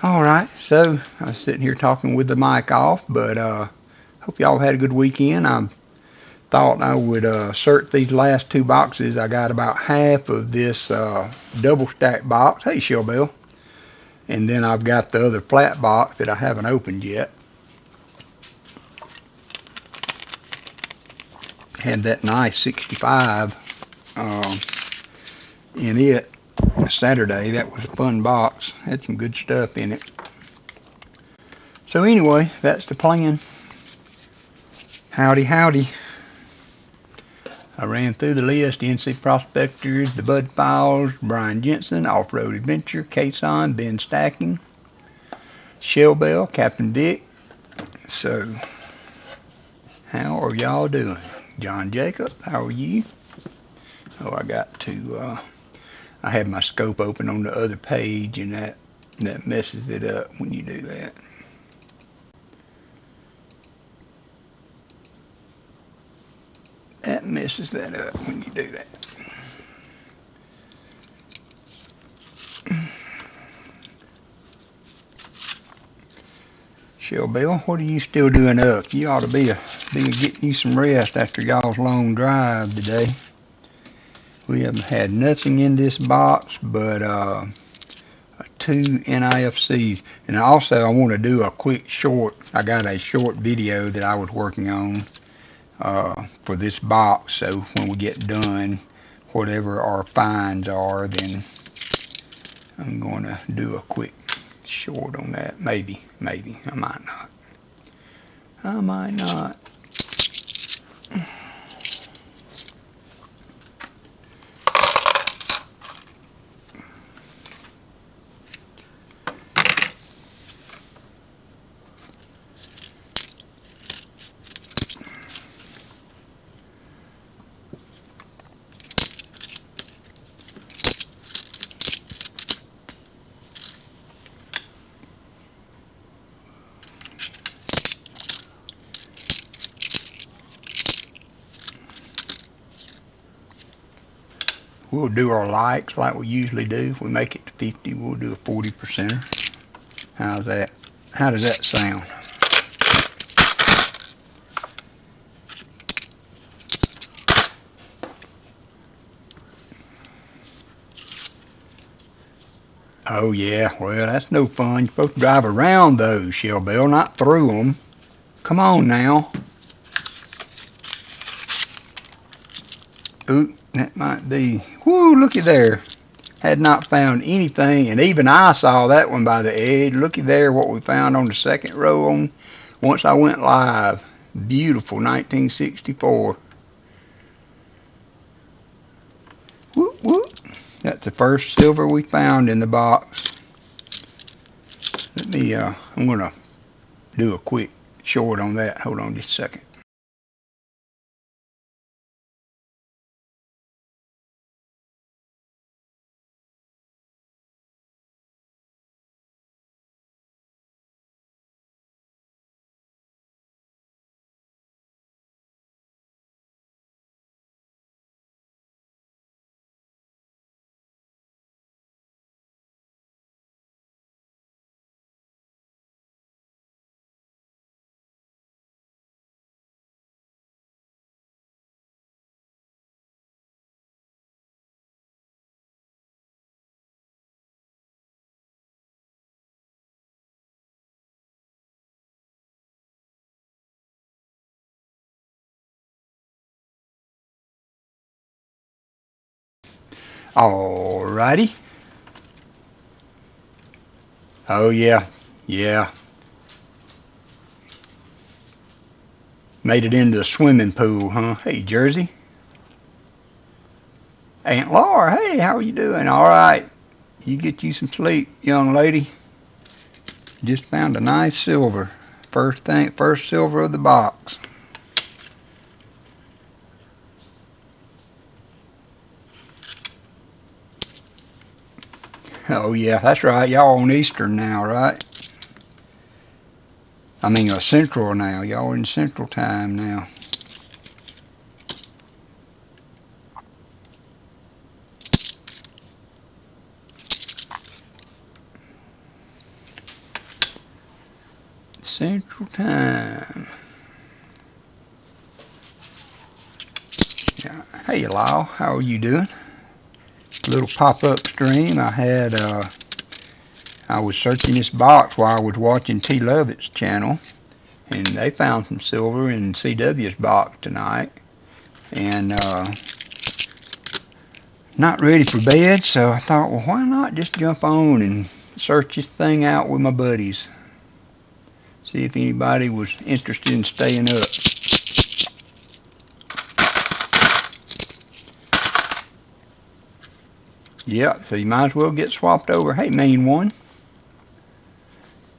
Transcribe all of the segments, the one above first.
Alright, so I was sitting here talking with the mic off, but hope y'all had a good weekend. I thought I would insert these last two boxes. I got about half of this double stack box. Hey, Shellbell. And then I've got the other flat box that I haven't opened yet. Had that nice 65 in it Saturday. That was a fun box. Had some good stuff in it. So anyway, that's the plan. Howdy, howdy. I ran through the list: NC Prospectors, the Bud Files, Brian Jensen, Off-Road Adventure, Kason, Ben Stacking, Shellbell, Captain Dick. So, how are y'all doing? John Jacob, how are you? Oh, I got to, I have my scope open on the other page, and that messes it up when you do that. That messes that up when you do that. Shellbell, what are you still doing up? You ought to be getting you some rest after y'all's long drive today. We haven't had nothing in this box but two NIFCs. And also I want to do a quick short. I got a short video that I was working on for this box. So when we get done, whatever our finds are, then I'm going to do a quick short on that. Maybe. I might not. I might not. We'll do our likes like we usually do. If we make it to 50, we'll do a 40%. How's that? How does that sound? Oh yeah, well that's no fun. You're supposed to drive around those, Shellbell, not through them. Come on now. Ooh, that might be. Whoo, looky there. Had not found anything, and even I saw that one by the edge. Looky there what we found on the second row on once I went live. Beautiful 1964. Whoop, whoop. That's the first silver we found in the box. Let me, I'm going to do a quick short on that. Hold on just a second. Alrighty. Oh yeah, yeah. Made it into the swimming pool, huh? Hey, Jersey. Aunt Laura, hey, how are you doing? All right. You get you some sleep, young lady. Just found a nice silver. First silver of the box. Oh yeah, that's right. Y'all on Eastern now, right? I mean, Central now. Y'all in Central time now. Central Time. Yeah. Hey Lyle, how are you doing? Little pop-up stream. I was searching this box while I was watching T. Lovett's channel, and they found some silver in CW's box tonight, and not ready for bed, so I thought, well, why not just jump on and search this thing out with my buddies, see if anybody was interested in staying up. Yeah, so you might as well get swapped over. Hey, main one.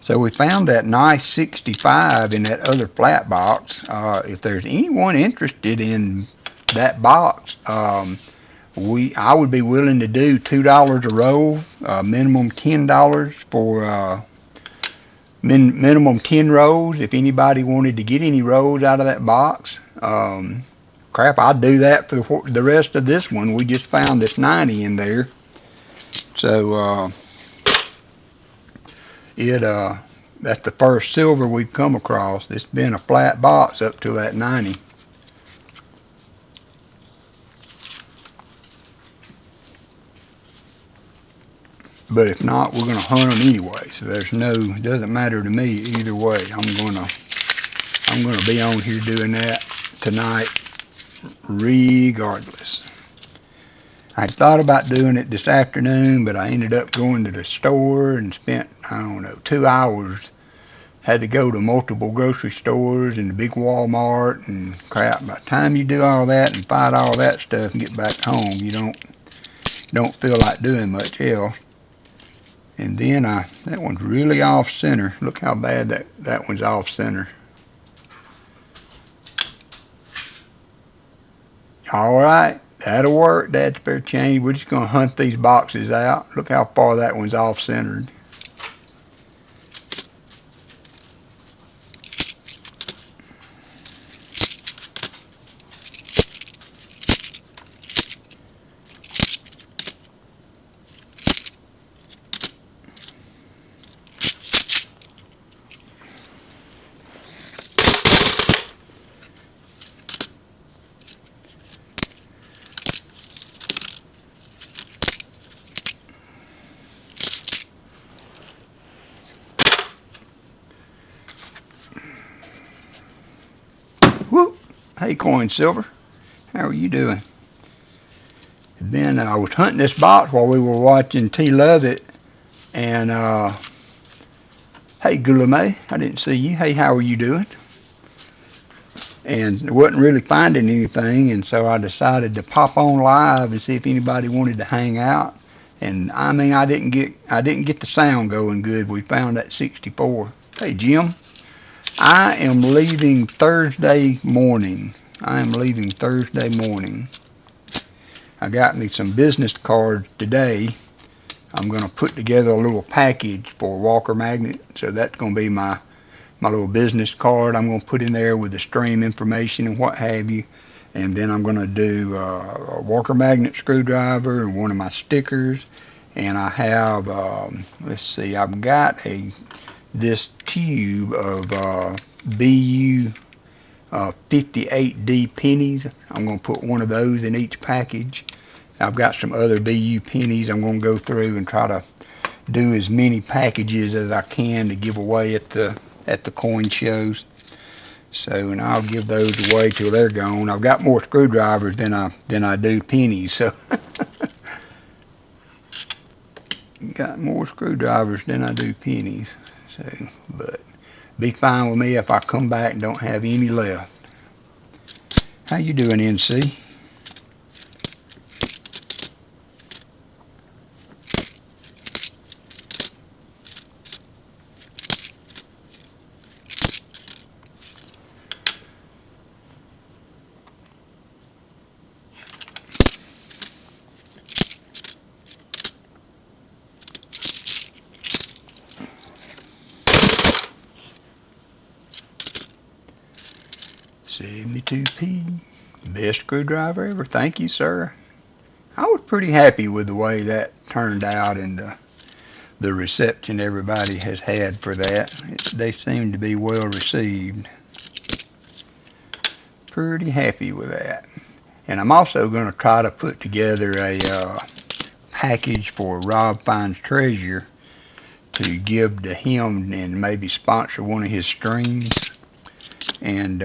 So we found that nice 65 in that other flat box. If there's anyone interested in that box, I would be willing to do $2 a roll, minimum $10 for minimum 10 rolls. If anybody wanted to get any rolls out of that box, crap, I'd do that for the rest of this one. We just found this 90 in there. So that's the first silver we've come across. It's been a flat box up to that 90. But if not, we're gonna hunt them anyway. So it doesn't matter to me either way. I'm gonna be on here doing that tonight regardless. I thought about doing it this afternoon, but I ended up going to the store and spent, I don't know, 2 hours. Had to go to multiple grocery stores and the big Walmart and crap. By the time you do all that and fight all that stuff and get back home, you don't feel like doing much else. And then that one's really off center. Look how bad that one's off center. All right, that'll work. That's fair change. We're just gonna hunt these boxes out. Look how far that one's off centered. Whoop! Hey, Coin Silver, how are you doing? I was hunting this box while we were watching T. Lovett, and hey, Gulame, I didn't see you. Hey, how are you doing? And wasn't really finding anything, and so I decided to pop on live and see if anybody wanted to hang out. And I mean, I didn't get the sound going good. We found that 64. Hey, Jim. I am leaving Thursday morning. I got me some business cards today. I'm going to put together a little package for WalkerMagnet. So that's going to be my little business card. I'm going to put in there with the stream information and what have you. And then I'm going to do a WalkerMagnet screwdriver and one of my stickers. And I have, let's see, I've got this tube of BU 58D pennies. I'm going to put one of those in each package. I've got some other BU pennies. I'm going to go through and try to do as many packages as I can to give away at the coin shows. So, and I'll give those away till they're gone. I've got more screwdrivers than I do pennies. So, got more screwdrivers than I do pennies. So, but be fine with me if I come back and don't have any left. How you doing, NC? $72p, best screwdriver ever. Thank you, sir. I was pretty happy with the way that turned out, and the reception everybody has had for that. They seem to be well received. Pretty happy with that. And I'm also going to try to put together a package for Rob Finds Treasure to give to him and maybe sponsor one of his streams, and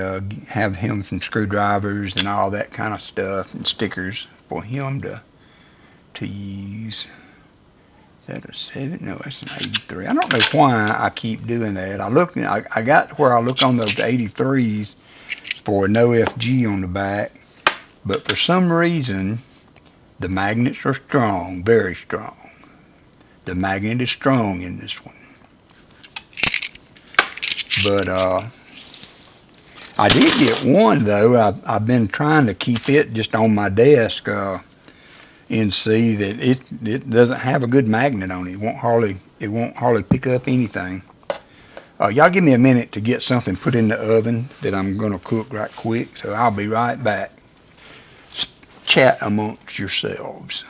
have him some screwdrivers and all that kind of stuff and stickers for him to use. Is that a 7? No, that's an 83. I don't know why I keep doing that. I got where I look on those 83s for no FG on the back, but for some reason the magnets are strong, very strong. The magnet is strong in this one. But I did get one though. I've been trying to keep it just on my desk and see that it doesn't have a good magnet on it. It won't hardly pick up anything. Y'all give me a minute to get something put in the oven that I'm gonna cook right quick. So I'll be right back. Chat amongst yourselves.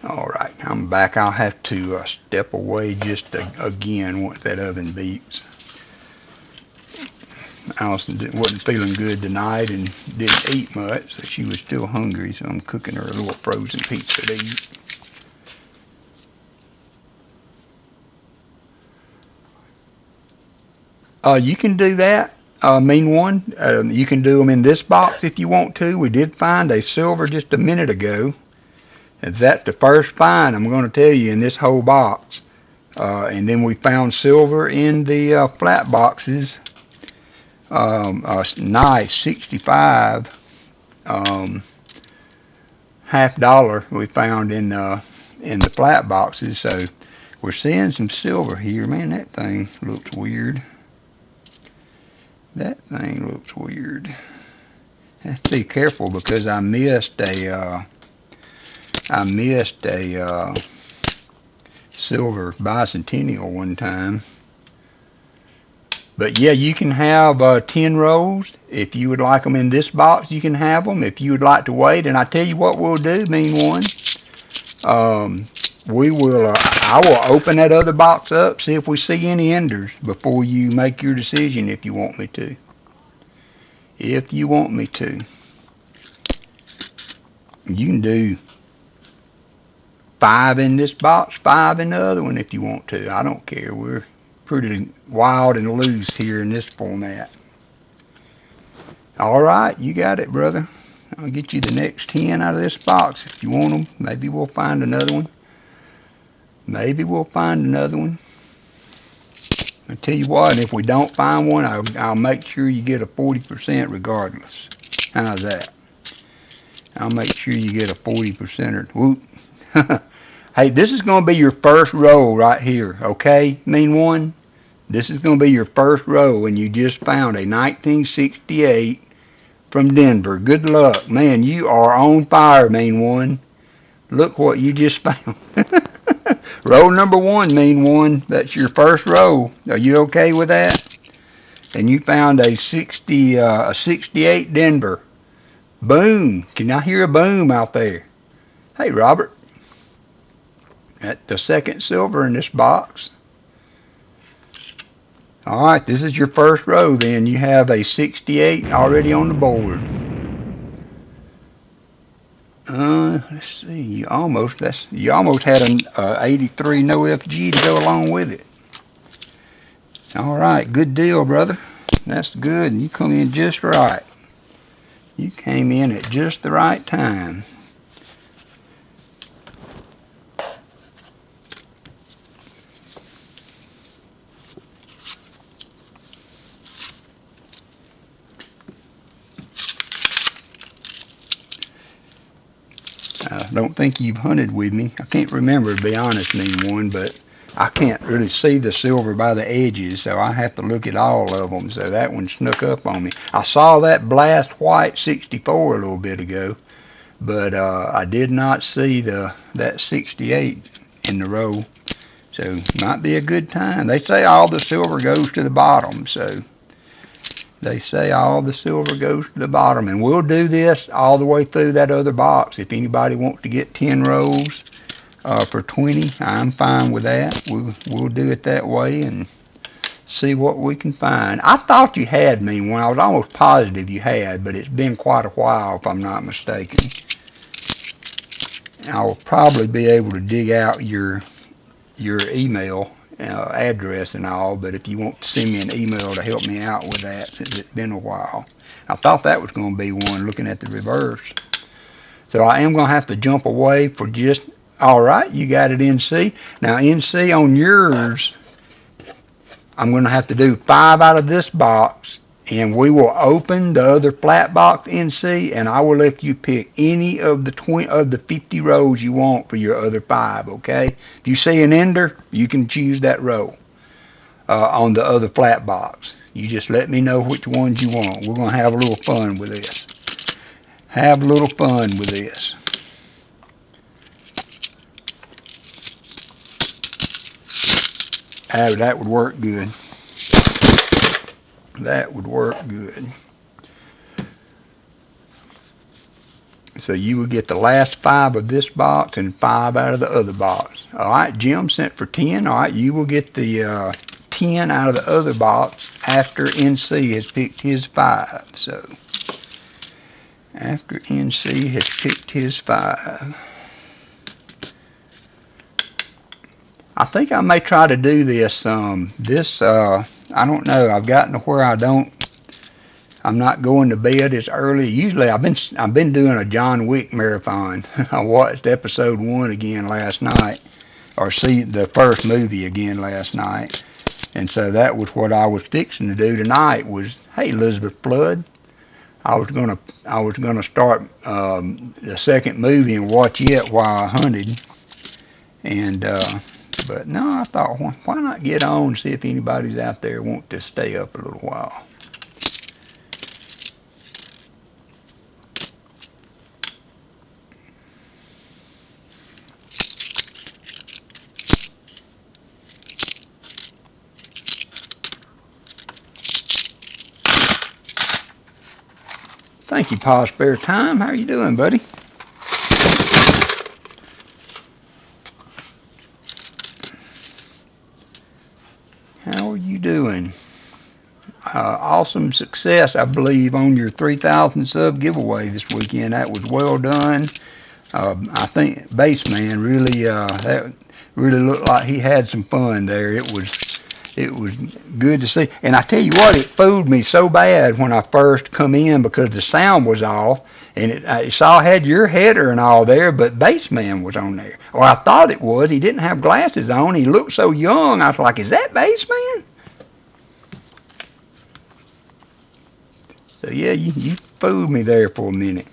Alright, I'm back. I'll have to step away just again once that oven beeps. Allison wasn't feeling good tonight and didn't eat much, so she was still hungry, so I'm cooking her a little frozen pizza to eat. You can do that, mean one. You can do them in this box if you want to. We did find a silver just a minute ago. And that's the first find I'm going to tell you in this whole box. And then we found silver in the flat boxes. Nice 65 $half we found in the flat boxes. So we're seeing some silver here. Man, that thing looks weird. That thing looks weird. I have to be careful because I missed a silver bicentennial one time. But yeah, you can have 10 rolls. If you would like them in this box, you can have them. If you would like to wait, and I tell you what we'll do, mean one. I will open that other box up, see if we see any enders before you make your decision if you want me to. If you want me to. You can do 5 in this box, 5 in the other one if you want to. I don't care. We're pretty wild and loose here in this format. Alright, you got it, brother. I'll get you the next 10 out of this box if you want them. Maybe we'll find another one. Maybe we'll find another one. I tell you what, if we don't find one, I'll make sure you get a 40% regardless. How's that? I'll make sure you get a 40%. Whoop. Hey, this is going to be your first roll right here, okay? Mean one? This is going to be your first roll, and you just found a 1968 from Denver. Good luck. Man, you are on fire, mean one. Look what you just found. Roll number 1, mean one. That's your first roll. Are you okay with that? And you found a 68 Denver. Boom. Can I hear a boom out there? Hey, Robert. That's the second silver in this box. Alright, this is your first row then. You have a 68 already on the board. Let's see. You almost had an 83 no FG to go along with it. Alright, good deal, brother. That's good. And you come in just right. You came in at just the right time. I don't think you've hunted with me. I can't remember, to be honest, anyone, but I can't really see the silver by the edges, so I have to look at all of them. So that one snuck up on me. I saw that blast white 64 a little bit ago, but I did not see that 68 in the row. So might be a good time. They say all the silver goes to the bottom, so they say all the silver goes to the bottom, and we'll do this all the way through that other box. If anybody wants to get 10 rolls for 20, I'm fine with that. We'll do it that way and see what we can find. I thought you had me one. I was almost positive you had, but it's been quite a while if I'm not mistaken. I will probably be able to dig out your email address and all, but if you want to send me an email to help me out with that, since it's been a while. I thought that was going to be one, looking at the reverse. So I am going to have to jump away for just, all right, you got it NC. Now NC on yours, I'm going to have to do 5 out of this box, and we will open the other flat box NC, and I will let you pick any of the 50 rows you want for your other 5, okay? If you see an ender, you can choose that row on the other flat box. You just let me know which ones you want. We're going to have a little fun with this. Have a little fun with this. That would work good. That would work good. So you will get the last 5 of this box and 5 out of the other box. All right, Jim sent for 10. All right, you will get the 10 out of the other box after NC has picked his 5. So after NC has picked his 5. I think I may try to do this. I don't know. I've gotten to where I'm not going to bed as early. Usually I've been doing a John Wick marathon. I watched episode 1 again last night, or see the first movie again last night. And so that was what I was fixing to do tonight. Was, hey, Elizabeth Flood, I was gonna start the second movie and watch it while I hunted. And but no, I thought, why not get on and see if anybody's out there want to stay up a little while. Thank you, Pa Spare Time. How are you doing, buddy? How are you doing? Awesome success, I believe, on your 3,000 sub giveaway this weekend. That was well done. I think Baseman really that really looked like he had some fun there. It was good to see. And I tell you what, it fooled me so bad when I first come in because the sound was off, and I saw I had your header and all there, but Baseman was on there. Or I thought it was. He didn't have glasses on. He looked so young. I was like, is that Baseman? So yeah, you fooled me there for a minute.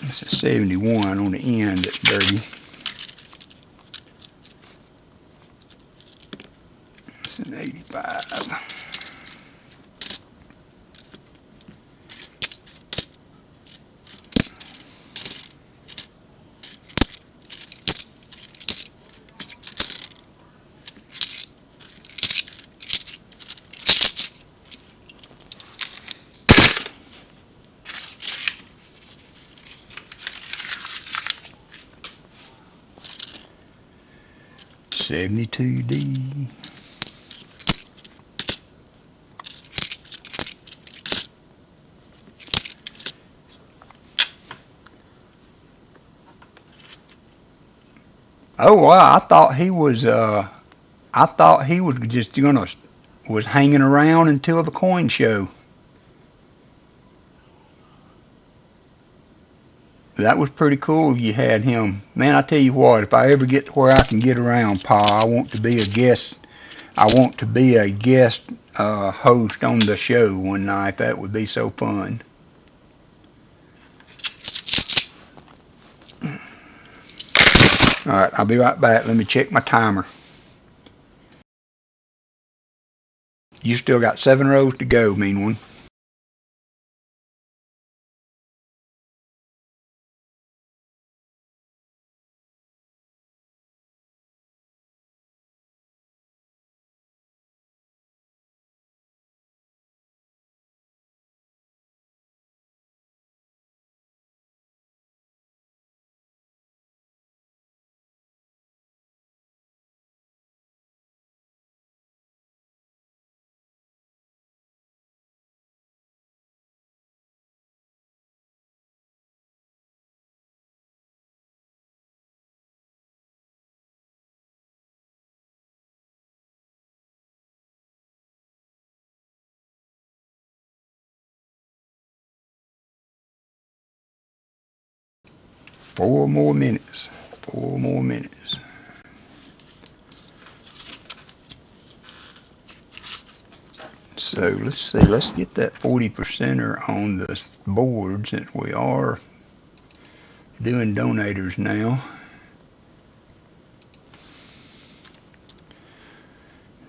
It's a 71 on the end that's dirty. It's an 85. $72D. Oh wow! I thought he was I thought he was just was hanging around until the coin show. That was pretty cool. You had him, man. I tell you what, if I ever get to where I can get around, Pa, I want to be a guest. I want to be a guest host on the show one night. That would be so fun. All right, I'll be right back. Let me check my timer. You still got 7 rows to go, mean one. Four more minutes. 4 more minutes. So let's see. Let's get that 40%er on the board since we are doing donators now.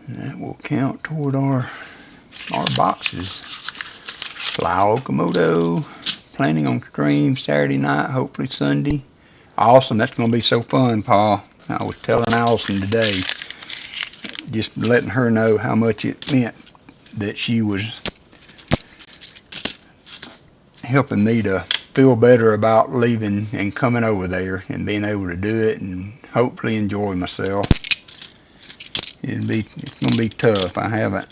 That will count toward our boxes. Fly Okamoto, planning on stream Saturday night, hopefully Sunday. Awesome, that's going to be so fun, Paul. I was telling Allison today, just letting her know how much it meant that she was helping me to feel better about leaving and coming over there and being able to do it and hopefully enjoy myself. It's going to be tough. I haven't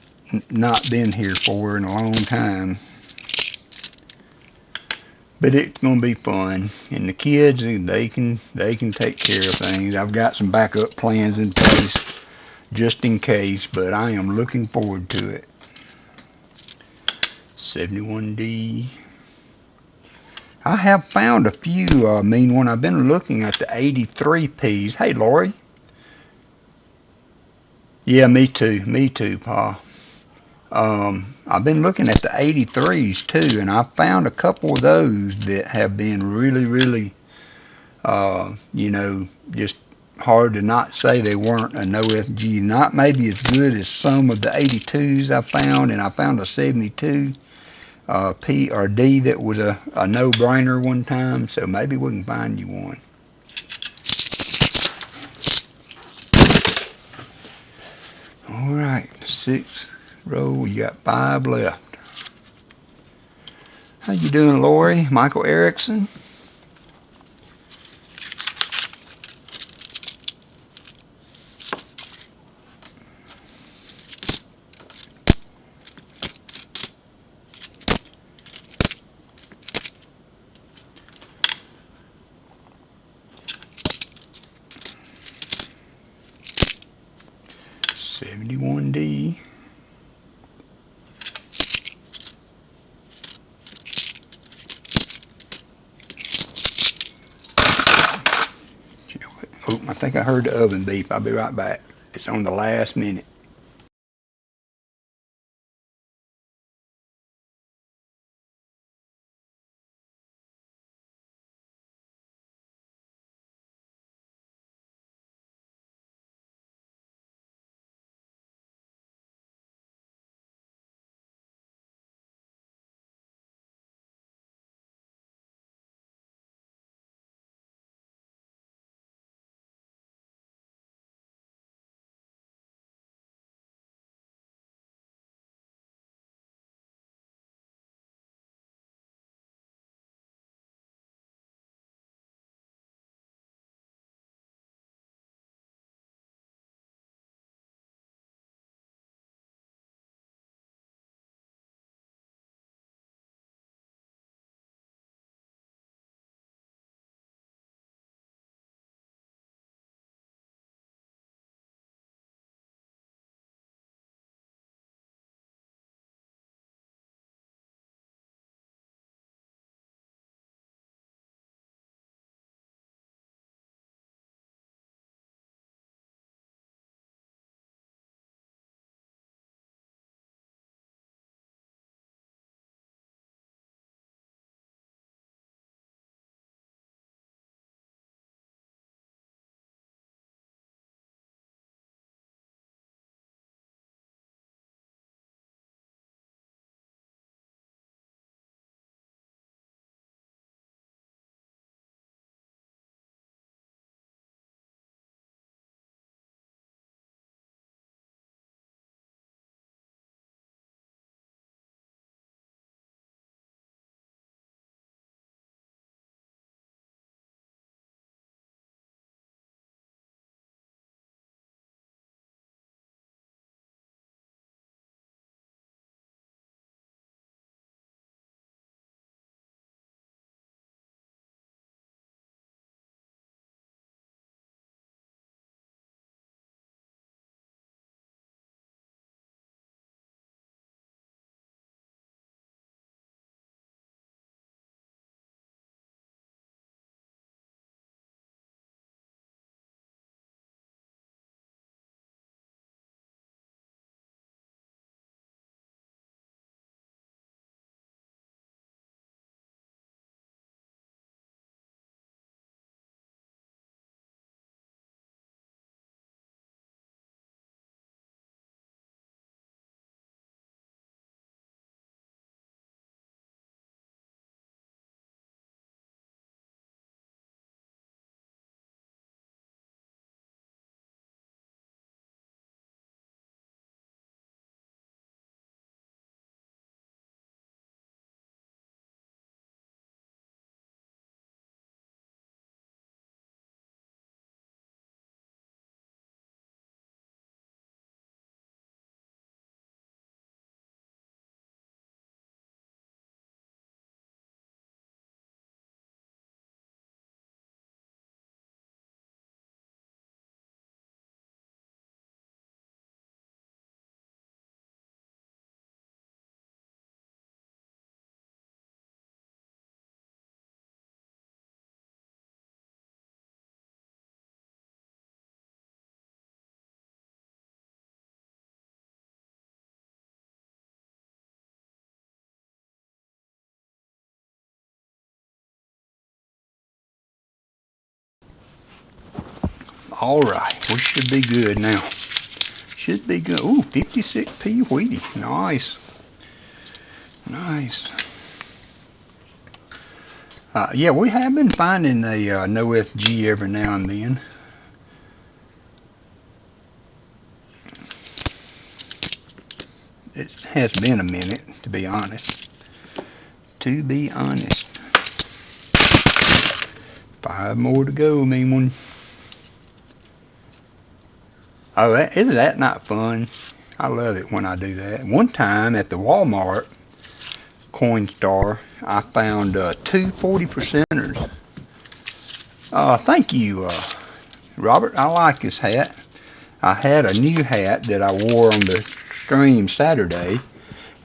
not been here for in a long time. But it's gonna be fun, and the kids they can take care of things. I've got some backup plans in place just in case, but I am looking forward to it. 71D. I have found a few mean one. I've been looking at the 83Ps. Hey, Lori. Yeah, me too, Pa. I've been looking at the 83s too, and I found a couple of those that have been really, just hard to not say they weren't a no FG. Not maybe as good as some of the 82s I found, and I found a 72 P or D that was a no-brainer one time, so maybe we can find you one. All right, 6th row, you got 5 left. How you doing, Lori? Michael Erickson? D. Oh, I think I heard the oven beep. I'll be right back. It's on the last minute. All right, we should be good now. Should be good. Ooh, 56p Wheatie. Nice. Nice. Yeah, we have been finding a no FG every now and then. It has been a minute, to be honest. To be honest. 5 more to go, mean one. Oh, isn't that not fun? I love it when I do that. One time at the Walmart Coinstar, I found 2 40%ers. Thank you, Robert. I like this hat. I had a new hat that I wore on the stream Saturday.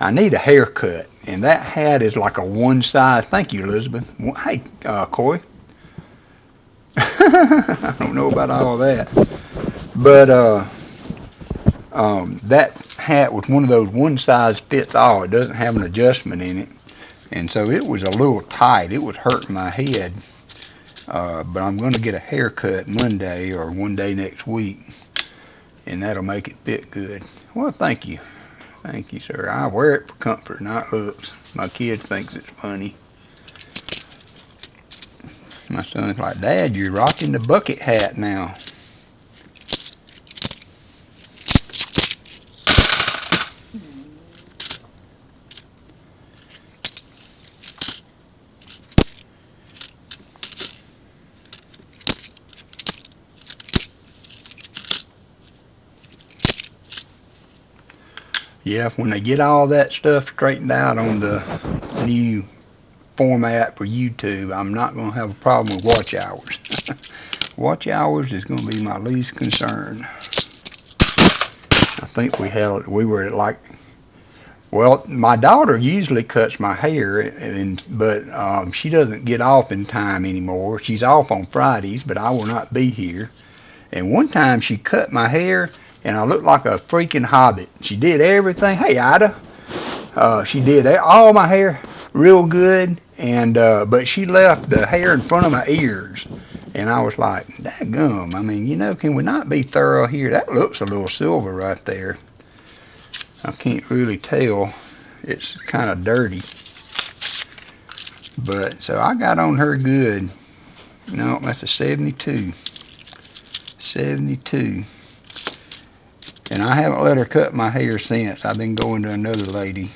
I need a haircut, and that hat is like a one size. Thank you, Elizabeth. Hey, Corey. I don't know about all that, but that hat was one of those one size fits all. It doesn't have an adjustment in it, and so it was a little tight. It was hurting my head. But I'm going to get a haircut Monday or one day next week, and that'll make it fit good. Well, thank you. Thank you, sir. I wear it for comfort, not looks. My kid thinks it's funny. My son's like, Dad, you're rocking the bucket hat now. Yeah, when they get all that stuff straightened out on the new format for YouTube, I'm not going to have a problem with watch hours. Watch hours is going to be my least concern. I think we were at like, well, my daughter usually cuts my hair, but she doesn't get off in time anymore. She's off on Fridays, but I will not be here. And one time she cut my hair, and I looked like a freaking hobbit. She did everything. Hey, Ida. She did all my hair real good, and but she left the hair in front of my ears. And I was like, dadgum. I mean, can we not be thorough here? That looks a little silver right there. I can't really tell. It's kind of dirty. But, so I got on her good. No, that's a 72. 72. And I haven't let her cut my hair since. I've been going to another lady.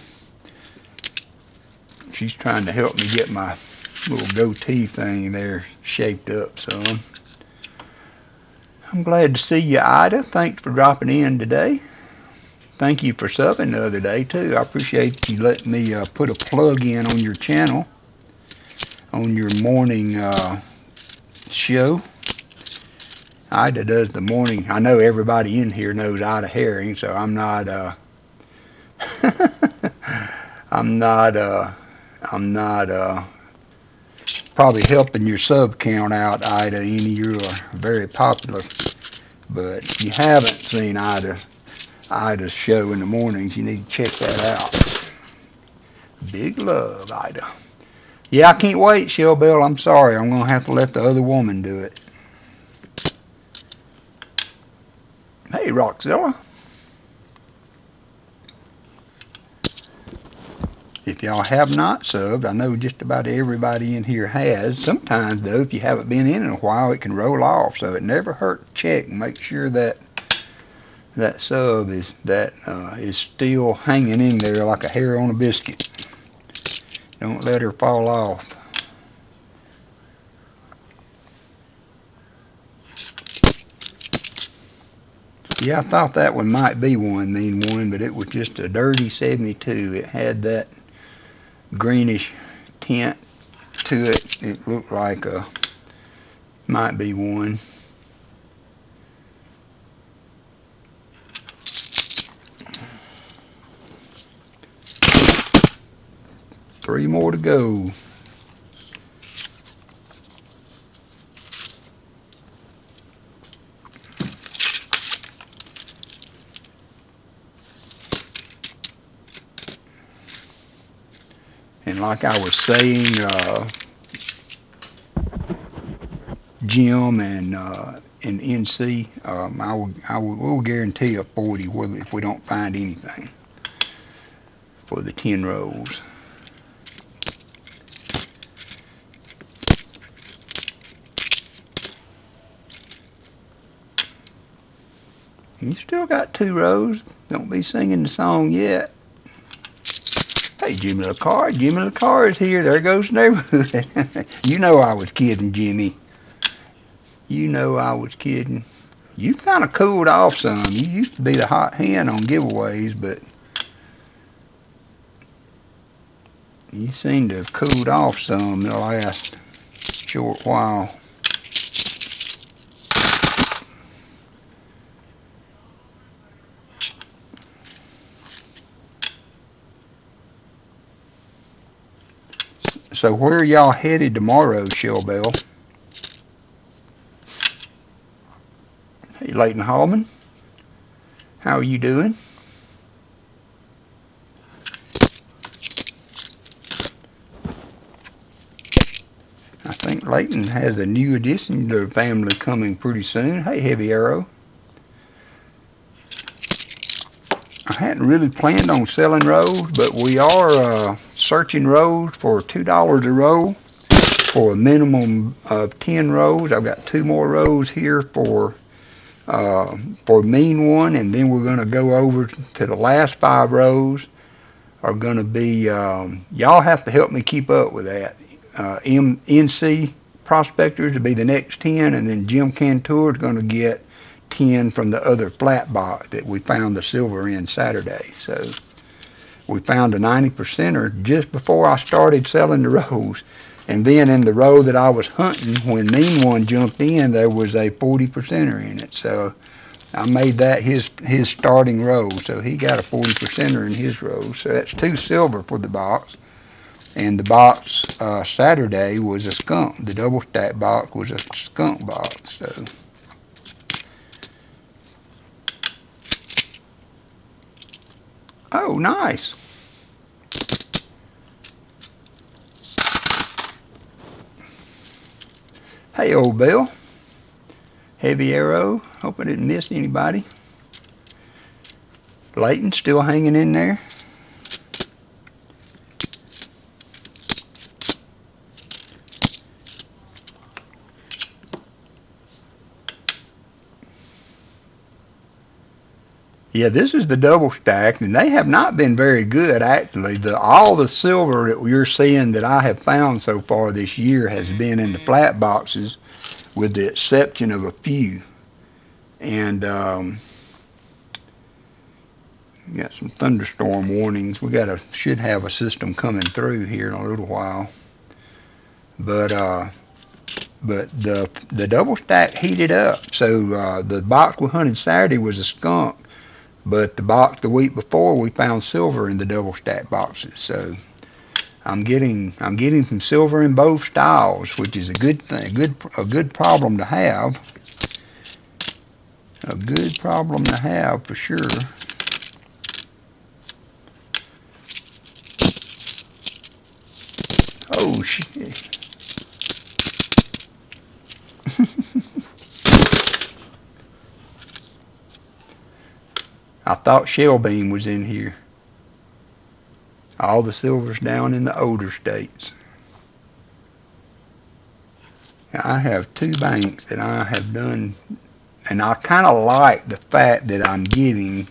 She's trying to help me get my little goatee thing there shaped up some. I'm glad to see you, Ida. Thanks for dropping in today. Thank you for subbing the other day, too. I appreciate you letting me put a plug in on your channel, on your morning show. Ida does the morning. I know everybody in here knows Ida Herring, so I'm not probably helping your sub count out, Ida. You're very popular, but if you haven't seen Ida's show in the mornings, you need to check that out. Big love, Ida. Yeah, I can't wait, Shell Bell. I'm sorry. I'm going to have to let the other woman do it. Hey, Roxella. If y'all have not subbed, I know just about everybody in here has. Sometimes, though, if you haven't been in a while, it can roll off. So it never hurt to check and make sure that that sub is still hanging in there like a hair on a biscuit. Don't let her fall off. Yeah, I thought that one might be one, mean one, but it was just a dirty 72. It had that greenish tint to it. It looked like might be one. Three more to go. And like I was saying, Jim and NC, we'll guarantee a 40 if we don't find anything for the 10 rows. You still got 2 rows. Don't be singing the song yet. Hey, Jimmy LaCar. Jimmy LaCar is here. There goes the neighborhood. You know I was kidding, Jimmy. You know I was kidding. You kind of cooled off some. You used to be the hot hand on giveaways, but you seem to have cooled off some the last short while. So where are y'all headed tomorrow, Shellbell? Hey, Leighton Hallman. How are you doing? I think Leighton has a new addition to the family coming pretty soon. Hey, Heavy Arrow. I hadn't really planned on selling rows, but we are searching rows for $2 a row for a minimum of 10 rows. I've got 2 more rows here for mean one, and then we're going to go over to the last 5 rows are going to be, y'all have to help me keep up with that. NC prospectors to be the next 10, and then Jim Cantor is going to get 10 from the other flat box that we found the silver in Saturday. So we found a 90%er just before I started selling the rows. And then in the row that I was hunting, when Mean One jumped in, there was a 40%er in it. So I made that his starting row. So he got a 40%er in his row. So that's 2 silver for the box. And the box Saturday was a skunk. The double stack box was a skunk box. So oh, nice. Hey, old Bill. Heavy Arrow. Hope I didn't miss anybody. Leighton still hanging in there. Yeah, this is the double stack, and they have not been very good, actually. All the silver that you're seeing that I have found so far this year has been in the flat boxes, with the exception of a few. And we got some thunderstorm warnings. We should have a system coming through here in a little while. But the double stack heated up. So the box we hunted Saturday was a skunk. But the box the week before, we found silver in the double stack boxes. So I'm getting some silver in both styles, which is a good thing, a good problem to have. A good problem to have for sure. Oh shit. I thought Shellbeam was in here. All the silver's down in the older states. Now, I have 2 banks that I have done, and I kind of like the fact that I'm getting.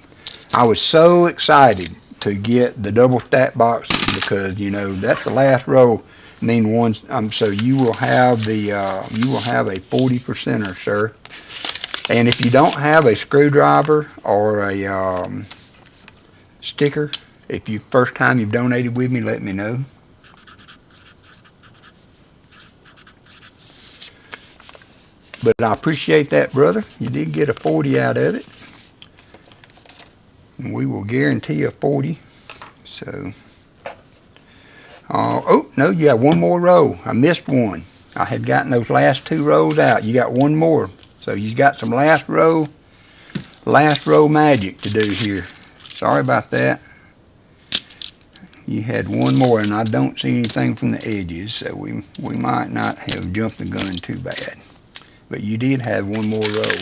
I was so excited to get the double stack boxes because, you know, that's the last row. Mean ones. So you will have a 40%er, sir. And if you don't have a screwdriver or a sticker, if you first time you've donated with me, let me know. But I appreciate that, brother. You did get a 40 out of it. And we will guarantee a 40. So, oh, no, you got 1 more row. I missed one. I had gotten those last 2 rows out. You got 1 more. So you got some last row magic to do here. Sorry about that. You had 1 more, and I don't see anything from the edges, so we might not have jumped the gun too bad. but you did have one more row.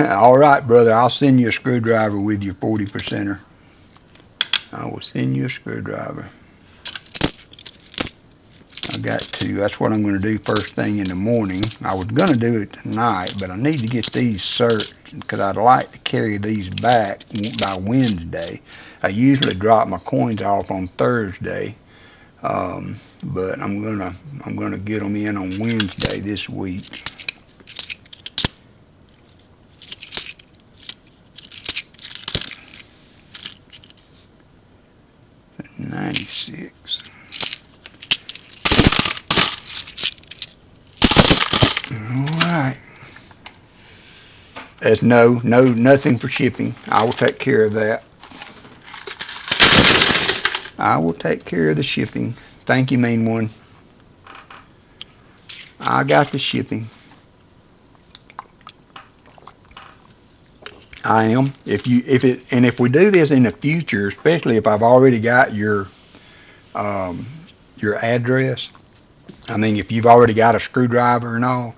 All right, brother, I'll send you a screwdriver with your 40%er. I will send you a screwdriver. I got to. That's what I'm going to do first thing in the morning. I was going to do it tonight, but I need to get these searched because I'd like to carry these back by Wednesday. I usually drop my coins off on Thursday, but I'm gonna get them in on Wednesday this week. $96. Alright. There's nothing for shipping. I will take care of that. I will take care of the shipping. Thank you, main one. I got the shipping. I am. If we do this in the future, especially if I've already got your address, I mean, if you've already got a screwdriver and all,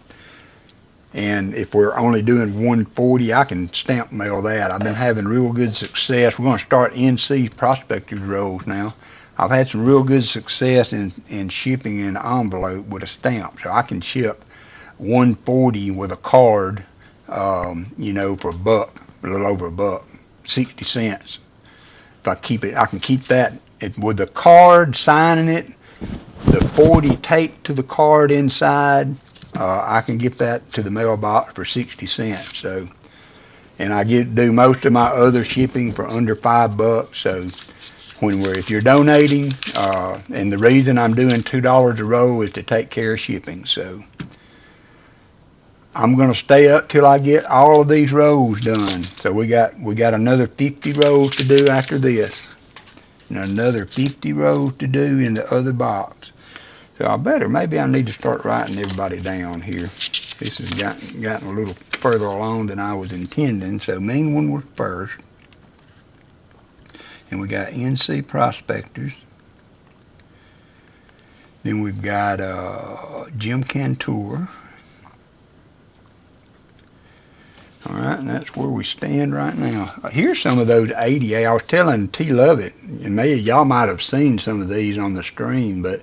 and if we're only doing 140, I can stamp mail that. I've been having real good success. We're going to start NC prospectors rolls now. I've had some real good success in shipping an envelope with a stamp, so I can ship 140 with a card, you know, for a little over a buck, 60 cents. If I keep it, I can keep that with the card, signing it, the 40 taped to the card inside. I can get that to the mailbox for 60 cents. So, and I do most of my other shipping for under $5. So, if you're donating, and the reason I'm doing $2 a roll is to take care of shipping. So, I'm gonna stay up till I get all of these rolls done. So we got another 50 rolls to do after this, and another 50 rolls to do in the other box. So maybe I need to start writing everybody down here. This has gotten a little further along than I was intending. So main one was first, and we got NC prospectors. Then we've got Jim Cantor. All right, and that's where we stand right now. Here's some of those 80. I was telling T. Lovett, and y'all might have seen some of these on the stream, but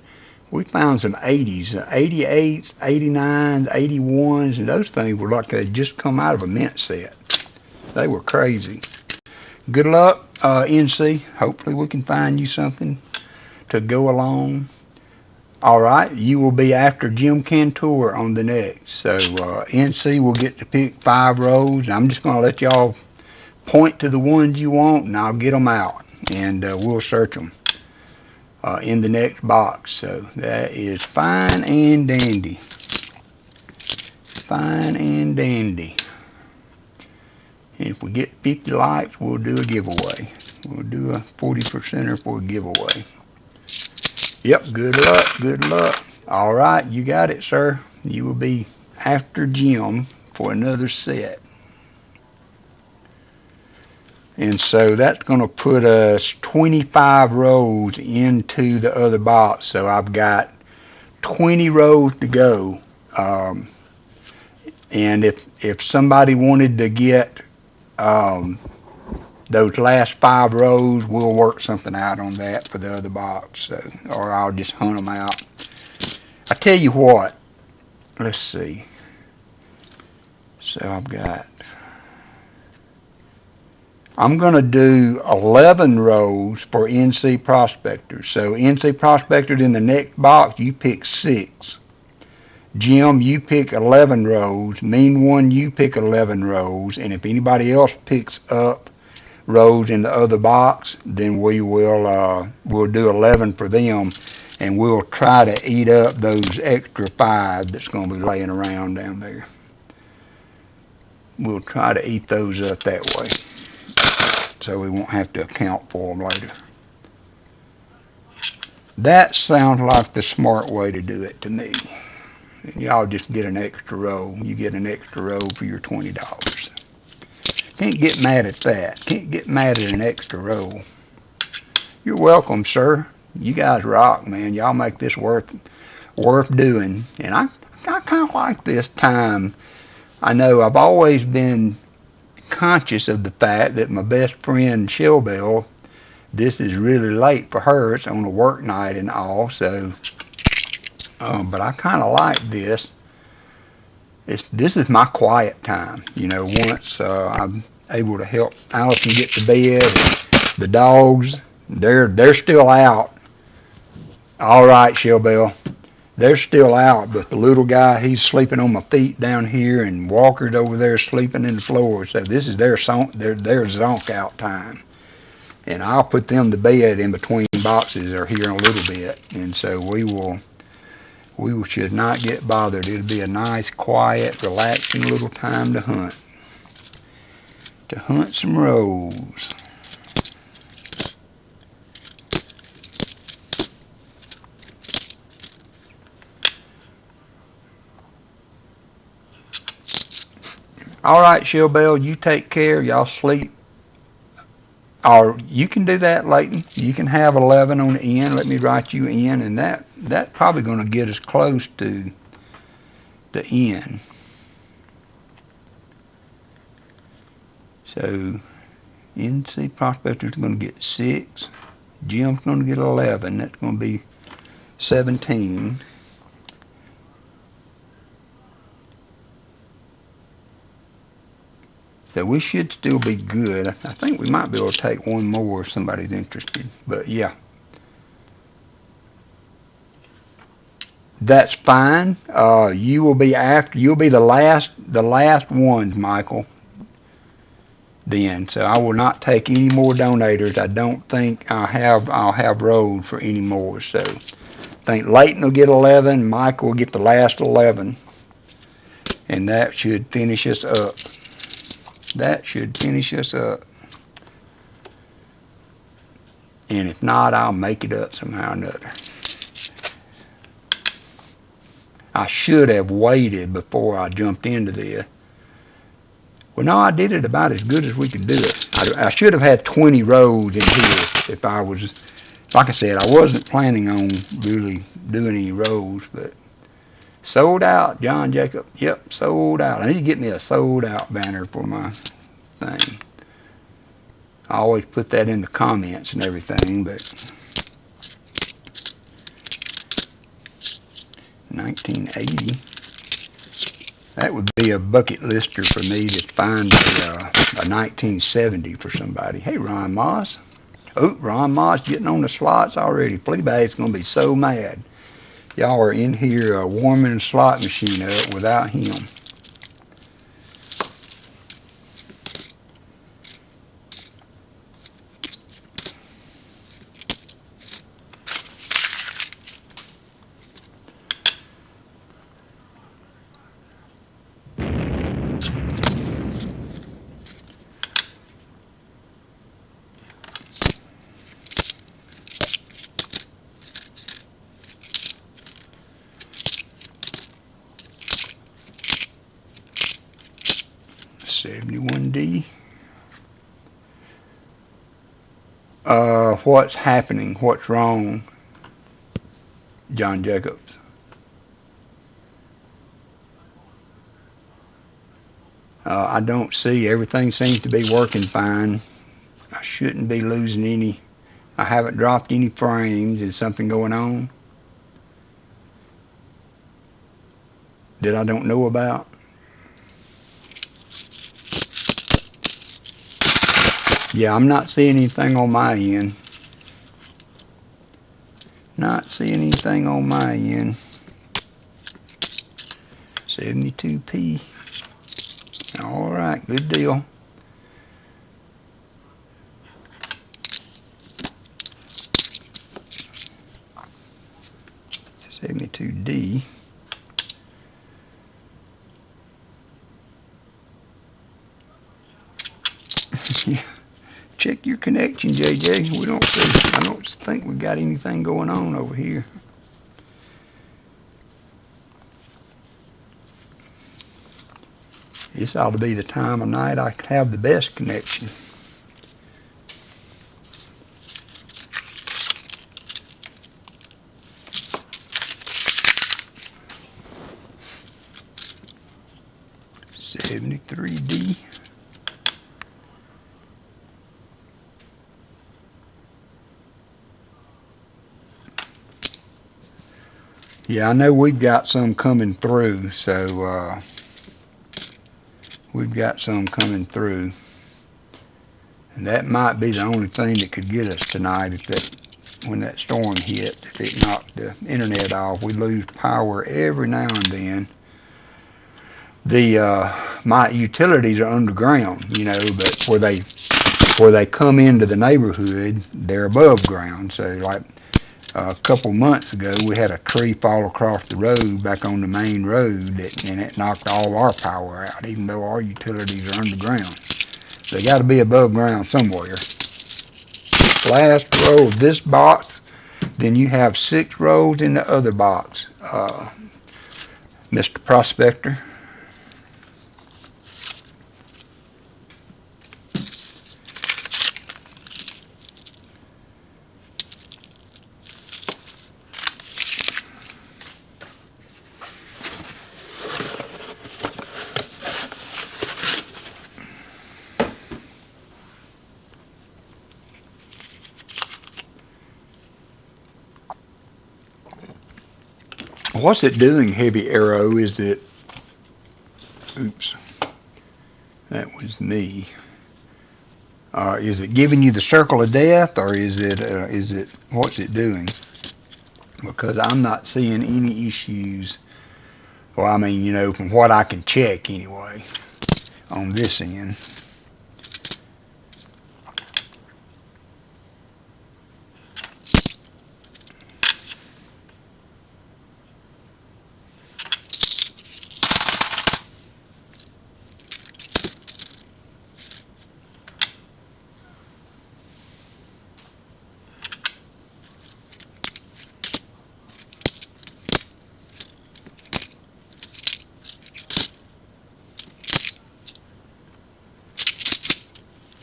we found some 80s, 88s, 89s, 81s, and those things were like they'd just come out of a mint set. They were crazy. Good luck, NC. Hopefully we can find you something to go along. All right, you will be after Jim Cantor on the next. So NC will get to pick 5 rows. I'm just going to let y'all point to the ones you want, and I'll get them out, and we'll search them in the next box. So that is fine and dandy. Fine and dandy. And if we get 50 likes, we'll do a giveaway. We'll do a 40%er for a giveaway. Yep, good luck, good luck. All right, you got it, sir. You will be after Jim for another set. And so that's going to put us 25 rows into the other box. So I've got 20 rows to go. And if somebody wanted to get those last 5 rows, we'll work something out on that for the other box. So, or I'll just hunt them out. I tell you what, let's see. So I'm going to do 11 rows for NC prospectors. So NC prospectors in the next box, you pick 6. Jim, you pick 11 rows. Mean one, you pick 11 rows. And if anybody else picks up rows in the other box, then we'll do 11 for them, and we'll try to eat up those extra 5 that's going to be laying around down there. We'll try to eat those up that way, so we won't have to account for them later. That sounds like the smart way to do it to me. Y'all just get an extra row. You get an extra row for your $20. Can't get mad at that. Can't get mad at an extra roll. You're welcome, sir. You guys rock, man. Y'all make this worth doing. And I kind of like this time. I know I've always been conscious of the fact that my best friend Shelbell, this is really late for her. It's on a work night and all, so but I kind of like this. This is my quiet time. Once I'm able to help Allison get to bed, the dogs, they're still out. All right, Shelbell, they're still out, but the little guy, he's sleeping on my feet down here, and Walker's over there sleeping in the floor. So this is their zonk out time. And I'll put them to bed in between boxes or here in a little bit. And so we should not get bothered. It'll be a nice, quiet, relaxing little time to hunt. To hunt some rows. All right, Shelbell, you take care. Y'all sleep. Or you can do that, Leighton. You can have 11 on the end. Let me write you in, and that's probably going to get us close to the end. So NC Prospector's going to get 6. Jim's going to get 11. That's going to be 17. So we should still be good. I think we might be able to take one more if somebody's interested. But yeah. That's fine. You'll be the last ones, Michael. Then. So I will not take any more donators. I don't think I'll have road for any more. So I think Leighton will get 11, Michael will get the last 11. And that should finish us up. That should finish us up. And if not, I'll make it up somehow or another. I should have waited before I jumped into this. Well, no, I did it about as good as we could do it. I should have had 20 rows in here if I was, like I said, I wasn't planning on really doing any rows, but sold out, John Jacob. Yep, sold out. I need to get me a sold out banner for my thing. I always put that in the comments and everything, but 1980. That would be a bucket lister for me to find a 1970 for somebody. Hey, Ron Moss. Oh, Ron Moss getting on the slots already. Fleabag's going to be so mad. Y'all are in here warming the slot machine up without him. $71D. What's happening? What's wrong, John Jacobs? I don't see. Everything seems to be working fine. I shouldn't be losing any. I haven't dropped any frames. Is something going on that I don't know about? Yeah, I'm not seeing anything on my end. Not seeing anything on my end. 72p. All right, good deal. $72D. Check your connection, JJ. I don't think we got anything going on over here. This ought to be the time of night I could have the best connection. 73D. Yeah, I know we've got some coming through, so we've got some coming through. And that might be the only thing that could get us tonight when that storm hit. If it knocked the internet off, we lose power every now and then. My utilities are underground, you know, but where they come into the neighborhood, they're above ground. So like a couple months ago, we had a tree fall across the road back on the main road, and it knocked all our power out, even though our utilities are underground. They got to be above ground somewhere. Last row of this box, then you have 6 rows in the other box, Mr. Prospector. What's it doing, Heavy Arrow, is that, oops, that was me. Is it giving you the circle of death, or is it, what's it doing? Because I'm not seeing any issues. Well, I mean, you know, from what I can check anyway, on this end.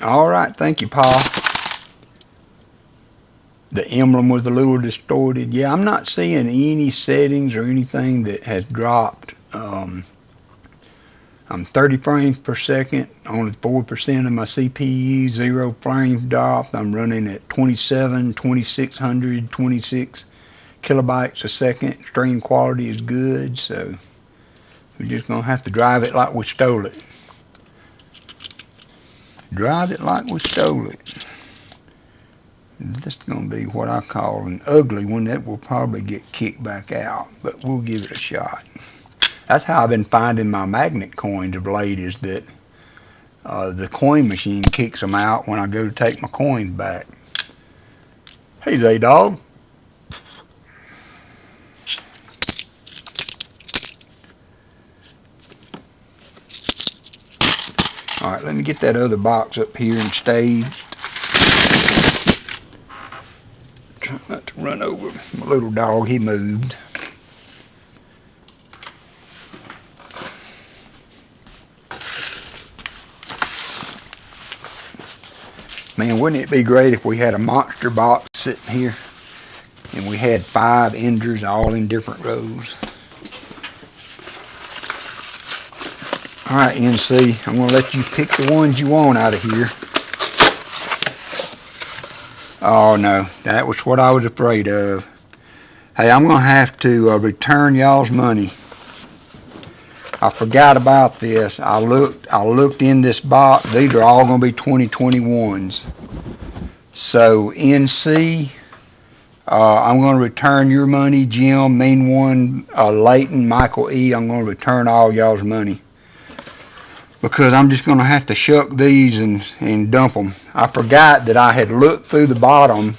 All right, thank you, Paul. The emblem was a little distorted. Yeah, I'm not seeing any settings or anything that has dropped. I'm 30 frames per second, only 4% of my CPU, 0 frames dropped. I'm running at 26 kilobytes a second. Stream quality is good, so we're just going to have to drive it like we stole it. Drive it like we stole it. This is going to be what I call an ugly one that will probably get kicked back out, but we'll give it a shot. That's how I've been finding my magnet coins of late, is that the coin machine kicks them out when I go to take my coins back. Hey, Z-Dog. All right, let me get that other box up here and staged. Try not to run over my little dog. He moved. Man, wouldn't it be great if we had a monster box sitting here and we had 5 enders all in different rows. All right, NC, I'm going to let you pick the ones you want out of here. Oh, no, that was what I was afraid of. Hey, I'm going to have to return y'all's money. I forgot about this. I looked in this box. These are all going to be 2021s. So, NC, I'm going to return your money. Jim, Mean One, Leighton, Michael E., I'm going to return all y'all's money, because I'm just going to have to shuck these and dump them. I forgot that I had looked through the bottom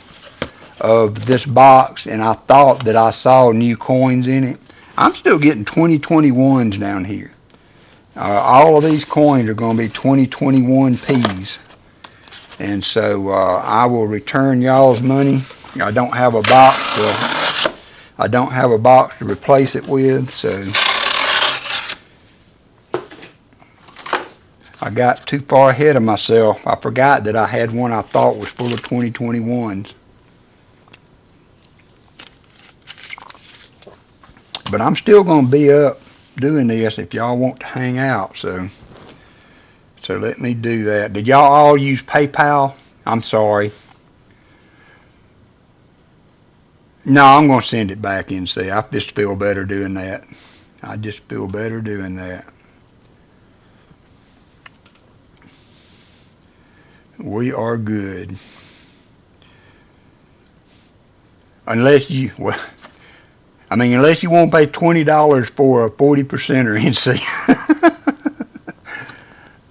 of this box and I thought that I saw new coins in it. I'm still getting 2021s down here. All of these coins are going to be 2021 P's. And so I will return y'all's money. I don't have a box to replace it with, so I got too far ahead of myself. I forgot that I had one I thought was full of 2021s. But I'm still going to be up doing this if y'all want to hang out. So So let me do that. Did y'all all use PayPal? I'm sorry. No, I'm going to send it back and see. I just feel better doing that. I just feel better doing that. We are good. Unless you, well, I mean, unless you want to pay $20 for a 40%er NC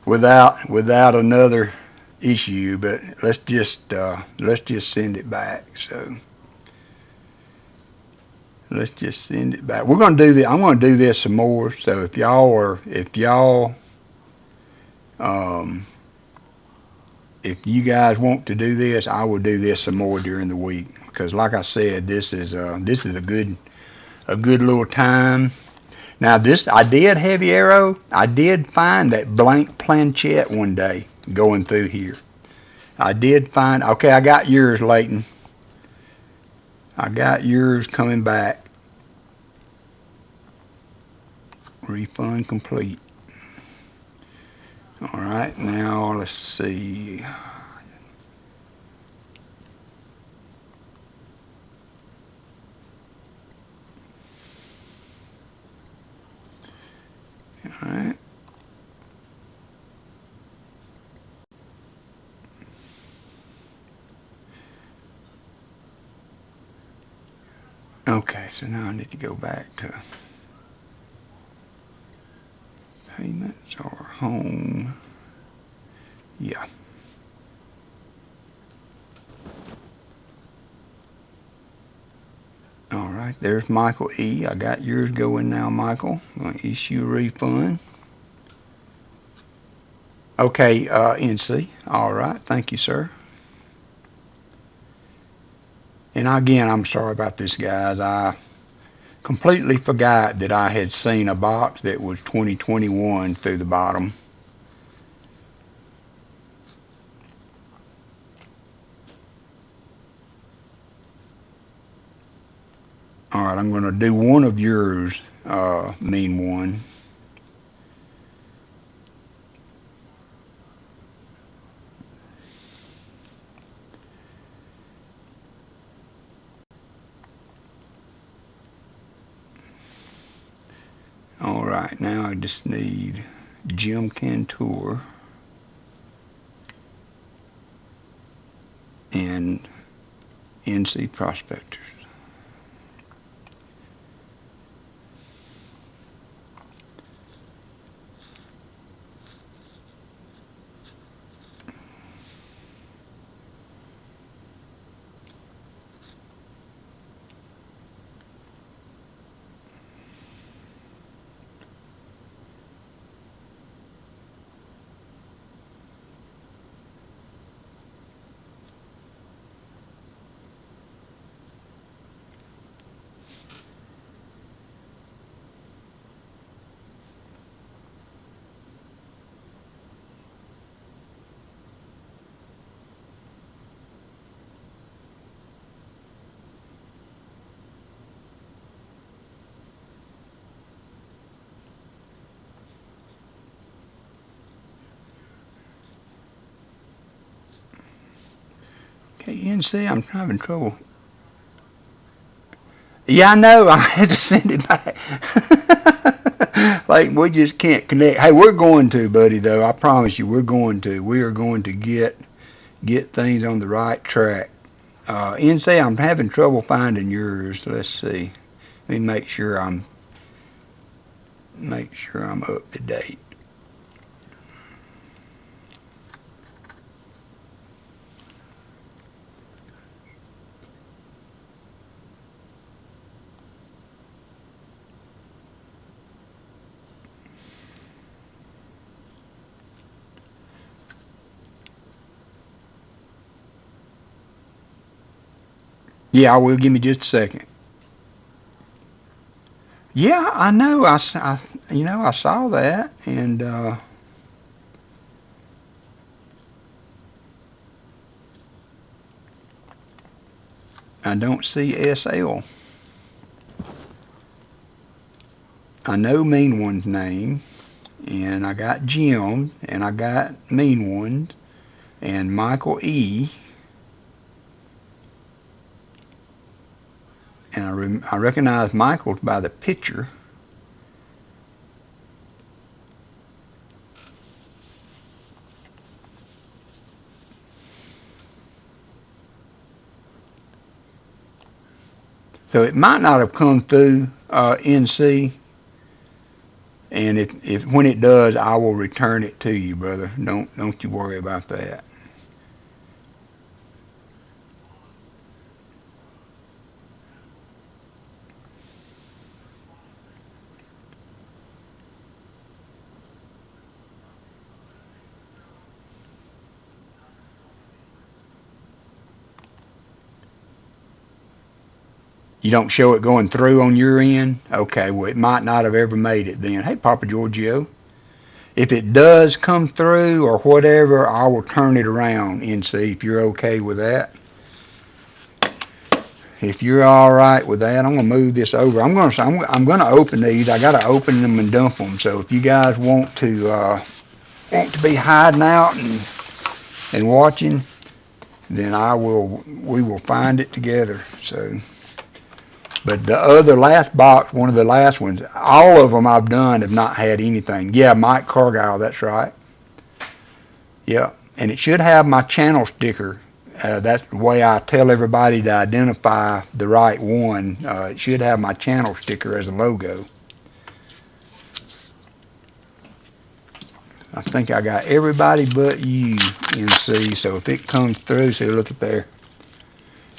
without another issue, but let's just send it back. So let's just send it back. We're going to do this. I'm going to do this some more. So if you guys want to do this, I will do this some more during the week because, like I said, this is a good little time. Now this, I did Heavy Arrow. I did find that blank planchette one day going through here. I did find. Okay, I got yours, Leighton. I got yours coming back. Refund complete. All right, now let's see. All right. Okay, so now I need to go back to payments or home. Yeah. All right, there's Michael E. I got yours going now, Michael. I'm going to issue a refund. Okay, NC. All right, thank you, sir. And again, I'm sorry about this, guys. I completely forgot that I had seen a box that was 2021 through the bottom. All right, I'm going to do one of yours, mean one. All right, now I just need Jim Cantor and NC Prospectors. Okay, NC, I'm having trouble. Yeah, I know. I had to send it back. Like we just can't connect. Hey, we're going to, buddy. Though I promise you, we're going to. We are going to get things on the right track. NC, I'm having trouble finding yours. Let's see. Let me make sure I'm up to date. Yeah, I will. Give me just a second. Yeah, I know. I saw that, and I don't see SL. I know Mean One's name, and I got Jim, and I got Mean Ones, and Michael E. And I recognize Michael's by the picture. So it might not have come through NC, and if when it does, I will return it to you, brother. Don't you worry about that. You don't show it going through on your end? Okay, well, it might not have ever made it then. Hey, Papa Giorgio. If it does come through or whatever, I will turn it around and see if you're okay with that. If you're all right with that, I'm gonna move this over. I'm gonna open these. I gotta open them and dump them. So if you guys want to be hiding out and watching, then we will find it together. So. But the other last box, one of the last ones, all of them I've done have not had anything. Yeah, Mike Cargile, that's right. Yeah, and it should have my channel sticker. That's the way I tell everybody to identify the right one. It should have my channel sticker as a logo. I think I got everybody but you in C, so if it comes through, see, look at there.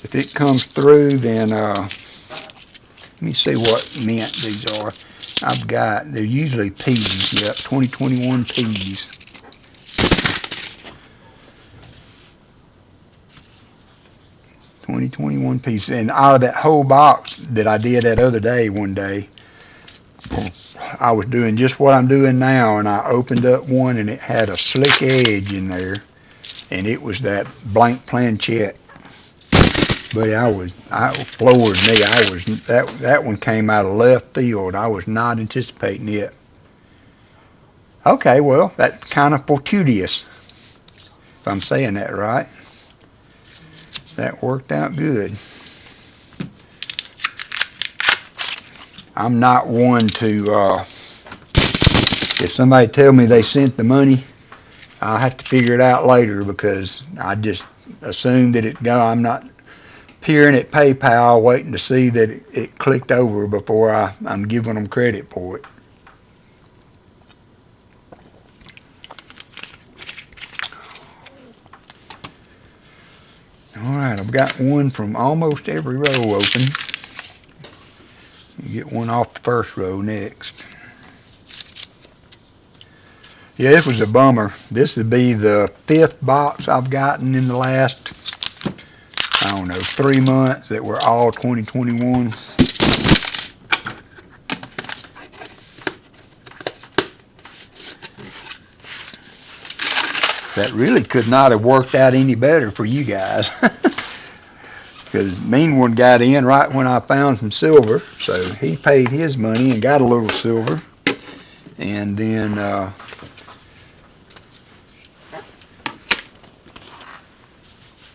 If it comes through, then... let me see what mint these are. They're usually P's. Yep, 2021 P's. P's. And out of that whole box that I did that other day, one day, I was doing just what I'm doing now, and I opened up one, and it had a slick edge in there, and it was that blank planchette. But I floored me. That one came out of left field. I was not anticipating it. Okay, well, that's kind of fortuitous, if I'm saying that right. That worked out good. I'm not one to, if somebody tell me they sent the money, I'll have to figure it out later because I just assume that it go. I'm not peering at PayPal waiting to see that it clicked over before I'm giving them credit for it. Alright, I've got one from almost every row open. Get one off the first row next. Yeah, this was a bummer. This would be the 5th box I've gotten in the last, I don't know, 3 months that were all 2021. That really could not have worked out any better for you guys. Because Mean One got in right when I found some silver, so he paid his money and got a little silver. And then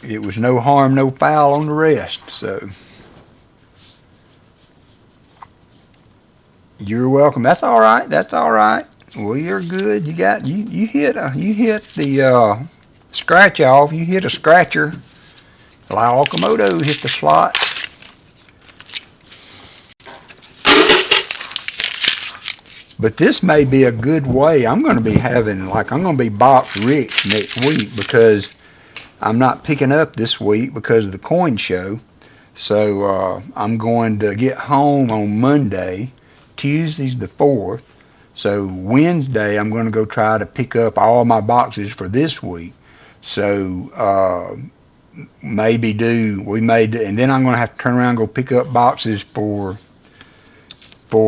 it was no harm, no foul on the rest. So you're welcome. That's all right. That's all right. Well, you're good. You hit the scratch off. You hit a scratcher. Walkermoto hit the slot. But this may be a good way. I'm going to be box rich next week because I'm not picking up this week because of the coin show. So I'm going to get home on Monday. Tuesday's the 4th. So Wednesday I'm going to go try to pick up all my boxes for this week. So we may do, and then I'm going to have to turn around and go pick up boxes for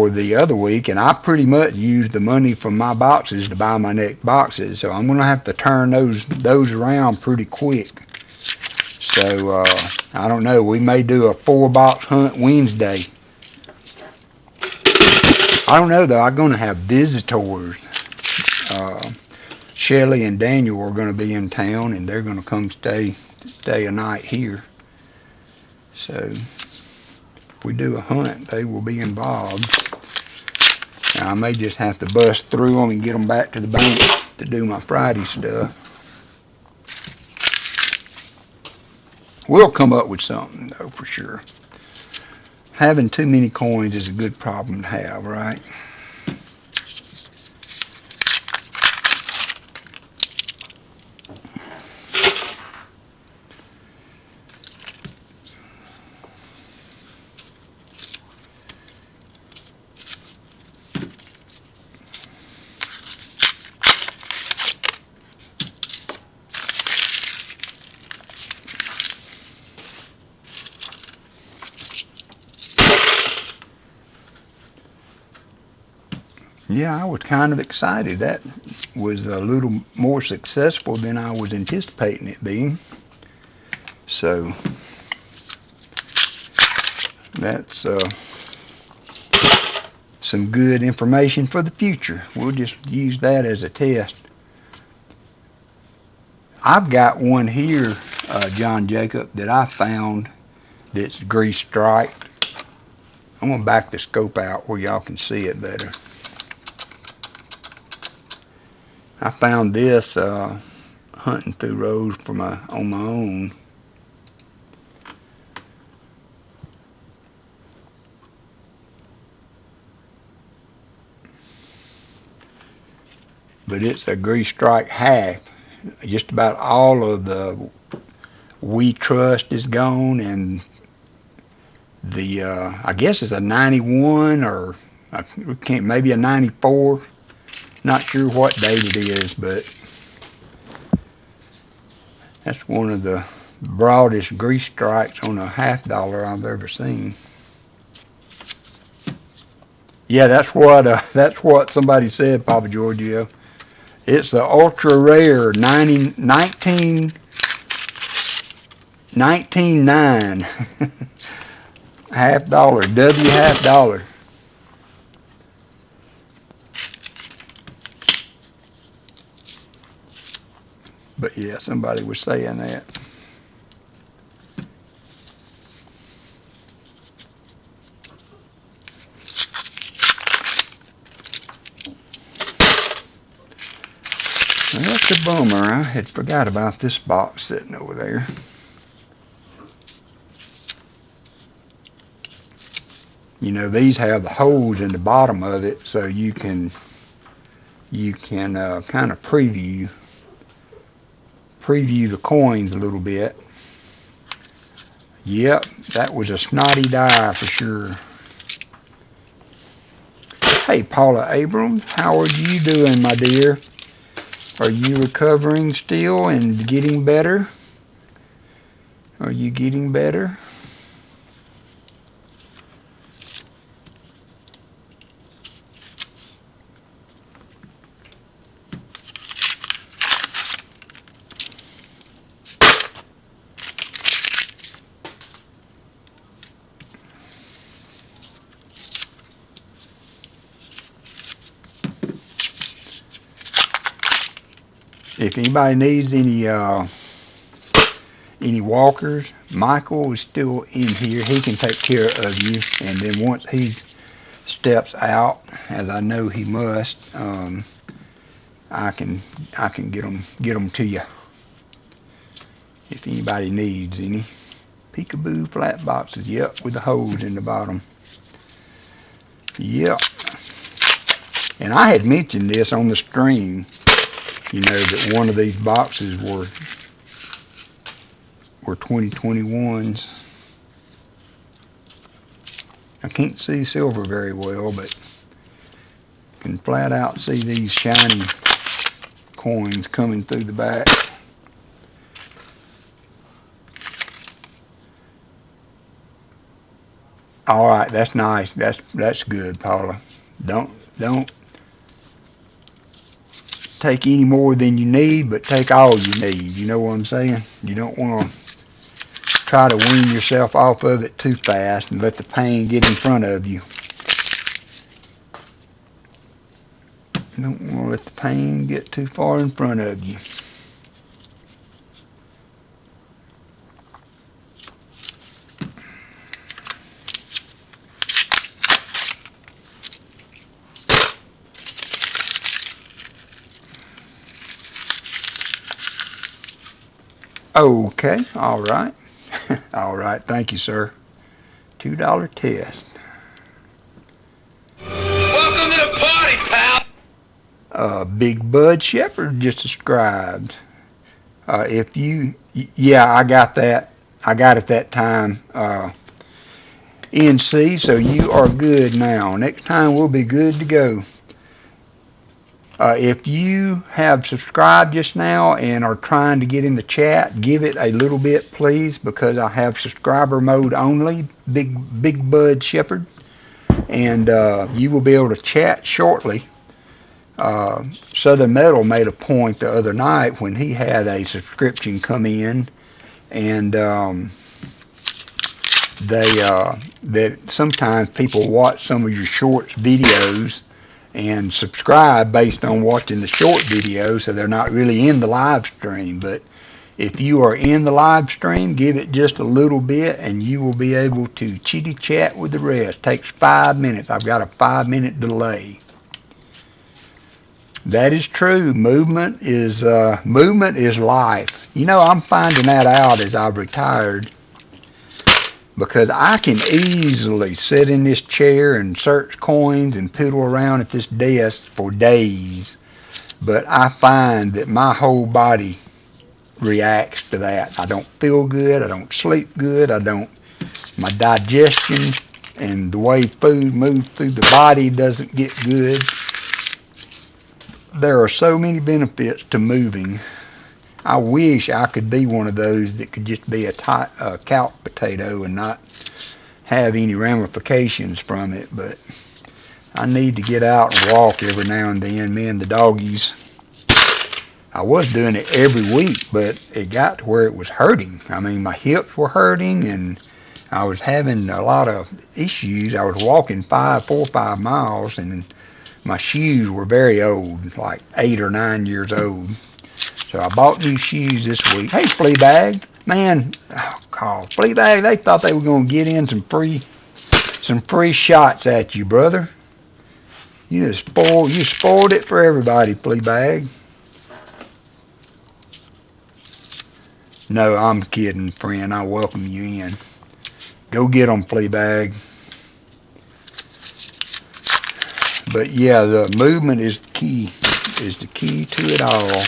the other week, and I pretty much use the money from my boxes to buy my next boxes, so I'm going to have to turn those around pretty quick. So I don't know, we may do a 4-box hunt Wednesday. I don't know though, I'm going to have visitors Shelly and Daniel are going to be in town, and they're going to come stay a night here. So if we do a hunt, they will be involved. Now, I may just have to bust through them and get them back to the bank to do my Friday stuff. We'll come up with something, though, for sure. Having too many coins is a good problem to have, right? Yeah, I was kind of excited. That was a little more successful than I was anticipating it being. So that's some good information for the future. We'll just use that as a test. I've got one here, John Jacob, that I found that's grease striped. I'm going to back the scope out where y'all can see it better. I found this hunting through roads on my own. But it's a grease strike half. Just about all of the We Trust is gone, and the I guess it's a 91 or maybe a 94. Not sure what date it is, but that's one of the broadest grease strikes on a $50 I've ever seen. Yeah, that's what somebody said, Papa Giorgio. It's the ultra rare 19.9 $50 W $50. But yeah, somebody was saying that. Well, that's a bummer. I had forgot about this box sitting over there. You know, these have the holes in the bottom of it, so you can kind of preview the coins a little bit. Yep, that was a snotty die for sure. Hey, Paula Abrams, how are you doing, my dear? Are you recovering still and getting better? Are you getting better? If anybody needs any walkers, Michael is still in here. He can take care of you, and then once he steps out, as I know he must, I can get them to you. If anybody needs any peekaboo flat boxes, yep, with the holes in the bottom. Yep. And I had mentioned this on the stream. You know, that one of these boxes were 2021s. I can't see silver very well, but can flat out see these shiny coins coming through the back. All right, that's nice. That's good, Paula. Don't take any more than you need, but take all you need. You know what I'm saying? You don't want to try to wean yourself off of it too fast and let the pain get in front of you. Don't want to let the pain get too far in front of you. Okay, all right. All right, thank you, sir. $2 test. Welcome to the party, pal. Big Bud Shepherd just subscribed. If you, yeah, I got that. I got it that time. NC, so you are good now. Next time we'll be good to go. If you have subscribed just now and are trying to get in the chat, give it a little bit, please, because I have subscriber mode only, Big Bud Shepherd, and you will be able to chat shortly. Southern Metal made a point the other night when he had a subscription come in, and that sometimes people watch some of your shorts videos and subscribe based on watching the short video, so they're not really in the live stream. But if you are in the live stream, give it just a little bit and you will be able to chitty chat with the rest. Takes 5 minutes. I've got a 5-minute delay. That is true. Movement is life. You know, I'm finding that out as I've retired, because I can easily sit in this chair and search coins and piddle around at this desk for days, but I find that my whole body reacts to that. I don't feel good, I don't sleep good, my digestion and the way food moves through the body doesn't get good. There are so many benefits to moving. I wish I could be one of those that could just be a couch potato and not have any ramifications from it, but I need to get out and walk every now and then, me and the doggies. I was doing it every week, but it got to where it was hurting. I mean, my hips were hurting, and I was having a lot of issues. I was walking 4 or 5 miles, and my shoes were very old, like 8 or 9 years old. So I bought new shoes this week. Hey, Fleabag, man, oh God, Fleabag, they thought they were gonna get in some free shots at you, brother. You spoiled it for everybody, Fleabag. No, I'm kidding, friend. I welcome you in. Go get them, Fleabag. But yeah, the movement is the key to it all.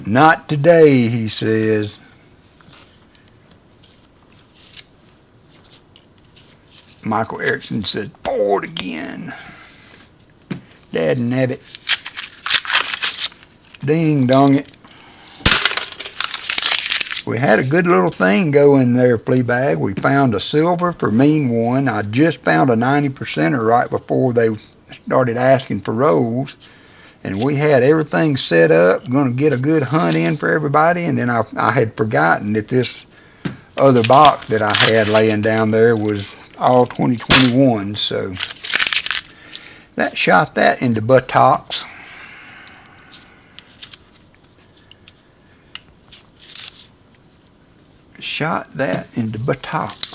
Not today, he says. Michael Erickson said, bored again. Dad nabbit. Ding dong it. We had a good little thing going there, Fleabag. We found a silver for mean one. I just found a 90%er right before they started asking for rolls. And we had everything set up, going to get a good hunt in for everybody. And then I had forgotten that this other box that I had laying down there was all 2021. So that shot that into buttocks. Shot that into buttocks.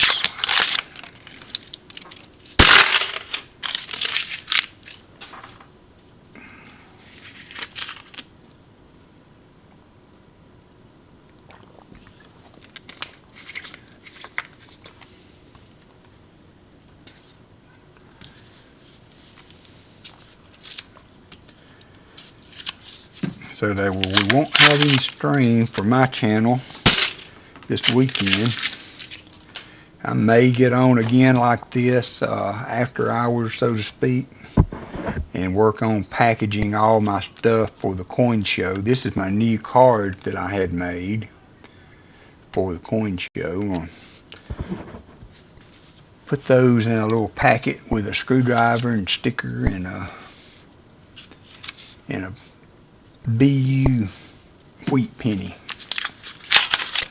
So we won't have any stream for my channel this weekend. I may get on again like this after hours, so to speak, and work on packaging all my stuff for the coin show. This is my new card that I had made for the coin show. Put those in a little packet with a screwdriver and sticker and a BU wheat penny.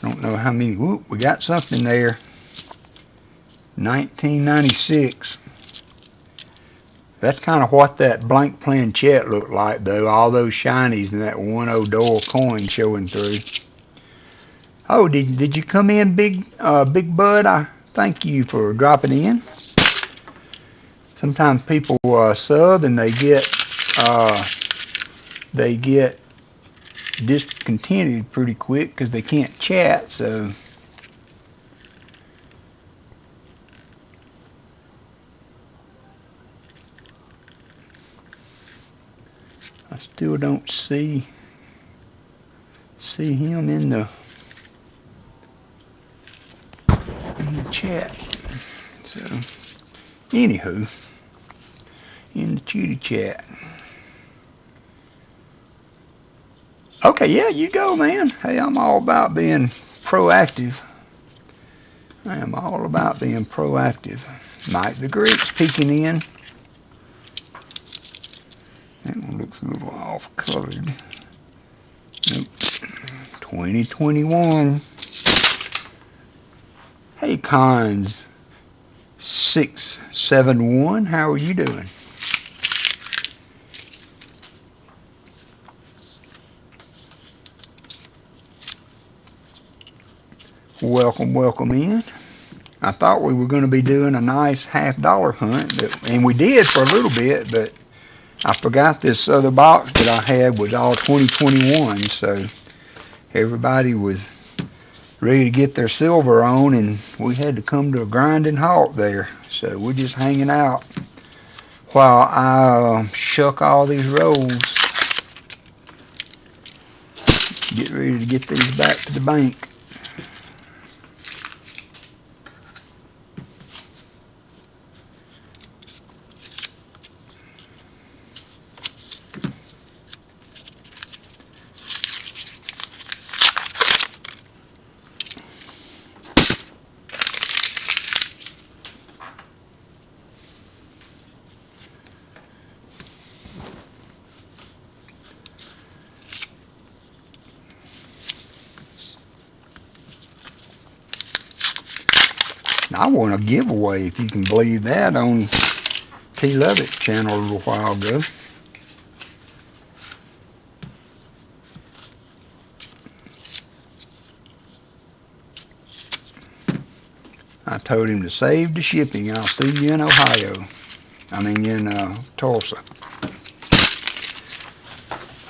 I don't know how many. Whoop, we got something there. 1996. That's kind of what that blank planchette looked like, though. All those shinies and that 1 Dole coin showing through. Oh, did you come in, Big Bud? I thank you for dropping in. Sometimes people sub and they get discontented pretty quick because they can't chat. So. I still don't see him in the chat. So, anywho, in the Chudy chat. Okay, yeah, you go, man. Hey, I'm all about being proactive. I am all about being proactive. Mike the Greek's peeking in. That one looks a little off-colored. Nope. 2021. Hey, Cons 671, how are you doing? Welcome in. I thought we were going to be doing a nice $50 hunt, and we did for a little bit, but I forgot this other box that I had was all 2021, so everybody was ready to get their silver on, and we had to come to a grinding halt there. So we're just hanging out while I shuck all these rolls, get ready to get these back to the bank. I won a giveaway, if you can believe that, on T. Lovett's channel a little while ago. I told him to save the shipping. I'll see you in Ohio. I mean in Tulsa.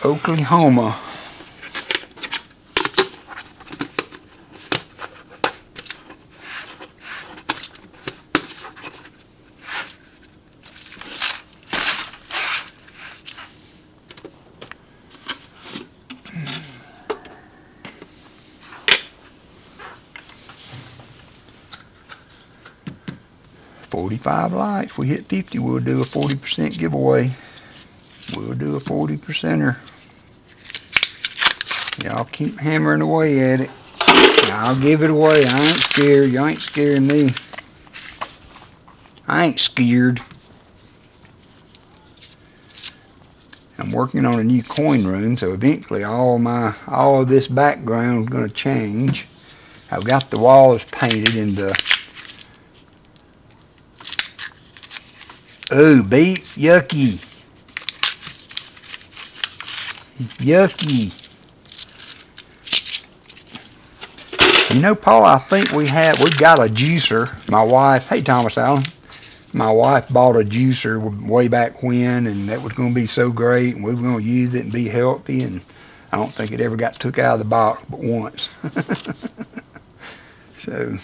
Oklahoma. $45 likes. We hit 50, we'll do a 40% giveaway. We'll do a 40%er. Y'all keep hammering away at it. I'll give it away. I ain't scared. You ain't scaring me. I ain't scared. I'm working on a new coin room, so eventually all of this background is going to change. I've got the walls painted in the beets, yucky. Yucky. You know, Paul, I think we've got a juicer. My wife, hey Thomas Allen, my wife bought a juicer way back when, and that was going to be so great, and we were going to use it and be healthy, and I don't think it ever got took out of the box but once. So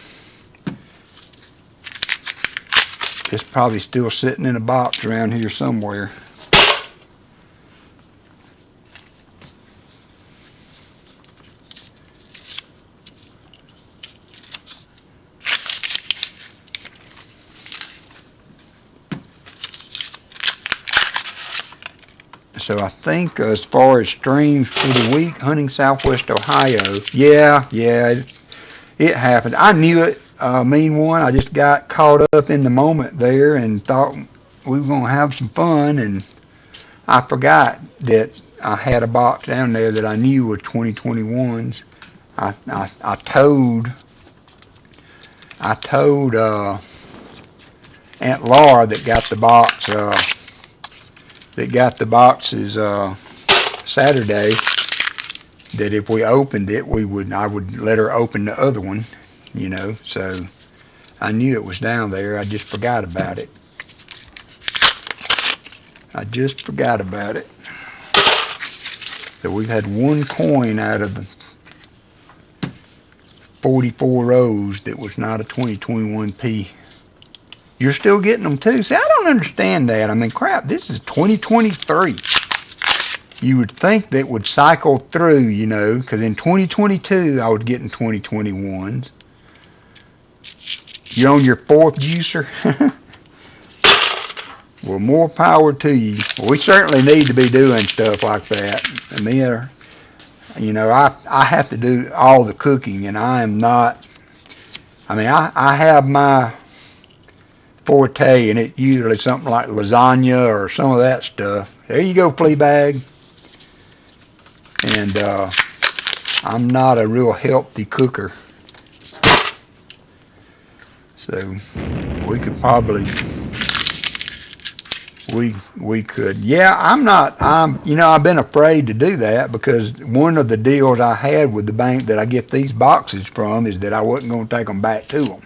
it's probably still sitting in a box around here somewhere. So I think as far as streams for the week, hunting Southwest Ohio, yeah, it happened. I knew it, mean one. I just got caught up in the moment there and thought we were going to have some fun, and I forgot that I had a box down there that I knew was 2021s. I told Aunt Laura that got the box that got the boxes Saturday that if we opened it, I would let her open the other one, you know. So I knew it was down there. I just forgot about it. So we've had one coin out of the 44 rows that was not a 2021P. You're still getting them too. See, I don't understand that. I mean, crap, this is 2023. You would think that would cycle through, you know, because in 2022 I was getting 2021s. You're on your fourth juicer? Well, more power to you. We certainly need to be doing stuff like that. I mean, you know, I have to do all the cooking, and I am not. I mean, I have my forte, and it's usually something like lasagna or some of that stuff. There you go, Fleabag. And I'm not a real healthy cooker, so we could probably we could. Yeah, you know, I've been afraid to do that because one of the deals I had with the bank that I get these boxes from is that I wasn't going to take them back to them.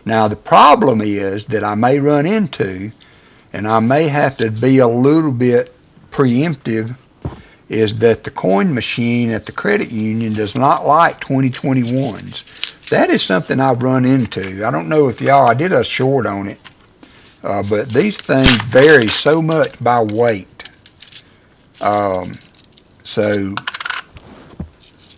Now the problem is that I may run into, and I may have to be a little bit preemptive, is that the coin machine at the credit union does not like 2021s. That is something I've run into. I don't know if I did a short on it, but these things vary so much by weight. So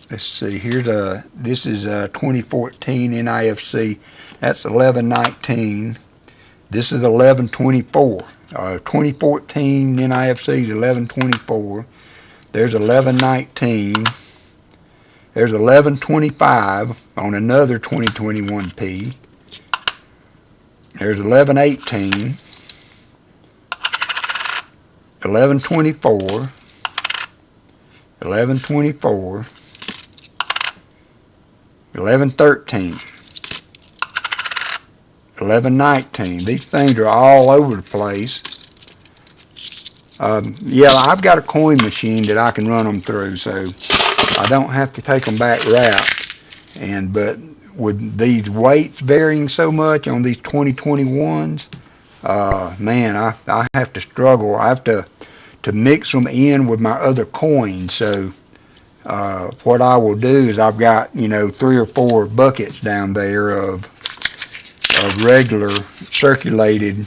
let's see, this is a 2014 NIFC. That's 1119. This is 1124. 2014 NIFC is 1124. There's 1119. There's 1125 on another 2021P. There's 1118, 1124, 1124, 1113, 1119. These things are all over the place. Yeah, I've got a coin machine that I can run them through, so I don't have to take them back wrapped. But with these weights varying so much on these 2021s, man, I have to struggle. I have to mix them in with my other coins. So what I will do is I've got, you know, 3 or 4 buckets down there of regular circulated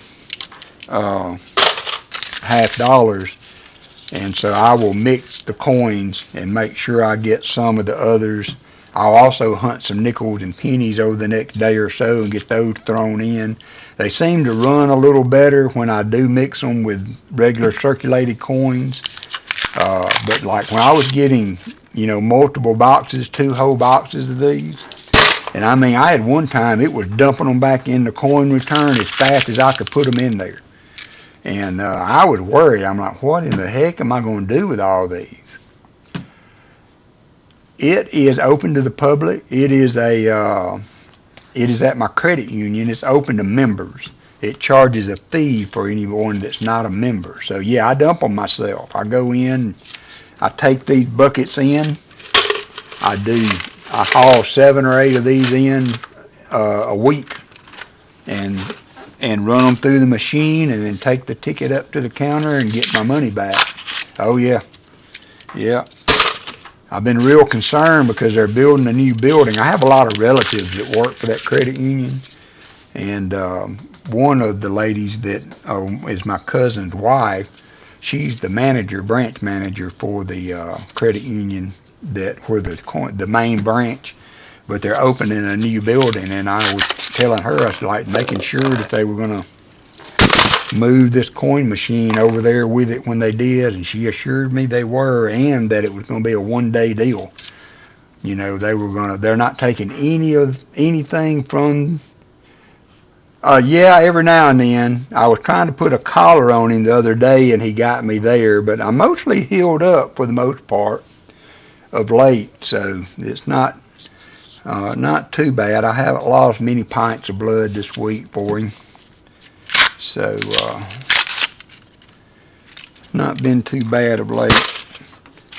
$50, and so I will mix the coins and make sure I get some of the others. I'll also hunt some nickels and pennies over the next day or so and get those thrown in. They seem to run a little better when I do mix them with regular circulated coins. But like when I was getting, you know, multiple boxes, 2 whole boxes of these, and I mean, I had one time it was dumping them back in the coin return as fast as I could put them in there. And I was worried. I'm like, what in the heck am I going to do with all these? It is open to the public. It is at my credit union. It's open to members. It charges a fee for anyone that's not a member. So yeah, I dump them myself. I go in, I take these buckets in. I haul 7 or 8 of these in a week, and run them through the machine, and then take the ticket up to the counter and get my money back. Oh yeah, yeah. I've been real concerned because they're building a new building. I have a lot of relatives that work for that credit union, and one of the ladies that is my cousin's wife, she's the manager, branch manager for the credit union where the main branch. But they're opening a new building, and I was telling her, I was like making sure that they were going to move this coin machine over there with it when they did, and she assured me they were, and that it was going to be a one-day deal. You know, they're not taking anything from, yeah, every now and then. I was trying to put a collar on him the other day, and he got me there, but I'm mostly healed up for the most part of late, so it's not too bad. I haven't lost many pints of blood this week for him. So, not been too bad of late.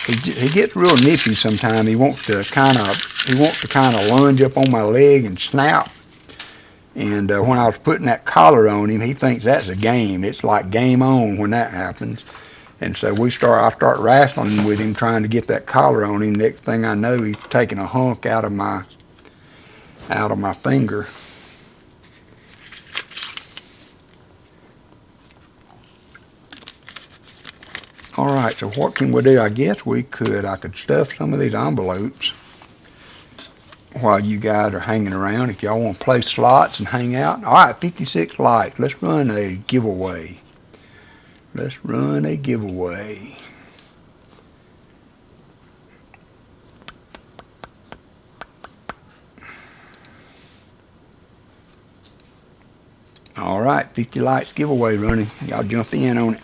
He gets real nippy sometimes. He wants to kind of lunge up on my leg and snap. And when I was putting that collar on him, he thinks that's a game. It's like game on when that happens. And so I start wrestling with him, trying to get that collar on him. Next thing I know, he's taking a hunk out of my finger. All right, so what can we do? I guess I could stuff some of these envelopes while you guys are hanging around. If y'all want to play slots and hang out. All right, 56 likes. Let's run a giveaway. Let's run a giveaway. All right, 50 likes giveaway running. Y'all jump in on it.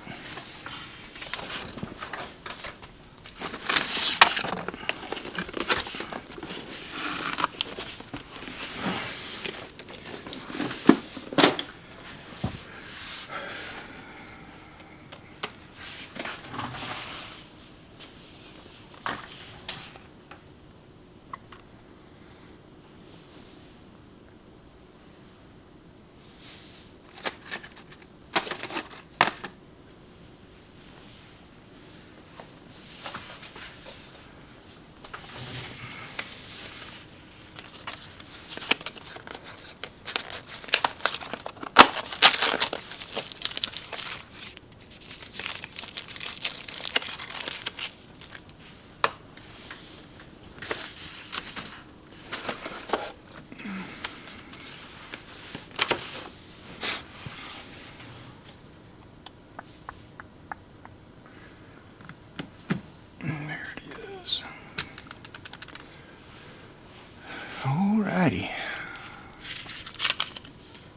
Alrighty.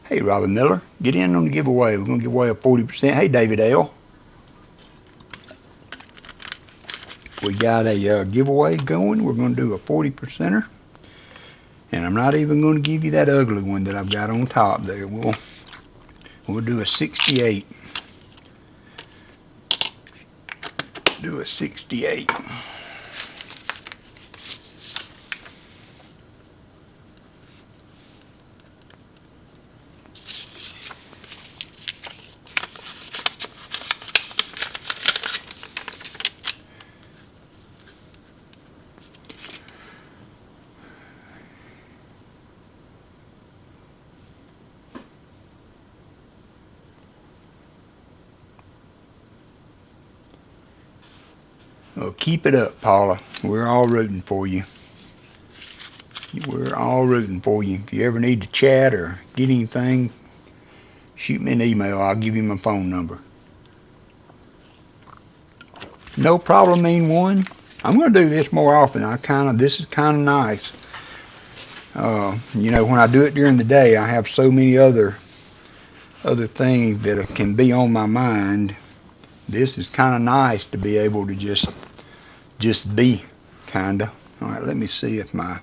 Hey, Robin Miller, get in on the giveaway. We're going to give away a 40%. Hey, David L. We got a giveaway going. We're going to do a 40%er. And I'm not even going to give you that ugly one that I've got on top there. We'll do a 68. Do a 68. Well, keep it up, Paula. We're all rooting for you. We're all rooting for you. If you ever need to chat or get anything, shoot me an email. I'll give you my phone number. No problem, mean one. I'm going to do this more often. This is kind of nice. You know, when I do it during the day, I have so many other things that can be on my mind. This is kind of nice to be able to just be, kinda. All right, let me see if my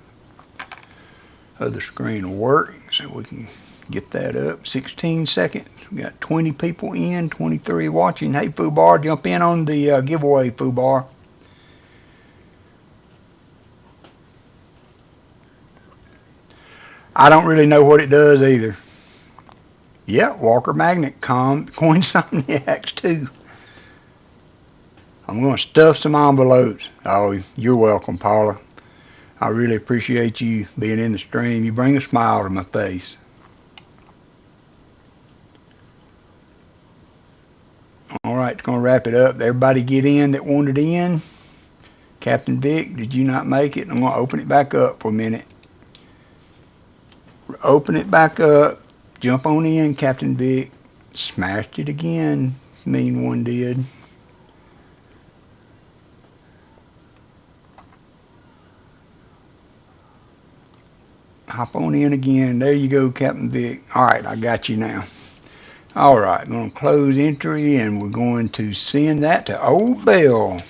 other screen will work so we can get that up. 16 seconds. We got 20 people in, 23 watching. Hey, Fubar, jump in on the giveaway, Fubar. I don't really know what it does either. Yeah, WalkerMagnet coined Insomniacs too. I'm going to stuff some envelopes. Oh, you're welcome, Paula. I really appreciate you being in the stream. You bring a smile to my face. All right, it's going to wrap it up. Everybody get in that wanted in. Captain Vic, did you not make it? I'm going to open it back up for a minute. Open it back up. Jump on in, Captain Vic. Smashed it again. Mean one did. Hop on in again. There you go, Captain Vic. All right, I got you now. All right, I'm going to close entry, and we're going to send that to Old Bell.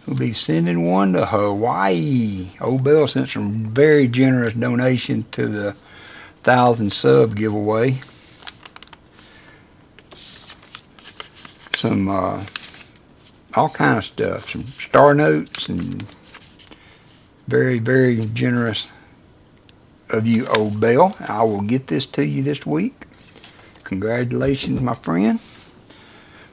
We'll be sending one to Hawaii. Old Bell sent some very generous donation to the 1,000 sub giveaway. Some all kind of stuff, some star notes, and very, very generous of you, old Bell. I will get this to you this week. Congratulations, my friend.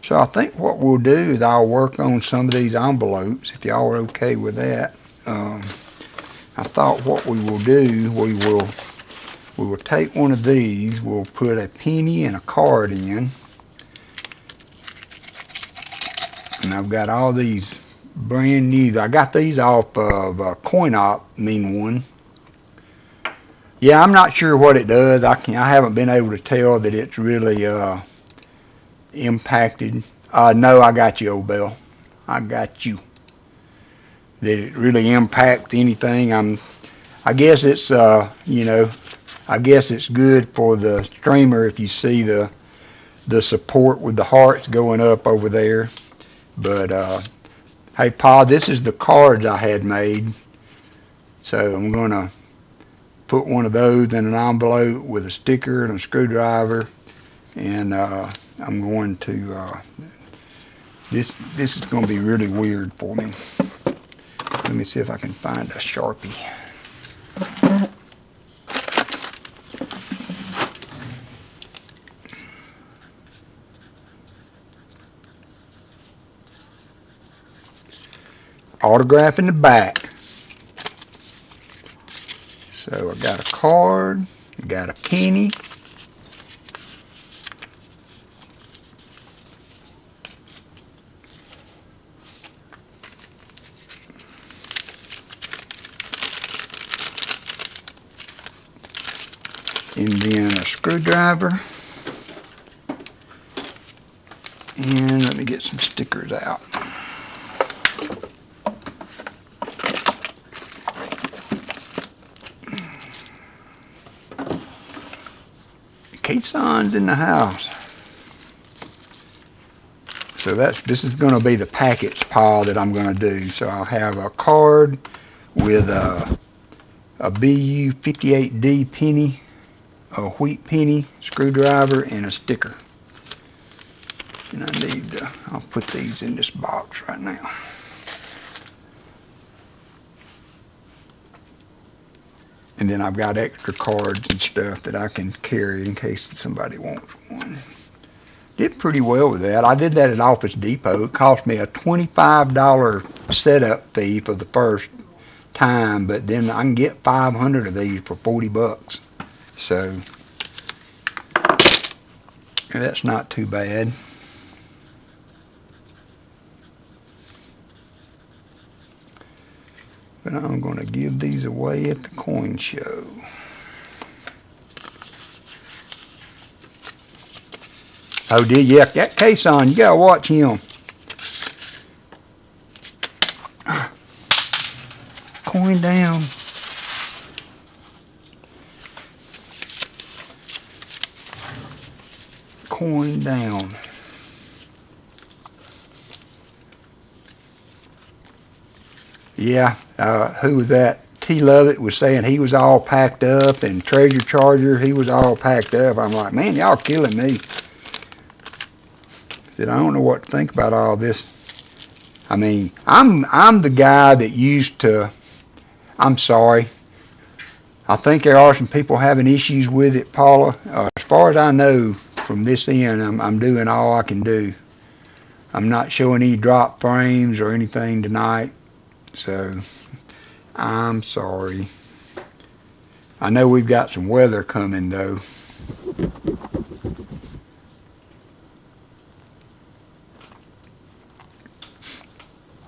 So I think what we'll do is I'll work on some of these envelopes, if y'all are okay with that. I thought what we will do, we will take one of these, we'll put a penny and a card in, and I've got all these brand new. I got these off of CoinOp, mean one. Yeah, I'm not sure what it does. I haven't been able to tell that it's really impacted. No, I got you, old Bell. I got you. That it really impacts anything. I guess it's I guess it's good for the streamer if you see the support with the hearts going up over there. But hey, Pa, this is the cards I had made. So I'm gonna put one of those in an envelope with a sticker and a screwdriver, and I'm going to this is going to be really weird for me. Let me see if I can find a Sharpie. Autograph in the back. So I got a card, I got a penny, and then a screwdriver, and let me get some stickers out. Kason's in the house. So this is going to be the package pile that I'm going to do. So I'll have a card with a BU58D penny, a wheat penny, screwdriver, and a sticker. And I'll put these in this box right now. And then I've got extra cards and stuff that I can carry in case somebody wants one. Did pretty well with that. I did that at Office Depot. It cost me a $25 setup fee for the first time, but then I can get 500 of these for $40. So that's not too bad. But I'm going to give these away at the coin show. Oh, did you? Yeah, that Kason, you gotta watch him. Coin down. Coin down. Yeah, who was that? T. Lovett was saying he was all packed up, and Treasure Charger, he was all packed up. I'm like, man, y'all killing me. I said, I don't know what to think about all this. I mean, I'm the guy that used to, I'm sorry. I think there are some people having issues with it, Paula. As far as I know, from this end, I'm doing all I can do. I'm not showing any drop frames or anything tonight. So, I'm sorry. I know we've got some weather coming, though.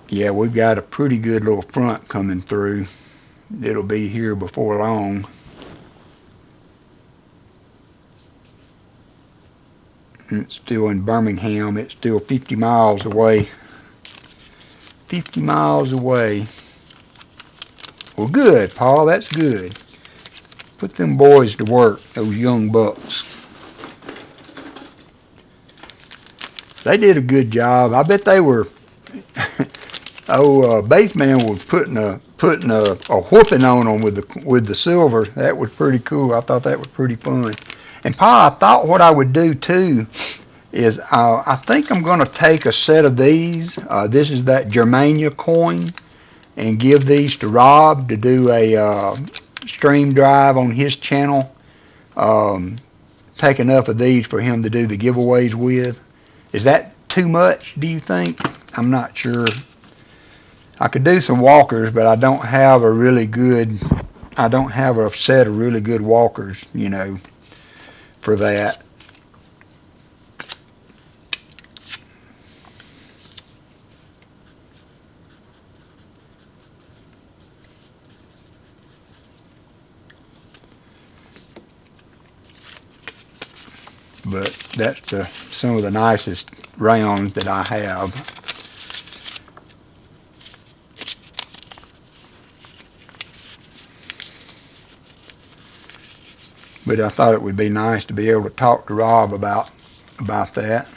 Yeah, we've got a pretty good little front coming through. It'll be here before long. It's still in Birmingham. It's still 50 miles away. 50 miles away. Well, good, Paul. That's good. Put them boys to work, those young bucks. They did a good job. I bet they were. Baseman was putting a whooping on them with the silver. That was pretty cool. I thought that was pretty fun. And Paul, I thought what I would do too is I think I'm going to take a set of these. This is that Germania coin, and give these to Rob to do a stream drive on his channel. Take enough of these for him to do the giveaways with. Is that too much, do you think? I'm not sure. I could do some walkers, but I don't have a set of really good walkers, you know, for that. But that's some of the nicest rounds that I have. But I thought it would be nice to be able to talk to Rob about that.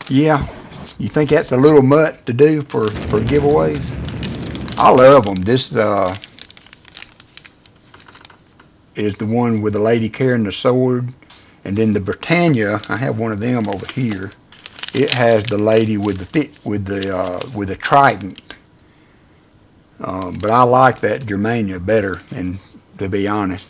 Yeah, you think that's a little much to do for giveaways? I love them. This is the one with the lady carrying the sword, and then the Britannia. I have one of them over here. It has the lady with the trident. But I like that Germania better, and to be honest.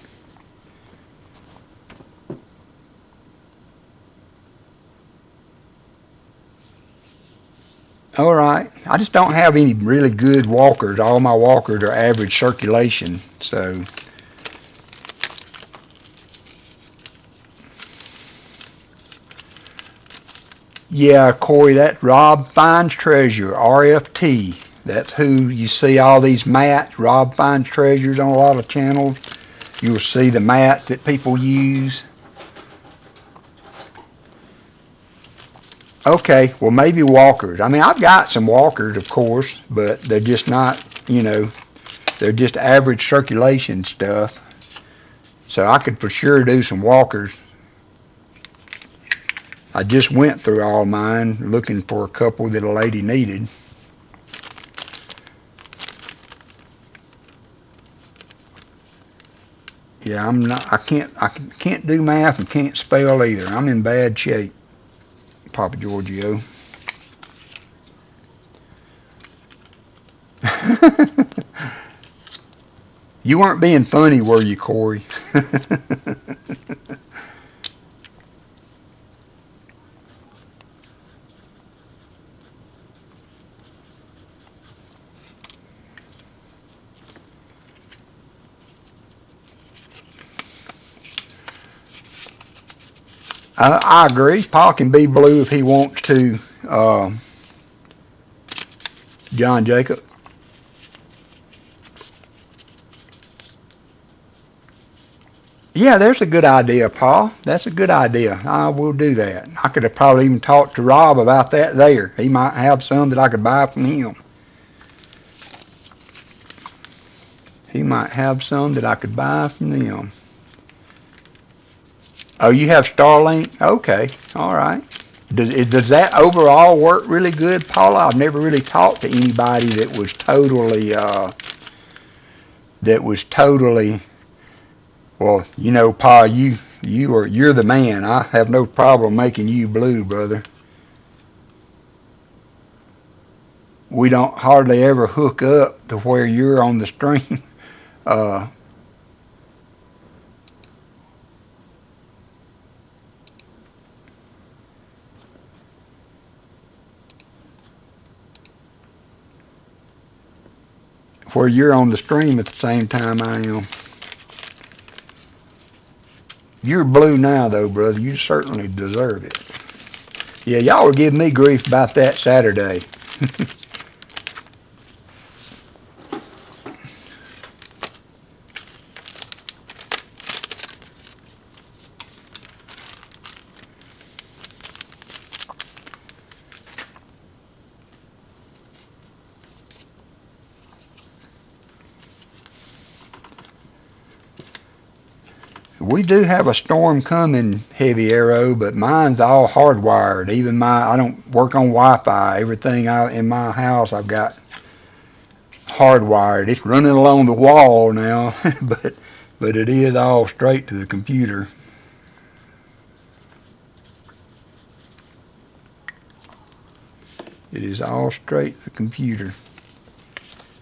All right. I just don't have any really good walkers. All my walkers are average circulation, so. Yeah, Corey, that's Rob Finds Treasure, RFT. That's who you see all these mats. Rob Finds Treasures on a lot of channels. You'll see the mats that people use. Okay, well, maybe walkers. I mean, I've got some walkers, of course, but they're just not, you know, they're just average circulation stuff. So I could for sure do some walkers. I just went through all mine looking for a couple that a lady needed. Yeah, I can't do math and can't spell either. I'm in bad shape, Papa Giorgio. You weren't being funny, were you, Corey? I agree. Paul can be blue if he wants to, John Jacob. Yeah, there's a good idea, Paul. That's a good idea. I will do that. I could have probably even talked to Rob about that there. He might have some that I could buy from him. He might have some that I could buy from them. Oh, you have Starlink? Okay, all right. Does that overall work really good, Paula? I've never really talked to anybody that was totally. Well, you know, Pa, you're the man. I have no problem making you blue, brother. We don't hardly ever hook up to where you're on the stream. Where you're on the stream at the same time I am. You're blue now, though, brother. You certainly deserve it. Yeah, y'all were giving me grief about that Saturday. We do have a storm coming, Heavy Arrow, but mine's all hardwired. Even I don't work on Wi-Fi. Everything in my house, I've got hardwired. It's running along the wall now, but it is all straight to the computer. It is all straight to the computer.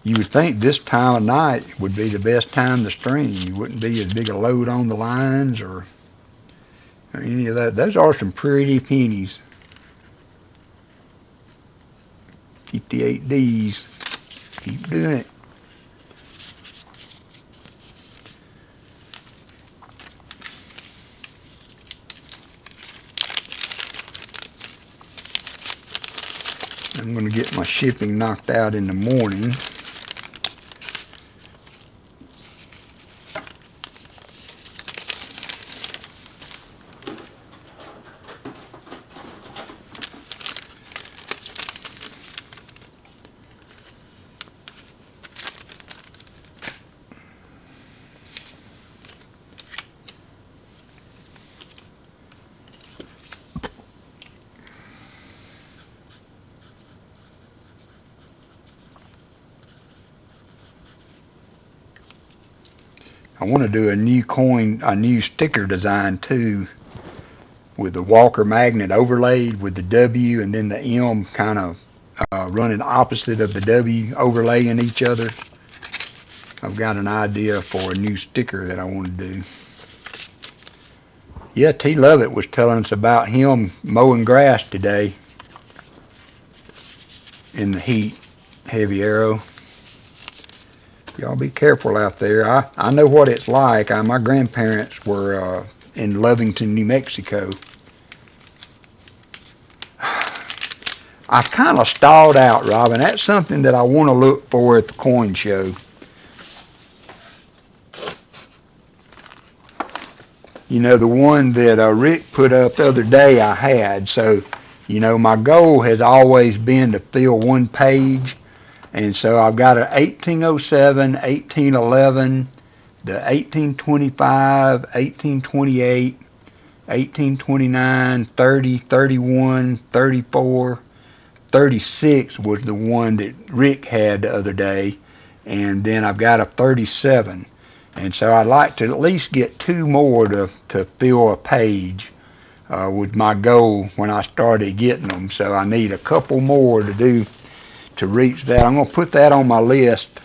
You would think this time of night would be the best time to stream. You wouldn't be as big a load on the lines or any of that. Those are some pretty pennies. 58 Ds. Keep doing it. I'm going to get my shipping knocked out in the morning. I want to do a new sticker design too, with the WalkerMagnet overlaid with the W and then the M kind of running opposite of the W, overlaying each other. I've got an idea for a new sticker that I want to do. Yeah, T. Lovett was telling us about him mowing grass today in the heat. Heavy arrow. Y'all be careful out there. I know what it's like. My grandparents were in Lovington, New Mexico. I've kind of stalled out, Robin. That's something that I want to look for at the coin show. You know, the one that Rick put up the other day I had. So, you know, my goal has always been to fill one page. And so I've got an 1807, 1811, the 1825, 1828, 1829, 30, 31, 34, 36 was the one that Rick had the other day. And then I've got a 37. And so I'd like to at least get two more to fill a page with my goal when I started getting them. So I need a couple more to do to reach that. I'm going to put that on my list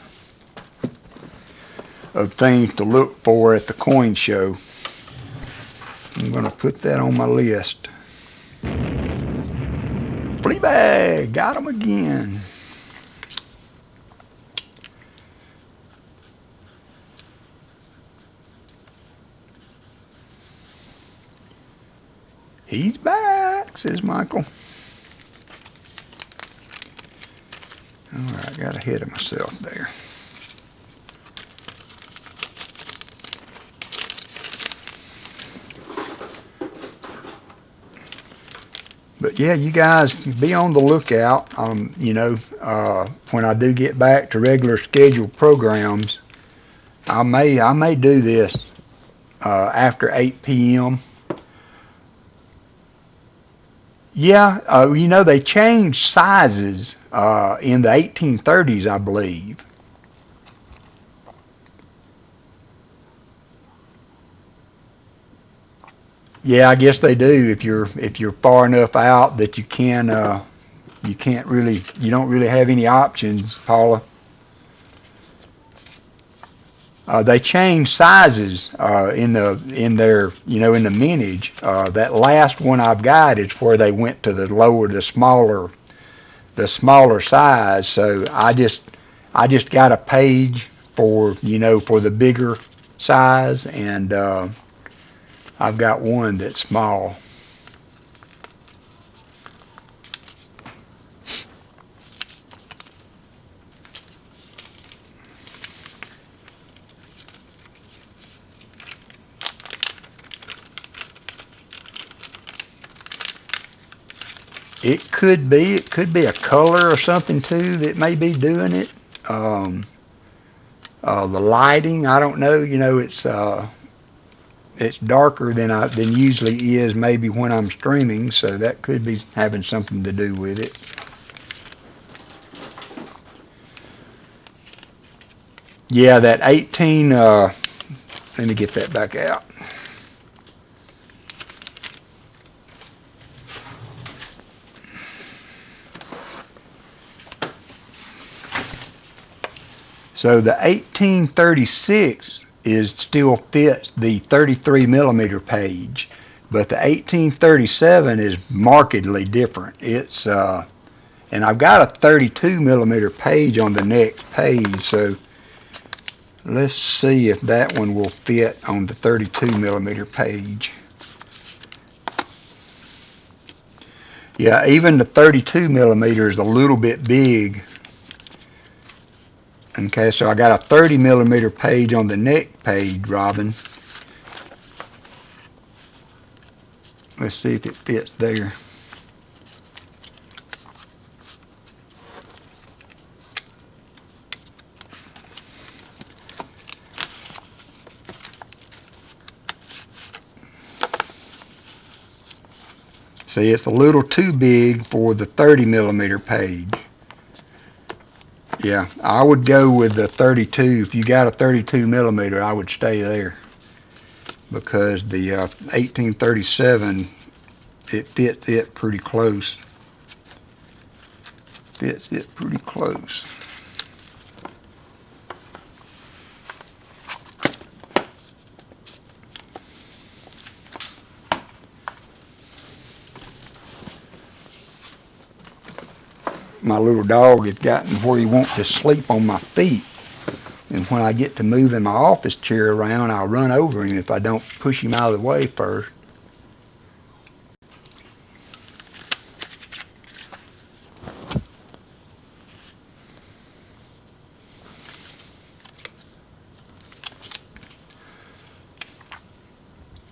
of things to look for at the coin show. I'm going to put that on my list. Flea bag, got him again. He's back, says Michael. Alright, I got ahead of myself there. But yeah, you guys be on the lookout. You know, when I do get back to regular scheduled programs, I may do this after 8 p.m. Yeah, you know, they changed sizes in the 1830s, I believe. Yeah, I guess they do. If you're far enough out that you don't really have any options, Paula. They changed sizes in their mintage. That last one I've got is where they went to the smaller size. So I just got a page for the bigger size, and I've got one that's small. It could be a color or something too that may be doing it. The lighting, I don't know. You know, it's darker than usually is maybe when I'm streaming, so that could be having something to do with it. Yeah, that 18, let me get that back out. So the 1836 still fits the 33 millimeter page, but the 1837 is markedly different. It's and I've got a 32 millimeter page on the next page, so let's see if that one will fit on the 32 millimeter page. Yeah, even the 32 millimeter is a little bit big. Okay, so I got a 30 millimeter page on the next page, Robin. Let's see if it fits there. See, it's a little too big for the 30 millimeter page. Yeah, I would go with the 32. If you got a 32 millimeter, I would stay there, because the 1837, it fits it pretty close. Fits it pretty close. My little dog has gotten where he wants to sleep on my feet, and when I get to moving my office chair around, I'll run over him if I don't push him out of the way first.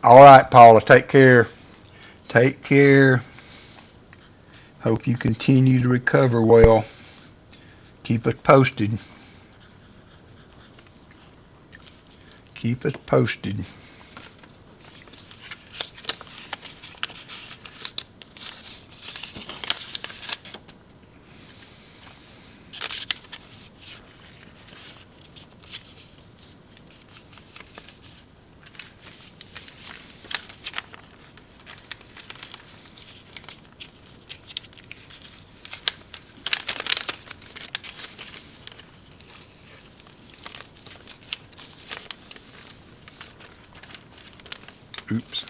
All right, Paula, take care. Take care. Hope you continue to recover well. Keep us posted. Keep us posted. Oops.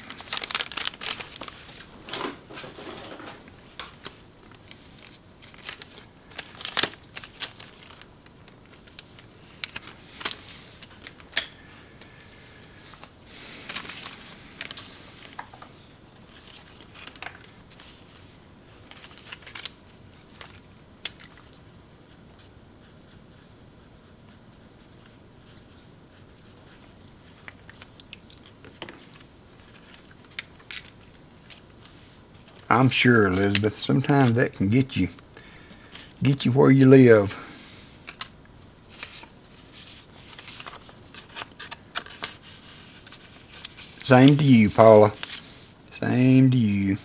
I'm sure, Elizabeth, sometimes that can get you where you live. Same to you, Paula. Same to you.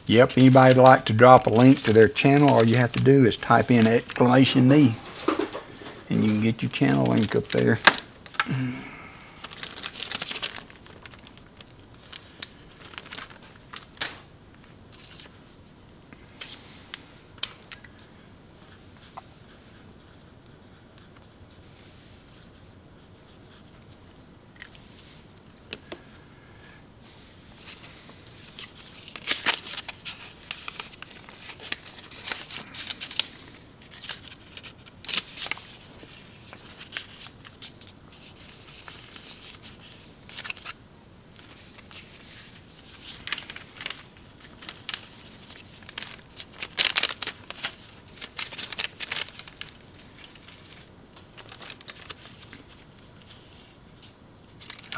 Yep, anybody like to drop a link to their channel, all you have to do is type in !me, and you can get your channel link up there.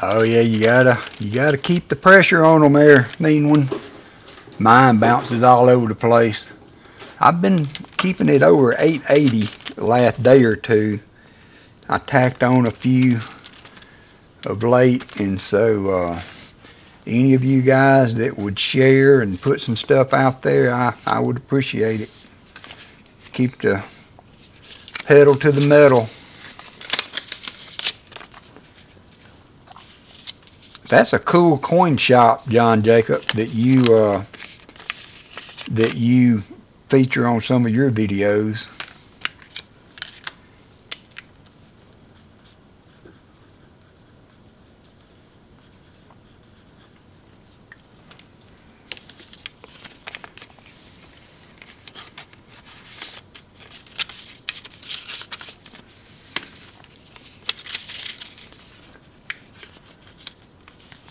Oh yeah, you gotta keep the pressure on them there, mean one. Mine bounces all over the place. I've been keeping it over 880 the last day or two. I tacked on a few of late, and so any of you guys that would share and put some stuff out there, I would appreciate it. Keep the pedal to the metal. That's a cool coin shop, John Jacob, that you feature on some of your videos.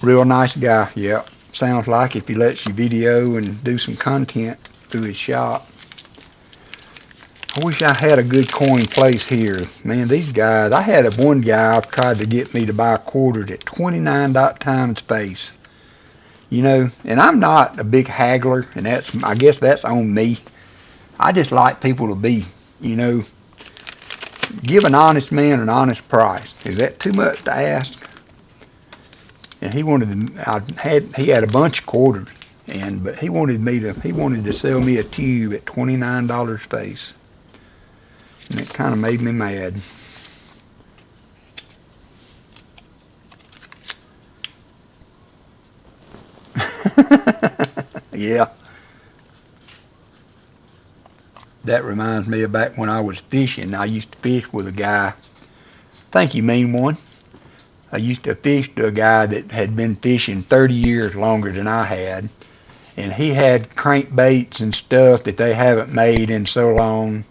Real nice guy, yeah. Sounds like if he lets you video and do some content through his shop. I wish I had a good coin place here. Man, these guys, I had one guy tried to get me to buy quarters at 29 times face. You know, and I'm not a big haggler, and I guess that's on me. I just like people to be, you know, give an honest man an honest price. Is that too much to ask? And he had a bunch of quarters, but he wanted to sell me a tube at $29 face, and it kind of made me mad. Yeah, that reminds me of back when I was fishing. I used to fish with a guy. Thank you, mean one. I used to fish to a guy that had been fishing 30 years longer than I had, and he had crankbaits and stuff that they haven't made in so long.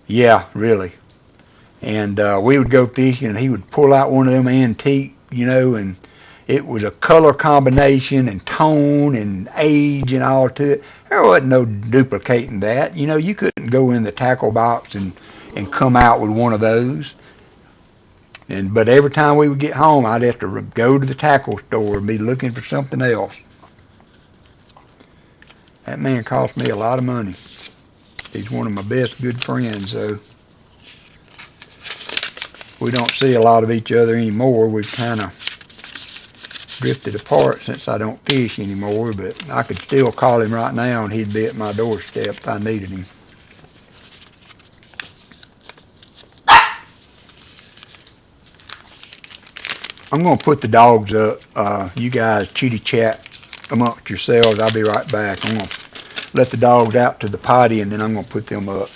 Yeah, really. And we would go fishing, and he would pull out one of them antique, you know, and it was a color combination and tone and age and all to it. There wasn't no duplicating that. You know, you couldn't go in the tackle box and come out with one of those. But every time we would get home, I'd have to go to the tackle store and be looking for something else. That man cost me a lot of money. He's one of my best good friends, so we don't see a lot of each other anymore. We've kind of drifted apart since I don't fish anymore, but I could still call him right now and he'd be at my doorstep if I needed him. I'm going to put the dogs up. You guys chitty chat amongst yourselves. I'll be right back. I'm going to let the dogs out to the potty, and then I'm going to put them up.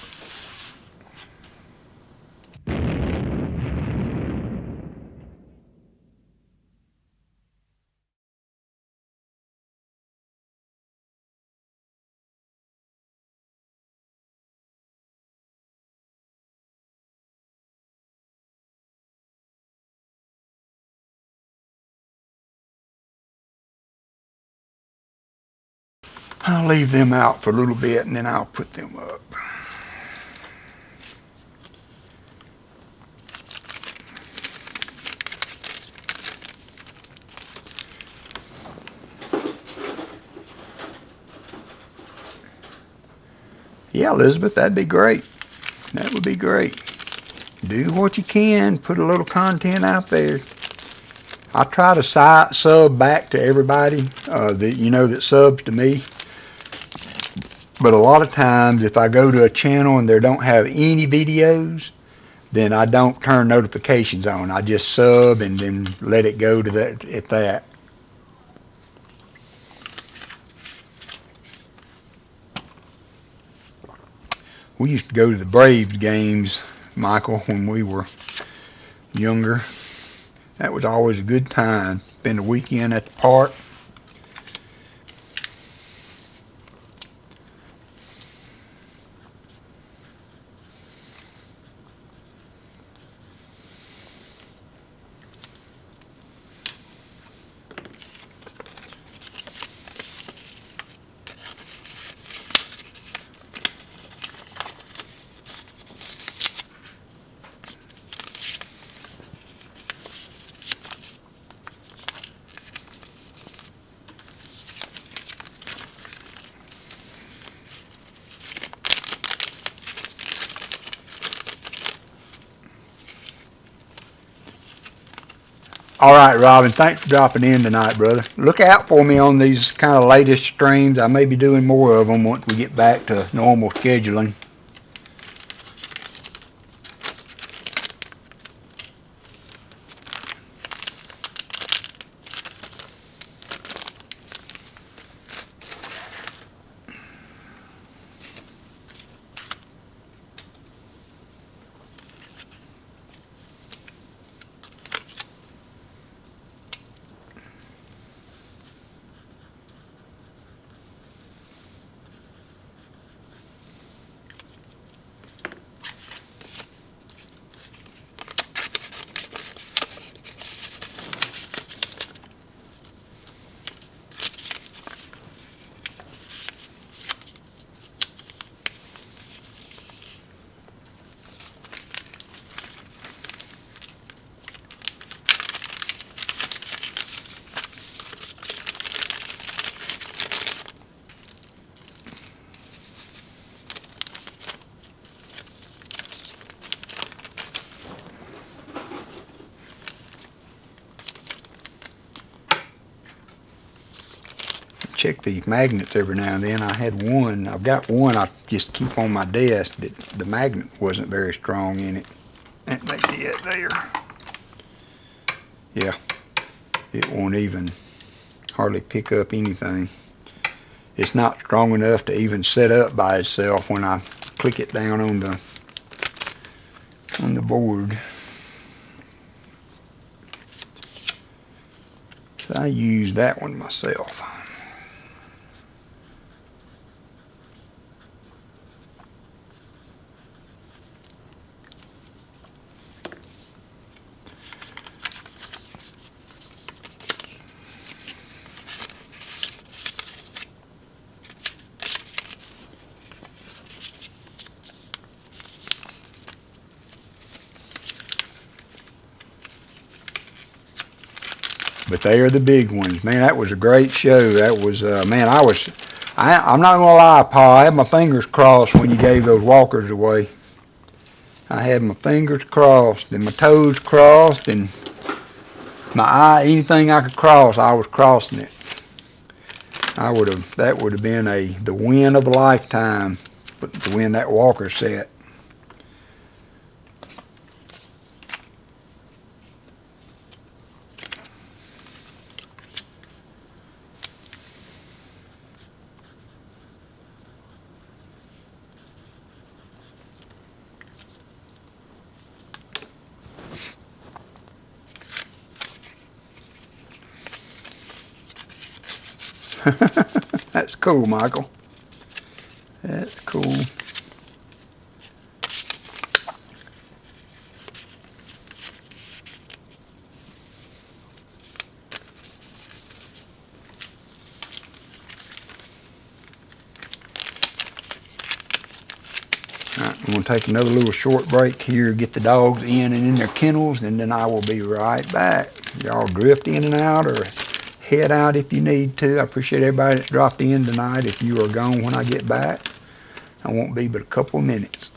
I'll leave them out for a little bit, and then I'll put them up. Yeah, Elizabeth, that'd be great. That would be great. Do what you can. Put a little content out there. I try to sub back to everybody that subs to me. But a lot of times, if I go to a channel and they don't have any videos, then I don't turn notifications on. I just sub and then let it go to that at that. We used to go to the Braves games, Michael, when we were younger. That was always a good time. Spend a weekend at the park. All right, Robin, thanks for dropping in tonight, brother. Look out for me on these kind of latest streams. I may be doing more of them once we get back to normal scheduling. Check these magnets every now and then. I've got one I just keep on my desk that the magnet wasn't very strong in it. That may be it there. Yeah, it won't even hardly pick up anything. It's not strong enough to even set up by itself when I click it down on the board. So I use that one myself. But they are the big ones. Man, that was a great show. That was, man, I'm not going to lie, Pa, I had my fingers crossed when you gave those walkers away. I had my fingers crossed and my toes crossed and my eye, anything I could cross, I was crossing it. That would have been the win of a lifetime to win that walker set. That's cool, Michael. That's cool. Alright, I'm going to take another little short break here, get the dogs in and in their kennels, and then I will be right back. Y'all drift in and out or head out if you need to. I appreciate everybody that's dropped in tonight. If you are gone when I get back, I won't be but a couple of minutes.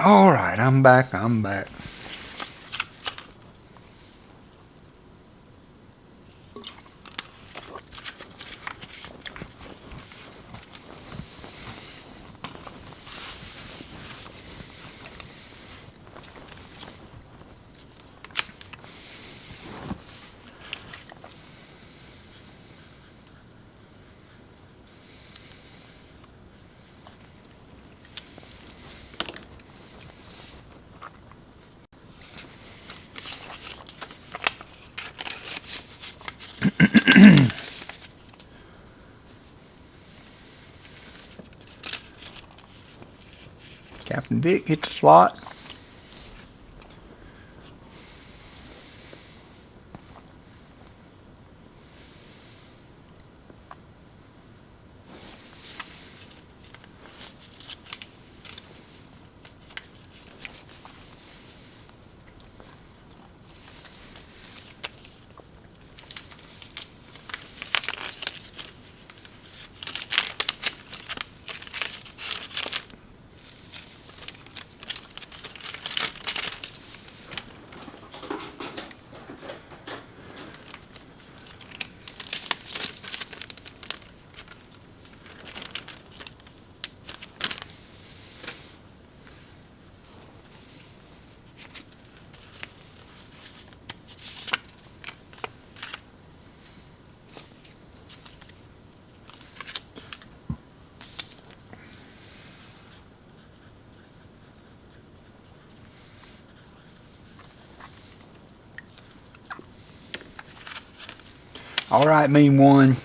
Alright, I'm back. Captain Vic hit the slot. Alright, Mean One.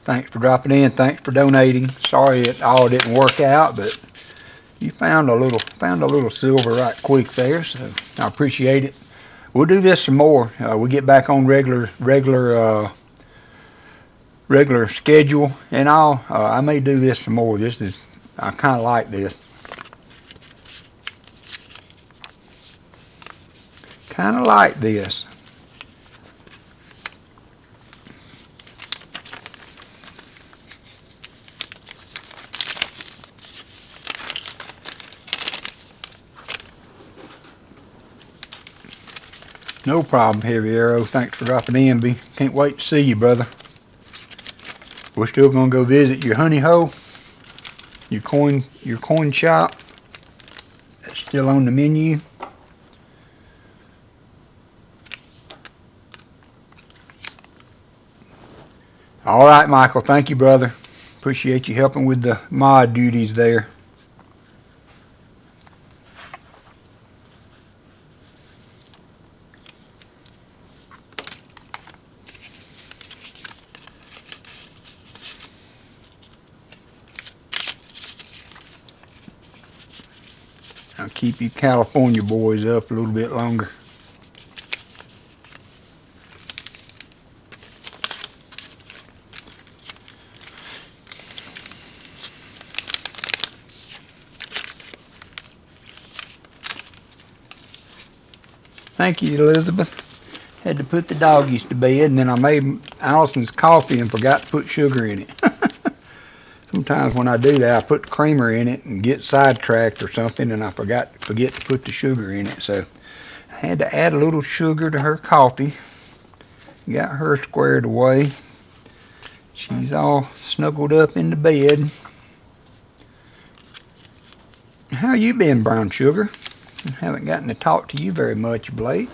Thanks for dropping in. Thanks for donating. Sorry it all didn't work out, but you found a little silver right quick there, so I appreciate it. We'll do this some more. We get back on regular schedule, and I may do this some more. I kind of like this. Kind of like this. No problem, Heavy Arrow. Thanks for dropping in, B. Can't wait to see you, brother. We're still gonna go visit your honey hole, your coin shop. That's still on the menu. All right, Michael. Thank you, brother. Appreciate you helping with the mod duties there. I'll keep you California boys up a little bit longer. Thank you, Elizabeth. Had to put the doggies to bed, and then I made Allison's coffee and forgot to put sugar in it. Sometimes when I do that, I put creamer in it and get sidetracked or something, and I forget to put the sugar in it. So I had to add a little sugar to her coffee. Got her squared away. She's all snuggled up in the bed. How you been, Brown Sugar? I haven't gotten to talk to you very much of late.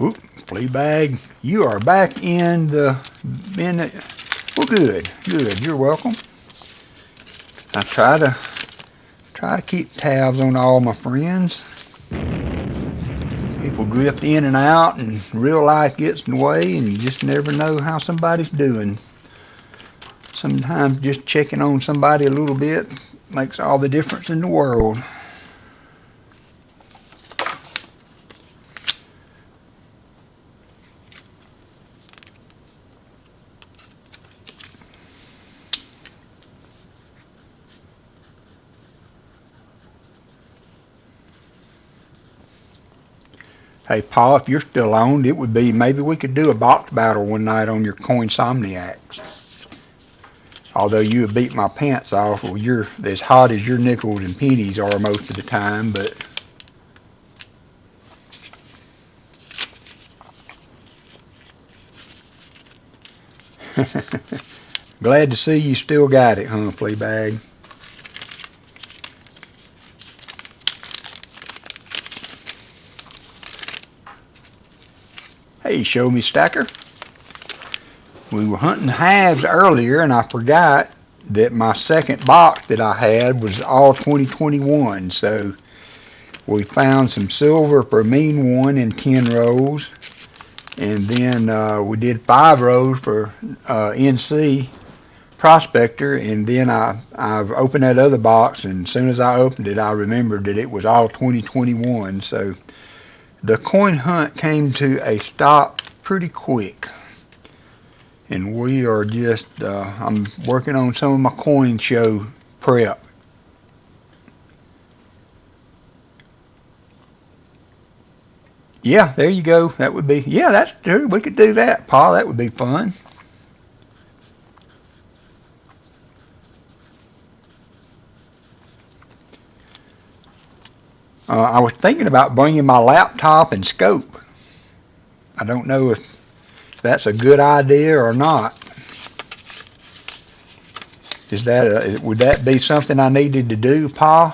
Oop, flea bag. You are back in the bin. Well, good. You're welcome. I try to keep tabs on all my friends. People drift in and out, and real life gets in the way, and you just never know how somebody's doing. Sometimes just checking on somebody a little bit makes all the difference in the world. Hey, Paul, if you're still on, it would be maybe we could do a box battle one night on your Coinsomniacs. Although you would beat my pants off, well, you're as hot as your nickels and pennies are most of the time, but glad to see you still got it, huh, Fleabag? Hey, show me stacker. We were hunting halves earlier, and I forgot that my second box that I had was all 2021. So we found some silver for a mean one in 10 rows, and then we did 5 rows for NC Prospector, and then I've opened that other box, and as soon as I opened it, I remembered that it was all 2021. So the coin hunt came to a stop pretty quick. And we are just, I'm working on some of my coin show prep. Yeah, there you go. That would be, yeah, that's true. We could do that, Paul. That would be fun. I was thinking about bringing my laptop and scope. I don't know if that's a good idea or not. Is that would that be something I needed to do, Paul?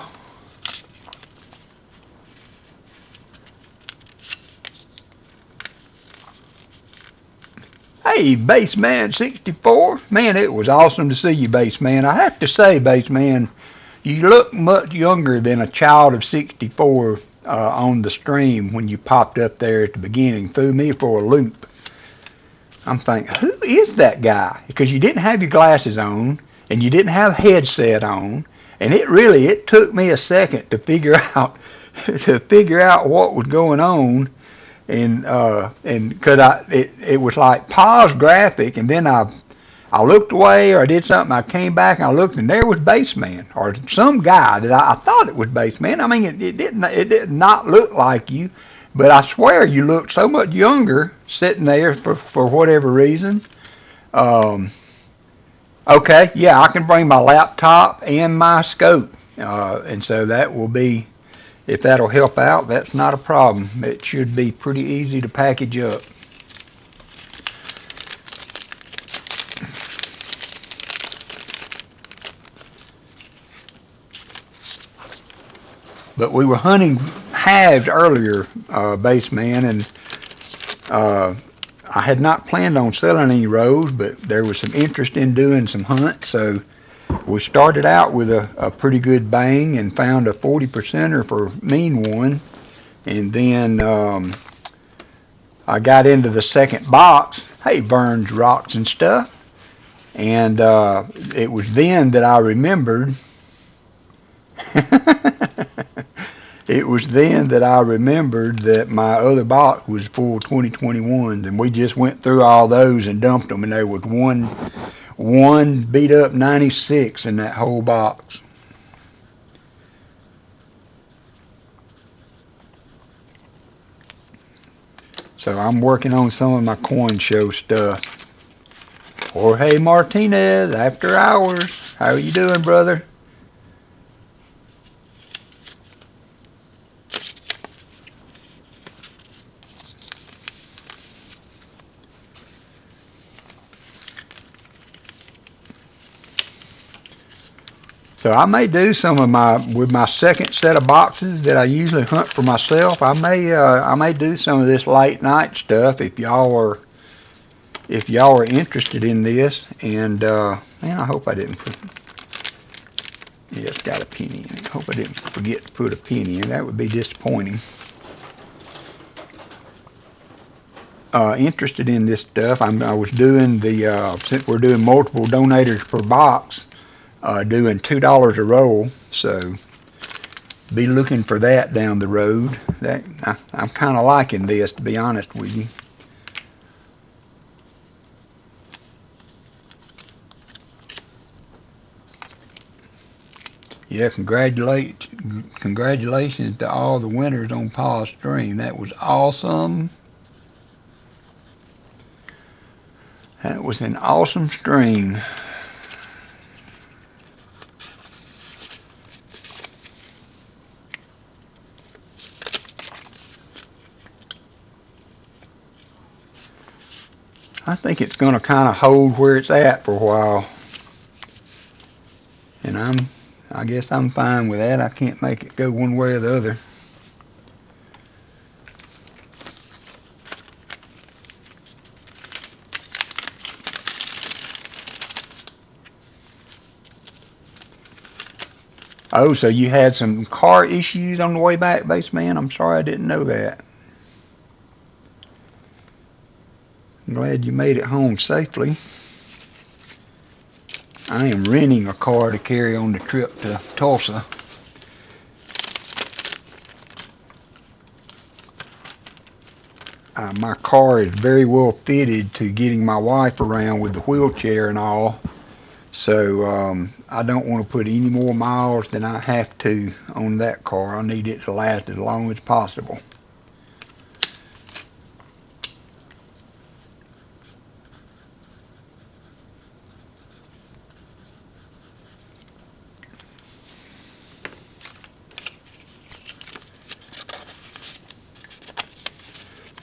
Hey, Baseman 64. Man, it was awesome to see you, Baseman. I have to say, Baseman, you look much younger than a child of 64 on the stream when you popped up there at the beginning. Threw me for a loop. I'm thinking, who is that guy? Because you didn't have your glasses on and you didn't have a headset on, and it took me a second to figure out what was going on, and because it was like pause graphic, and then I looked away or I did something. I came back and I looked, and there was Baseman or some guy that I thought it was Baseman. I mean, it did not look like you, but I swear you looked so much younger sitting there for whatever reason. Um, okay, yeah, I can bring my laptop and my scope, and so that will be, if that'll help out, that's not a problem. It should be pretty easy to package up. But we were hunting halves earlier, Baseman, and I had not planned on selling any rows, but there was some interest in doing some hunts, so we started out with a pretty good bang and found a 40%er for mean one, and then I got into the second box. Hey, Burns Rocks and Stuff, and it was then that I remembered. It was then that I remembered that my other box was full 2021s, and we just went through all those and dumped them, and there was one beat up 96 in that whole box. So I'm working on some of my coin show stuff. Jorge Martinez, After Hours. How are you doing, brother? So I may do some of with my second set of boxes that I usually hunt for myself. I may do some of this late night stuff if y'all are interested in this. And man, I hope I didn't put. Yeah, it's got a penny in it. I hope I didn't forget to put a penny in. That would be disappointing. Interested in this stuff. I was doing since we're doing multiple donators per box. Doing $2 a roll, so be looking for that down the road. I'm kind of liking this, to be honest with you. Yeah, congratulations to all the winners on Paul's stream. That was awesome. That was an awesome stream. I think it's going to kind of hold where it's at for a while. And I guess I'm fine with that. I can't make it go one way or the other. Oh, so you had some car issues on the way back, Baseman? I'm sorry I didn't know that. I'm glad you made it home safely. I am renting a car to carry on the trip to Tulsa. My car is very well fitted to getting my wife around with the wheelchair and all. So I don't want to put any more miles than I have to on that car. I need it to last as long as possible.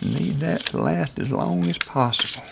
Need that to last as long as possible.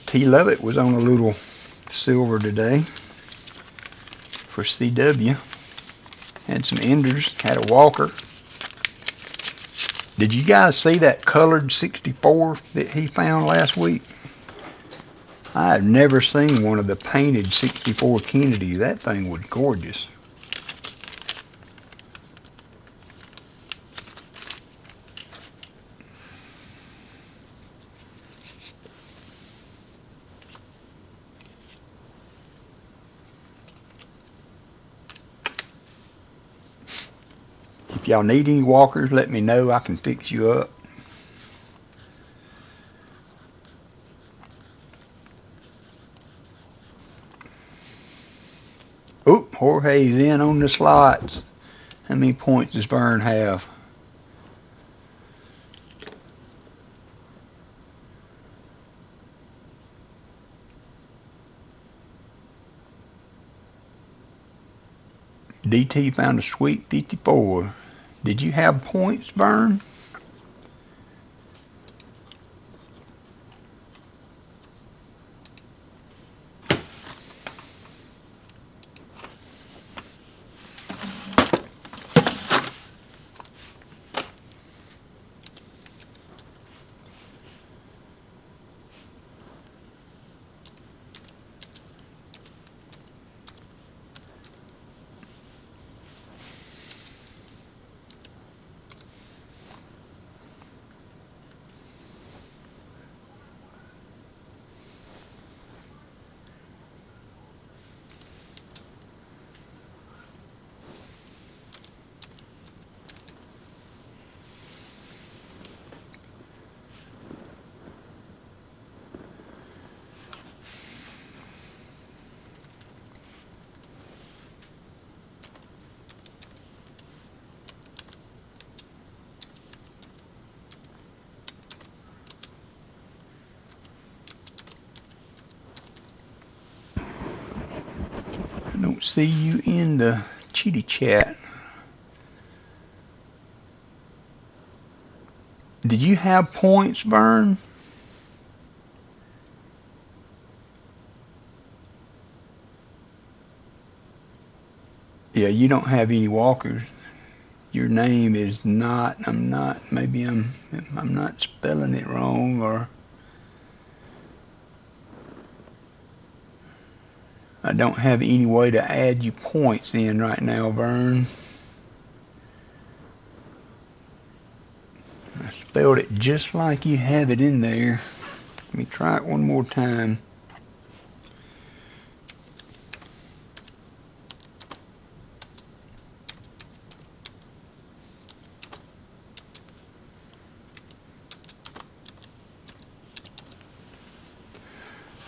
T. Lovett was on a little silver today for CW. Had some enders, had a walker. Did you guys see that colored 64 that he found last week? I have never seen one of the painted 64 Kennedy. That thing was gorgeous. If y'all need any walkers, let me know. I can fix you up. Oop, Jorge's in on the slots. How many points does Vern have? DT found a sweet 54. Did you have points, Vern? don't see you in the chitty chat. Did you have points, Vern? Yeah, you don't have any walkers. Your name is not, maybe I'm not spelling it wrong, or I don't have any way to add you points in right now, Vern. I spelled it just like you have it in there. Let me try it one more time.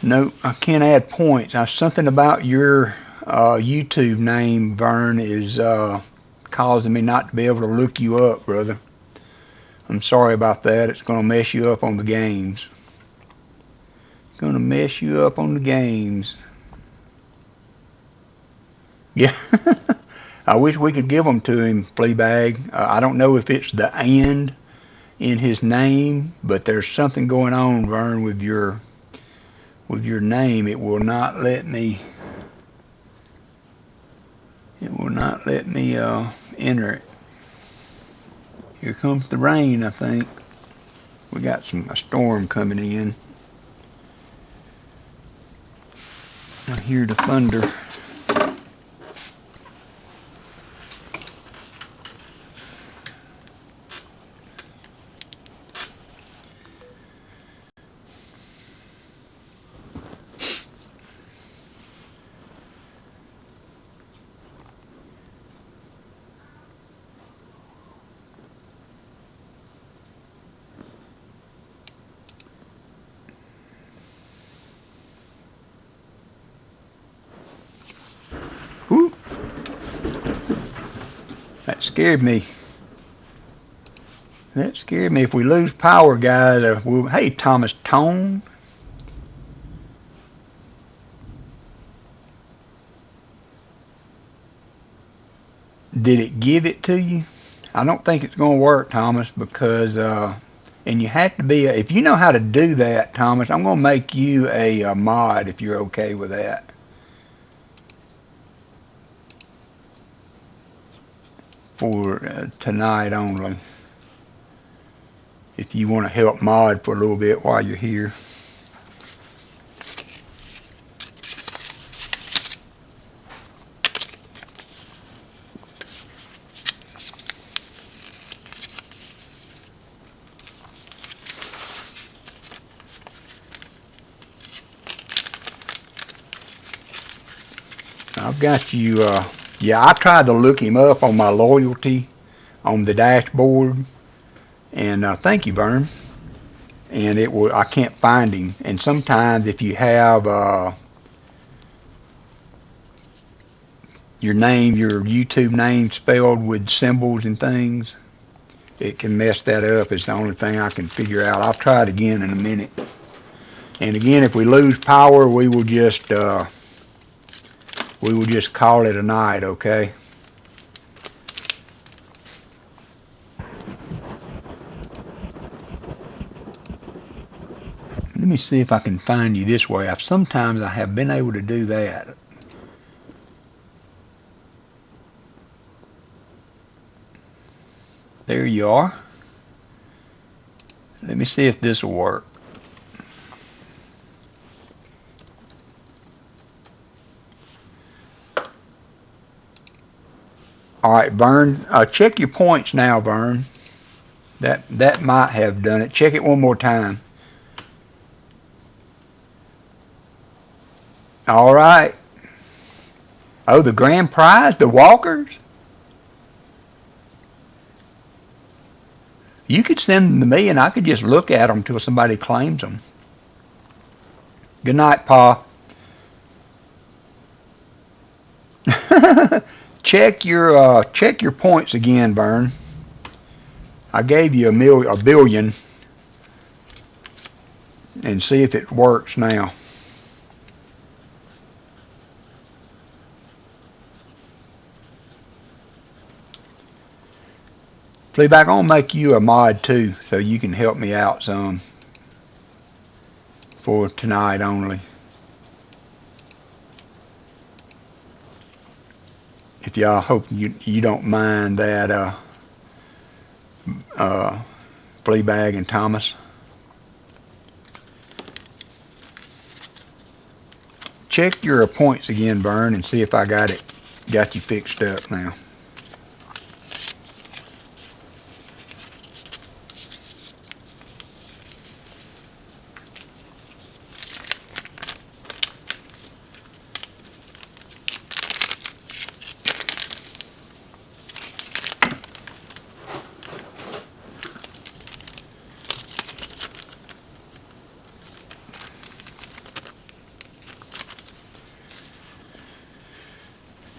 No, I can't add points. Something about your YouTube name, Vern, is causing me not to be able to look you up, brother. I'm sorry about that. It's going to mess you up on the games. It's going to mess you up on the games. Yeah. I wish we could give them to him, Fleabag. I don't know if it's the and in his name, but there's something going on, Vern, with your name. It will not let me enter it. Here comes the rain, I think. We got a storm coming in. I hear the thunder. Whoop. That scared me. That scared me. If we lose power, guys, hey, Thomas Tone. Did it give it to you? I don't think it's going to work, Thomas, because, and you have to be, if you know how to do that, Thomas, I'm going to make you a mod if you're okay with that. For tonight only. If you want to help mod for a little bit while you're here. I've got you, yeah, I tried to look him up on my loyalty on the dashboard, and thank you, Vern. And I can't find him. And sometimes if you have your YouTube name spelled with symbols and things, it can mess that up. It's the only thing I can figure out. I'll try it again in a minute. And again, if we lose power, we will just call it a night, okay? Let me see if I can find you this way. Sometimes I have been able to do that. There you are. Let me see if this will work. All right, Vern, check your points now, Vern. That might have done it. Check it one more time. All right. Oh, the grand prize, the walkers? You could send them to me, and I could just look at them until somebody claims them. Good night, Pa. Check your points again, Vern. I gave you a billion, and see if it works now. Fleabag, I'm going to make you a mod too, so you can help me out some for tonight only. If y'all hope you don't mind that, Fleabag and Thomas. Check your points again, Vern, and see if I got you fixed up now.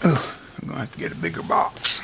Oh, I'm going to have to get a bigger box.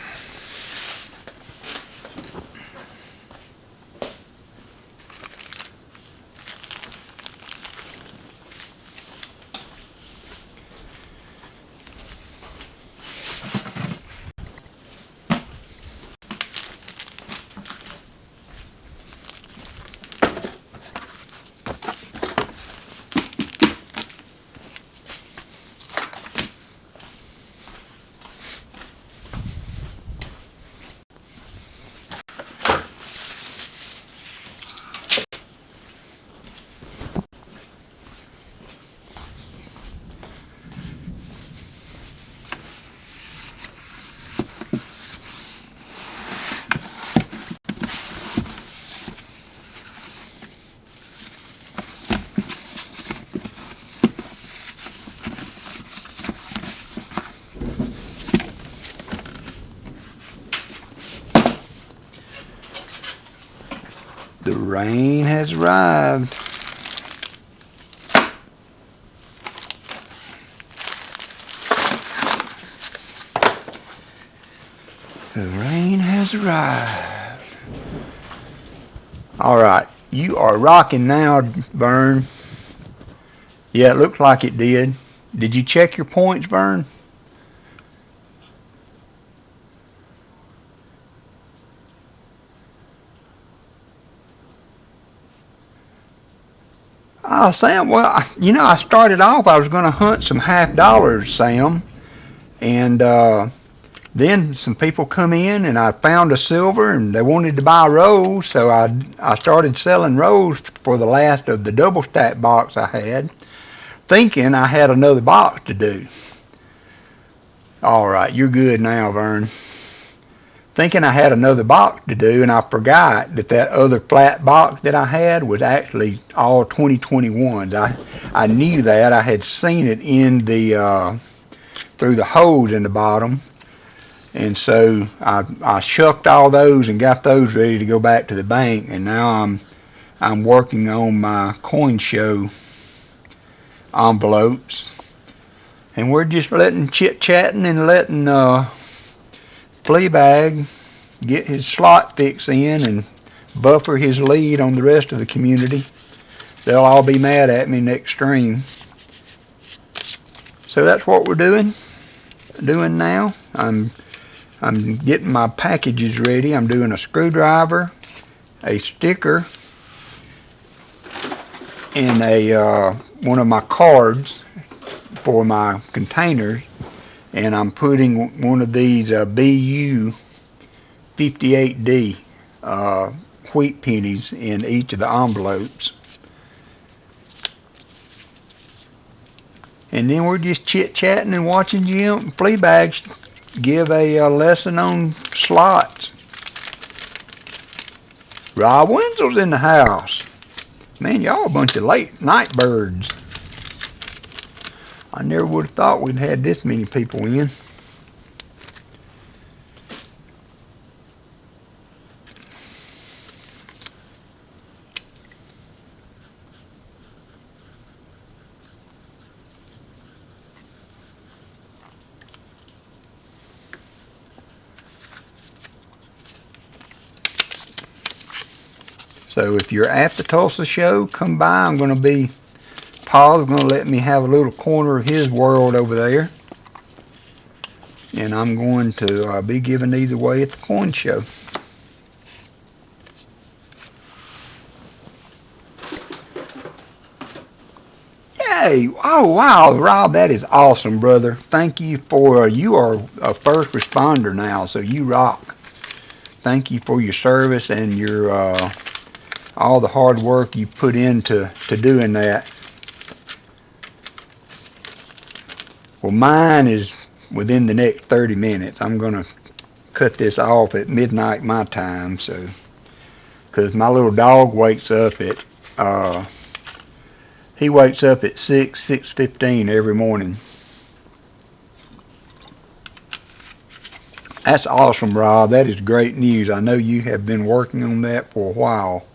The rain has arrived. The rain has arrived. All right, you are rocking now, Vern. Yeah, it looks like it did. Did you check your points, Vern? Oh, Sam, well, I started off, I was going to hunt some $50, Sam. And then some people come in and I found a silver and they wanted to buy rolls. So I started selling rolls for the last of the double stack box I had, thinking I had another box to do. All right, you're good now, Vern. Thinking I had another box to do, and I forgot that other flat box that I had was actually all 2021s. I knew that. I had seen it in the through the holes in the bottom, and so I shucked all those and got those ready to go back to the bank. And now I'm working on my coin show envelopes, and we're just chit-chatting and letting Fleabag get his slot fix in and buffer his lead on the rest of the community. They'll all be mad at me next stream. So that's what we're doing now. I'm getting my packages ready. I'm doing a screwdriver, a sticker, and a one of my cards for my containers. And I'm putting one of these BU 58D wheat pennies in each of the envelopes. And then we're just chit-chatting and watching Jim Fleabag give a lesson on slots. Rob Wenzel's in the house. Man, y'all a bunch of late night birds. I never would have thought we'd had this many people in. So if you're at the Tulsa show, come by. I'm going to be, Paul's going to let me have a little corner of his world over there. And I'm going to be giving these away at the coin show. Hey, oh wow, Rob, that is awesome, brother. Thank you for, you are a first responder now, so you rock. Thank you for your service and your, all the hard work you put into doing that. Well, mine is within the next 30 minutes. I'm going to cut this off at midnight my time, so, because my little dog wakes up at, he wakes up at 6:15 every morning. That's awesome, Rob. That is great news. I know you have been working on that for a while.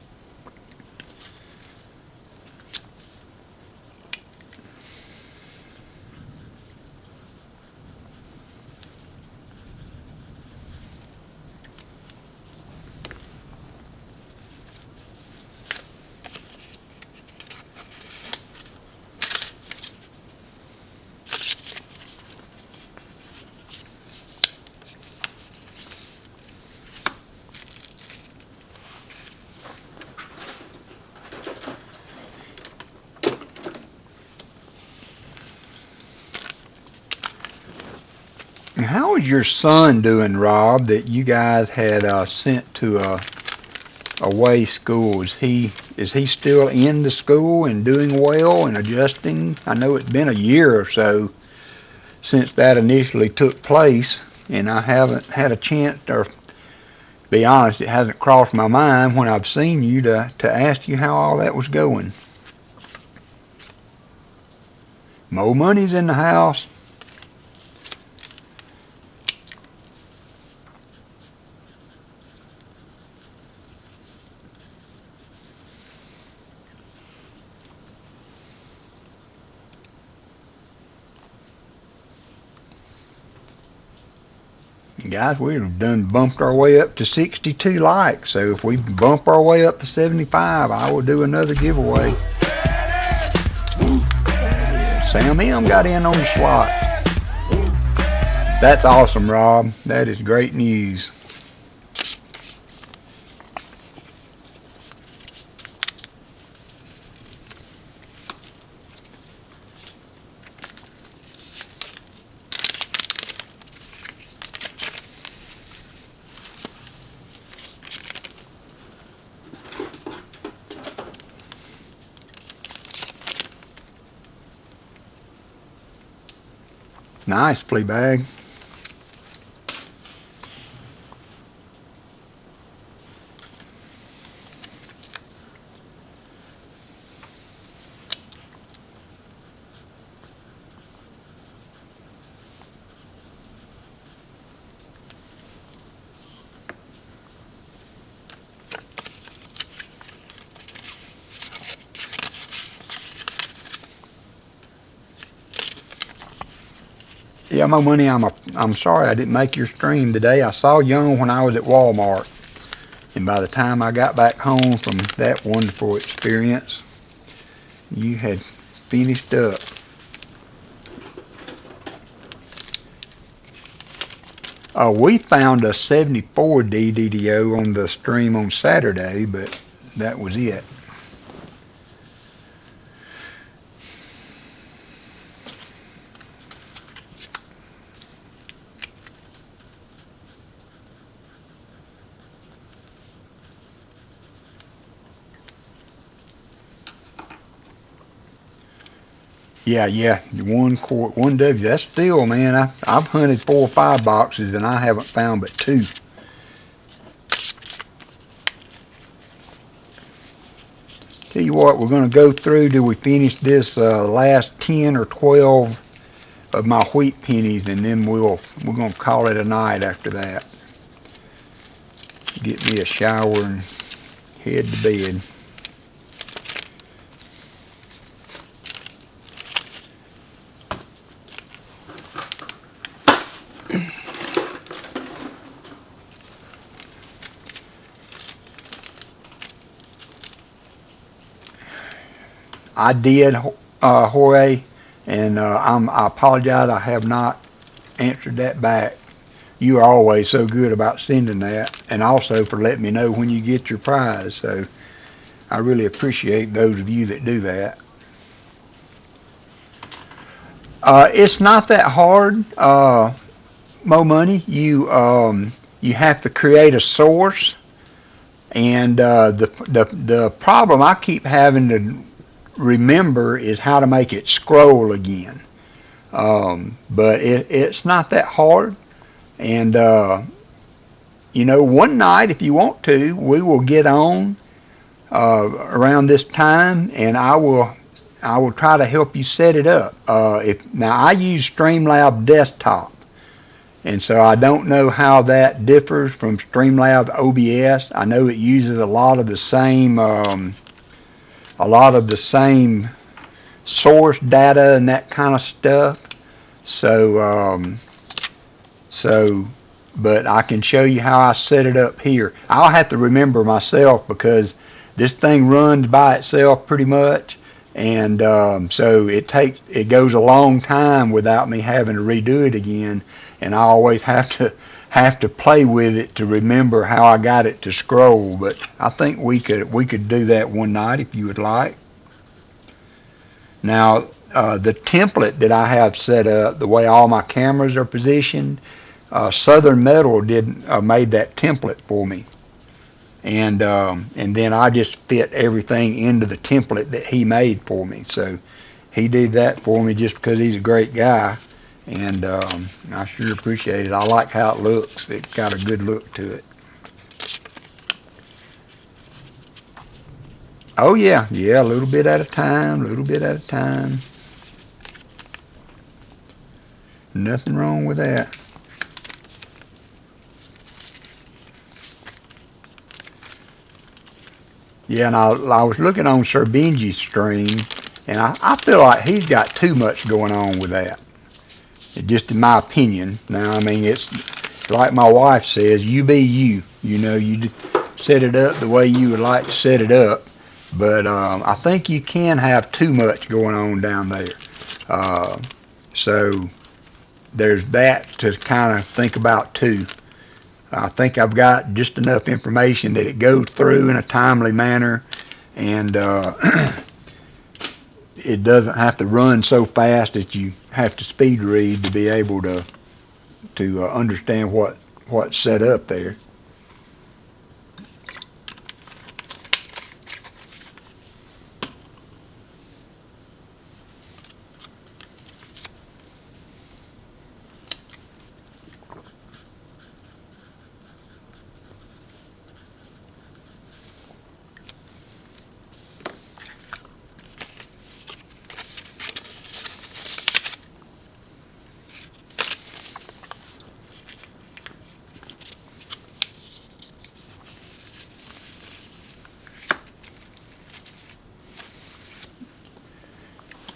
How is your son doing, Rob, that you guys had sent to a away school? Is he still in the school and doing well and adjusting? I know it's been a year or so since that initially took place, and I haven't had a chance, or to be honest, it hasn't crossed my mind when I've seen you to ask you how all that was going. More money's in the house. Guys, we've done bumped our way up to 62 likes, so if we bump our way up to 75, I will do another giveaway. Sam M got in on the slot. That's awesome, Rob. That is great news. Nice, Fleabag. Yeah, my money, I'm sorry I didn't make your stream today. I saw you on when I was at Walmart, and by the time I got back home from that wonderful experience, you had finished up. We found a 74 DDO on the stream on Saturday, but that was it. Yeah, 1W. That's still, man, I've hunted 4 or 5 boxes and I haven't found but 2. Tell you what, we're going to go through till we finish this last 10 or 12 of my wheat pennies, and then we're going to call it a night after that. Get me a shower and head to bed. I did, Jorge, and I apologize. I have not answered that back. You are always so good about sending that, and also for letting me know when you get your prize. So I really appreciate those of you that do that. It's not that hard. Mo Money. You have to create a source, and the problem I keep having to remember is how to make it scroll again. But it's not that hard, and one night if you want to, we will get on around this time, and I will try to help you set it up. Now I use Streamlab Desktop, and so I don't know how that differs from Streamlab OBS. I know it uses a lot of the same source data and that kind of stuff. So, but I can show you how I set it up here. I'll have to remember myself because this thing runs by itself pretty much, and so it goes a long time without me having to redo it again, and I always have to play with it to remember how I got it to scroll. But I think we could do that one night if you would like. Now, the template that I have set up, the way all my cameras are positioned, Southern Metal made that template for me, and then I just fit everything into the template that he made for me. So he did that for me just because he's a great guy, and I sure appreciate it. I like how it looks. It's got a good look to it. Oh yeah, a little bit at a time, Nothing wrong with that. Yeah, and I was looking on Sir Benji's stream, and I feel like he's got too much going on with that. Just in my opinion. Now, I mean, it's like my wife says, you be you. You set it up the way you would like to set it up. But I think you can have too much going on down there. So there's that to kind of think about too. I think I've got just enough information that it goes through in a timely manner, and it doesn't have to run so fast that you have to speed read to be able to understand what's set up there.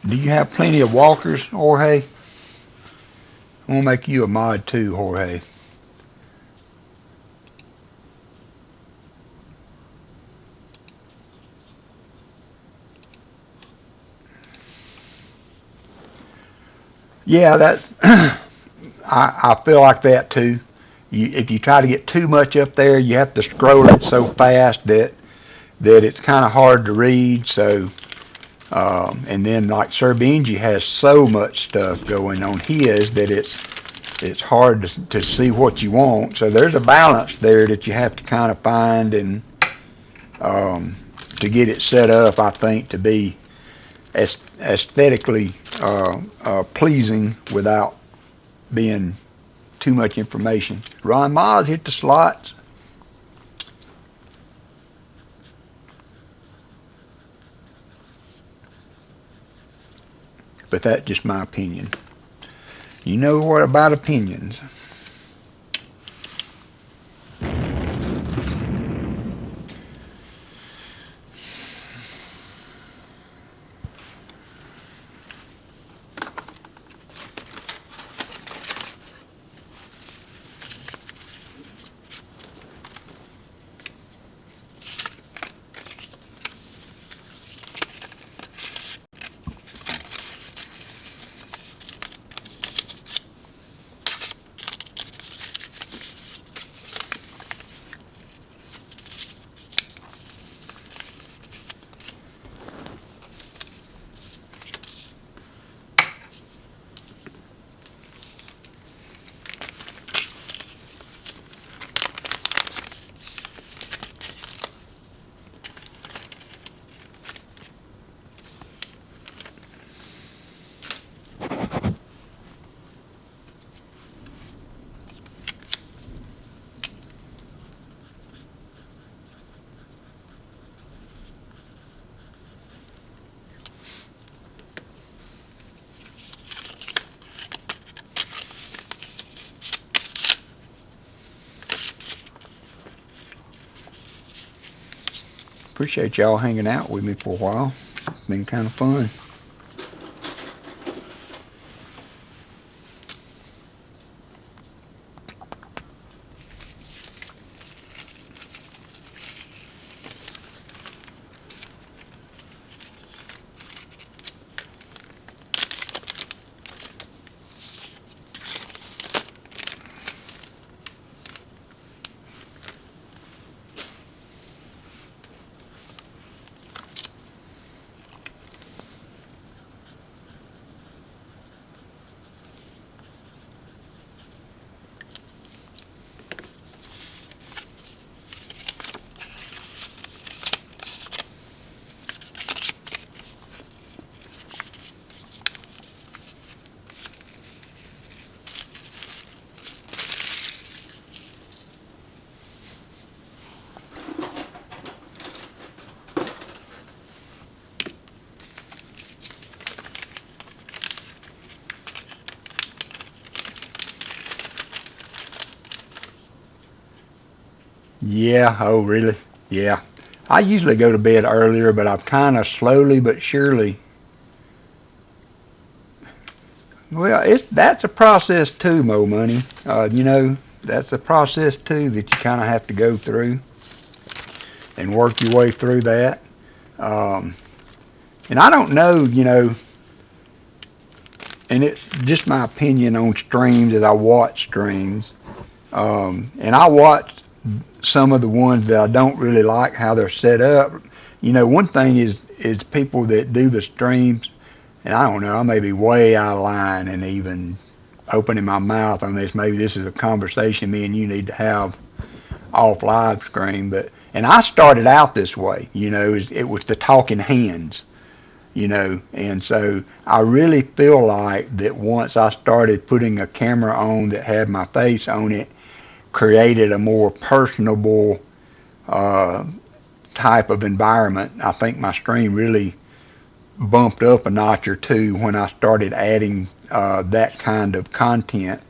Do you have plenty of walkers, Jorge? I'm going to make you a mod too, Jorge. Yeah, that's I feel like that too. If you try to get too much up there, you have to scroll it so fast that it's kind of hard to read. So, and then like Sir Benji has so much stuff going on his that it's hard to see what you want. So there's a balance there that you have to kind of find, and to get it set up, I think, to be aesthetically pleasing without being too much information. Ron Miles hit the slots. But that's just my opinion. You know what about opinions? appreciate y'all hanging out with me for a while. It's been kind of fun. Yeah, oh really? Yeah. I usually go to bed earlier, but I've kind of slowly but surely. Well, that's a process too, Mo Money. That's a process too that you kind of have to go through and work your way through that. Um, and I don't know, and it's just my opinion on streams as I watch streams. And I watched some of the ones that I don't really like how they're set up. One thing is people that do the streams, and I don't know, I may be way out of line and even opening my mouth on this. Maybe this is a conversation me and you need to have off live stream. And I started out this way, it was the talking hands, and so I really feel like that once I started putting a camera on that had my face on it, created a more personable type of environment. I think my stream really bumped up a notch or two when I started adding that kind of content.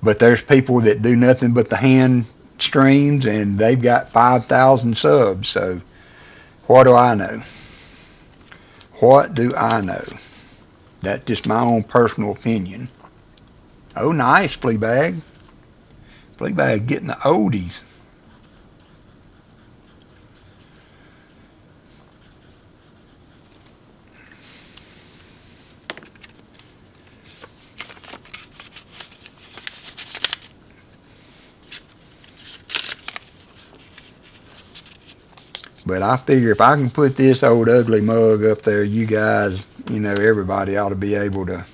But there's people that do nothing but the hand streams, and they've got 5,000 subs. So what do I know? What do I know? That's just my own personal opinion. Oh, nice, Fleabag. Fleabag getting the oldies. But I figure if I can put this old ugly mug up there, you guys, everybody ought to be able to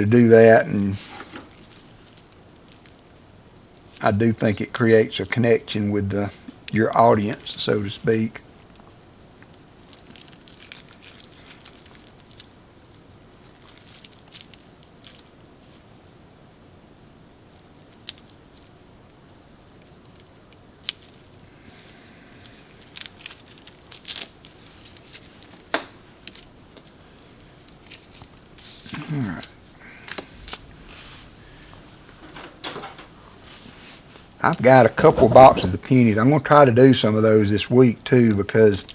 do that. And I do think it creates a connection with your audience, so to speak. All right. I've got a couple boxes of pennies. I'm going to try to do some of those this week too, because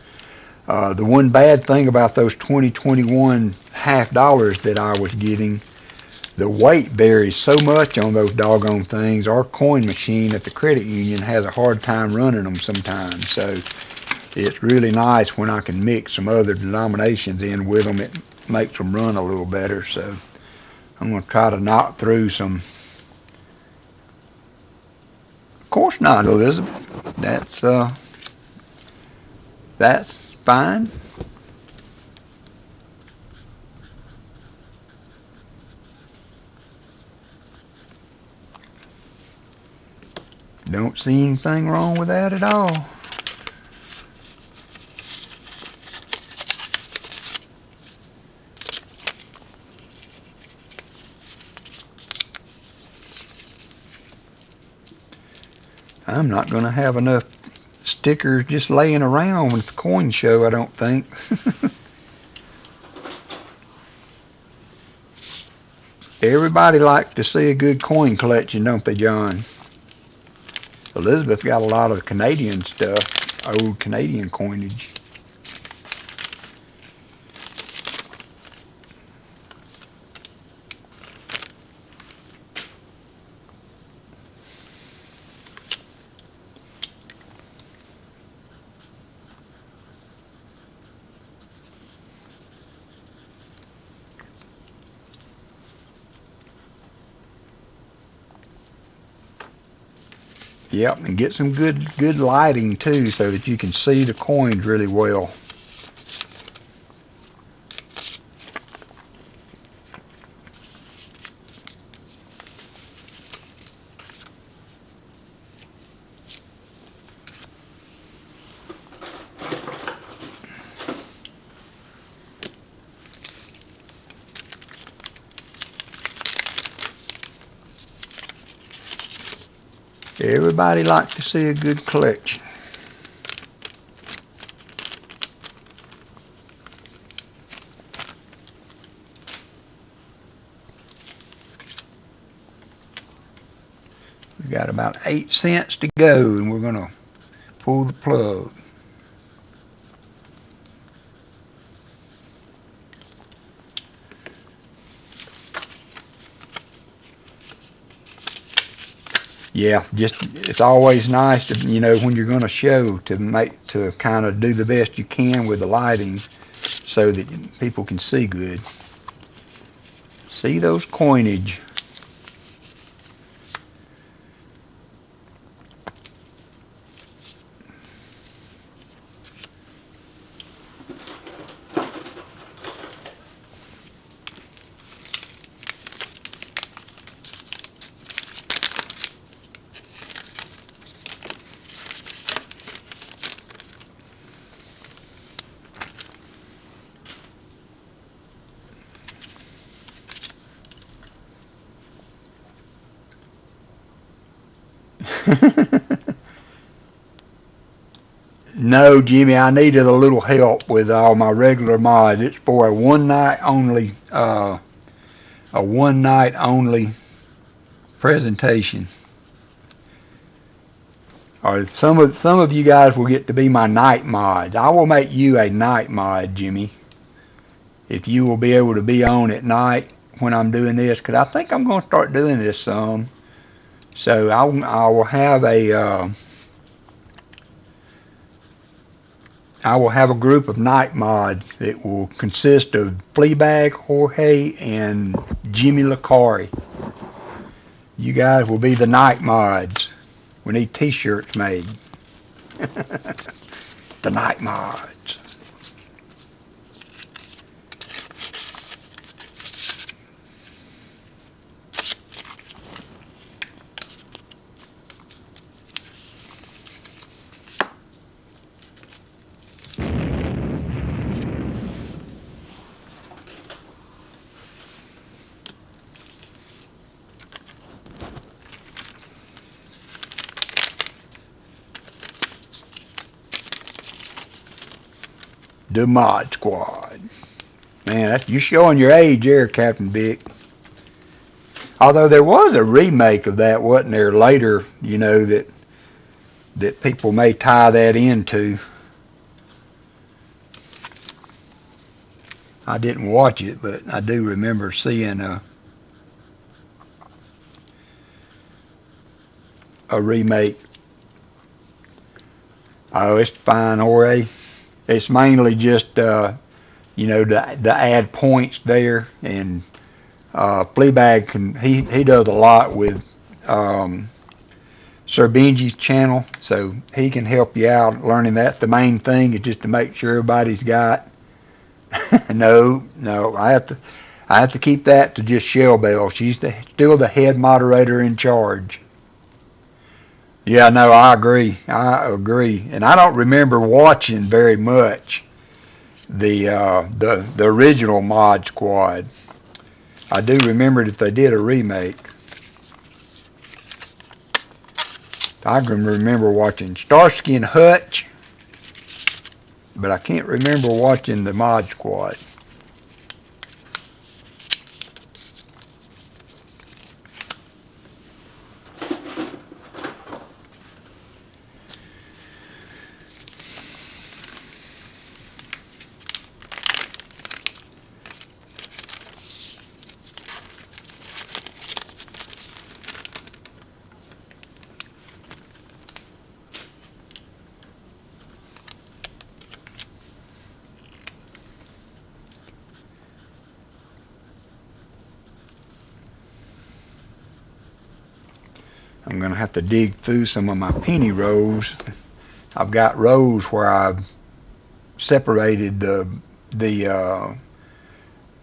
the one bad thing about those 2021 half dollars that I was getting, the weight varies so much on those doggone things. Our coin machine at the credit union has a hard time running them sometimes. So it's really nice when I can mix some other denominations in with them. It makes them run a little better. So I'm going to try to knock through some. Of course not, Elizabeth. That's fine. Don't see anything wrong with that at all. I'm not going to have enough stickers just laying around with the coin show, I don't think. Everybody likes to see a good coin collection, don't they, John? Elizabeth got a lot of Canadian stuff, old Canadian coinage. Yep, and get some good lighting too, so that you can see the coins really well. Everybody likes to see a good collection. We got about 8 cents to go, and we're gonna pull the plug. Yeah, just it's always nice to, you know, when you're going to show, to kind of do the best you can with the lighting so that people can see good. See those coinage. No, Jimmy, I needed a little help with all my regular mods. It's for a one night only presentation. Or some of you guys will get to be my night mods. I will make you a night mod, Jimmy, if you will be able to be on at night when I'm doing this, because I think I'm going to start doing this some. So I will have a group of night mods that will consist of Fleabag, Jorge, and Jimmy Lacari. You guys will be the night mods. We need t-shirts made. The night mods. The Mod Squad. Man, you're showing your age there, Captain Vic. Although there was a remake of that, wasn't there, later, you know, that people may tie that into. I didn't watch it, but I do remember seeing a remake. Oh, it's fine, Jorge. It's mainly just, you know, to add points there, and Fleabag he does a lot with Sir Benji's channel, so he can help you out learning that. The main thing is just to make sure everybody's got. No, I have to keep that to just Shell Bell. She's still the head moderator in charge. Yeah, no, I agree. And I don't remember watching very much the original Mod Squad. I do remember that they did a remake. I can remember watching Starsky and Hutch, but I can't remember watching the Mod Squad. I'm going to have to dig through some of my penny rows. I've got rows where I've separated the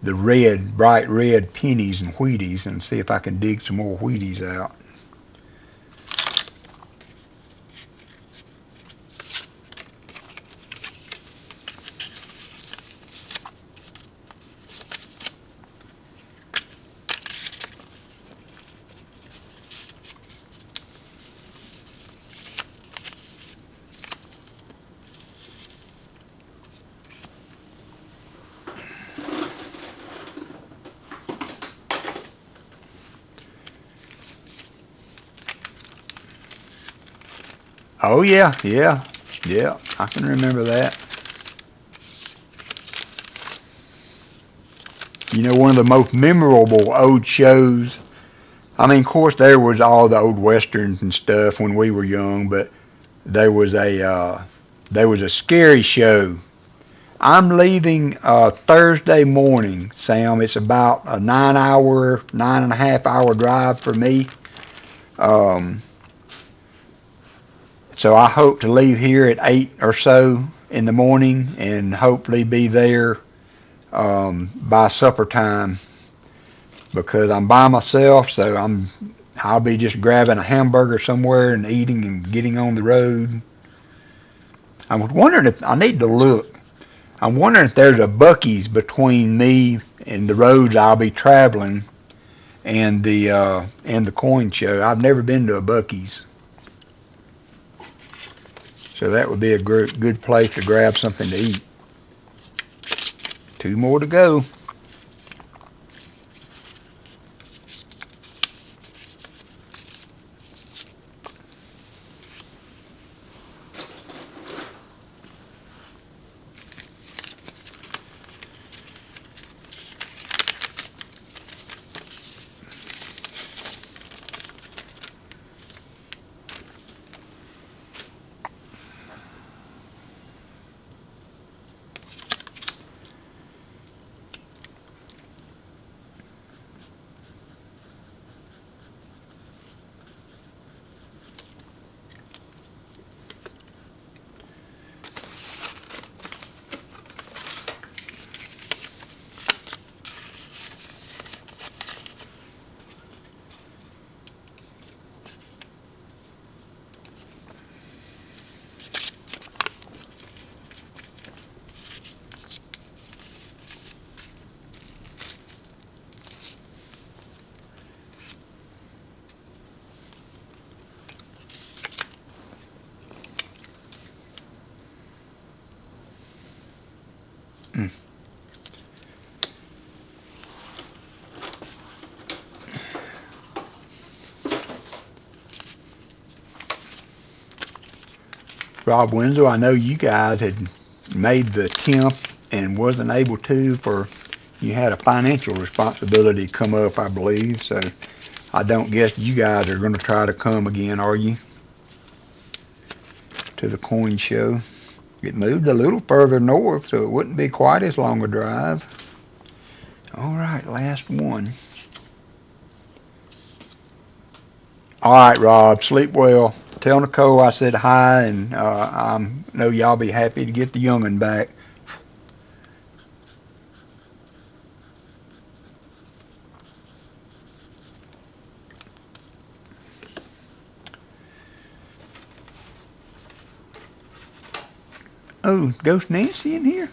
red, bright red pennies and Wheaties, and see if I can dig some more Wheaties out. Oh yeah, I can remember that. You know, one of the most memorable old shows, I mean, of course, there was all the old westerns and stuff when we were young, but there was a scary show. I'm leaving Thursday morning, Sam. It's about a 9.5 hour drive for me. So I hope to leave here at 8 or so in the morning and hopefully be there by supper time, because I'm by myself, so I'll be just grabbing a hamburger somewhere and eating and getting on the road. I was wondering if I need to look. I'm wondering if there's a Buc-ee's between me and the roads I'll be traveling and the coin show. I've never been to a Buc-ee's, so that would be a good place to grab something to eat. 2 more to go. Rob Wenzel, I know you guys had made the attempt and wasn't able to, for you had a financial responsibility come up, I believe. So I don't guess you guys are going to try to come again, are you, to the coin show? It moved a little further north, so it wouldn't be quite as long a drive. All right, last one. All right, Rob, sleep well. Tell Nicole I said hi, and I know y'all be happy to get the young'un back. Oh, Ghost Nancy in here?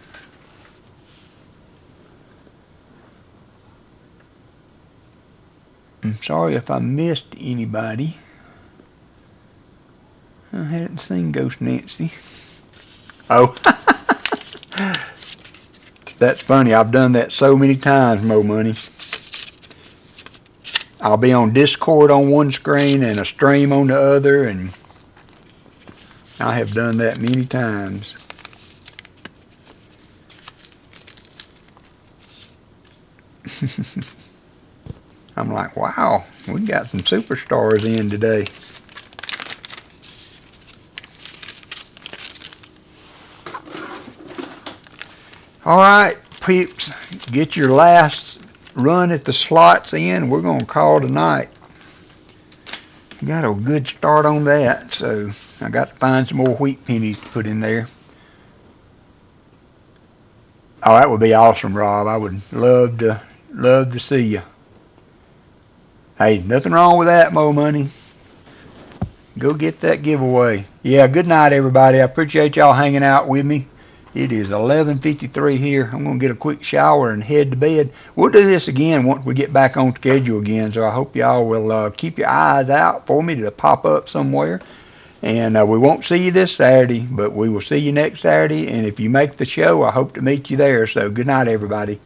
I'm sorry if I missed anybody. I hadn't seen Ghost Nancy. Oh, that's funny. I've done that so many times, Mo Money. I'll be on Discord on one screen and a stream on the other, and I have done that many times. I'm like, wow, we got some superstars in today. All right, peeps, get your last run at the slots in. We're going to call tonight. got a good start on that, so I got to find some more wheat pennies to put in there. Oh, that would be awesome, Rob. I would love to see you. Hey, nothing wrong with that, Mo Money. Go get that giveaway. Yeah, good night, everybody. I appreciate y'all hanging out with me. It is 11:53 here. I'm going to get a quick shower and head to bed. We'll do this again once we get back on schedule again, so I hope y'all will keep your eyes out for me to pop up somewhere. And we won't see you this Saturday, but we will see you next Saturday. And if you make the show, I hope to meet you there. So good night, everybody.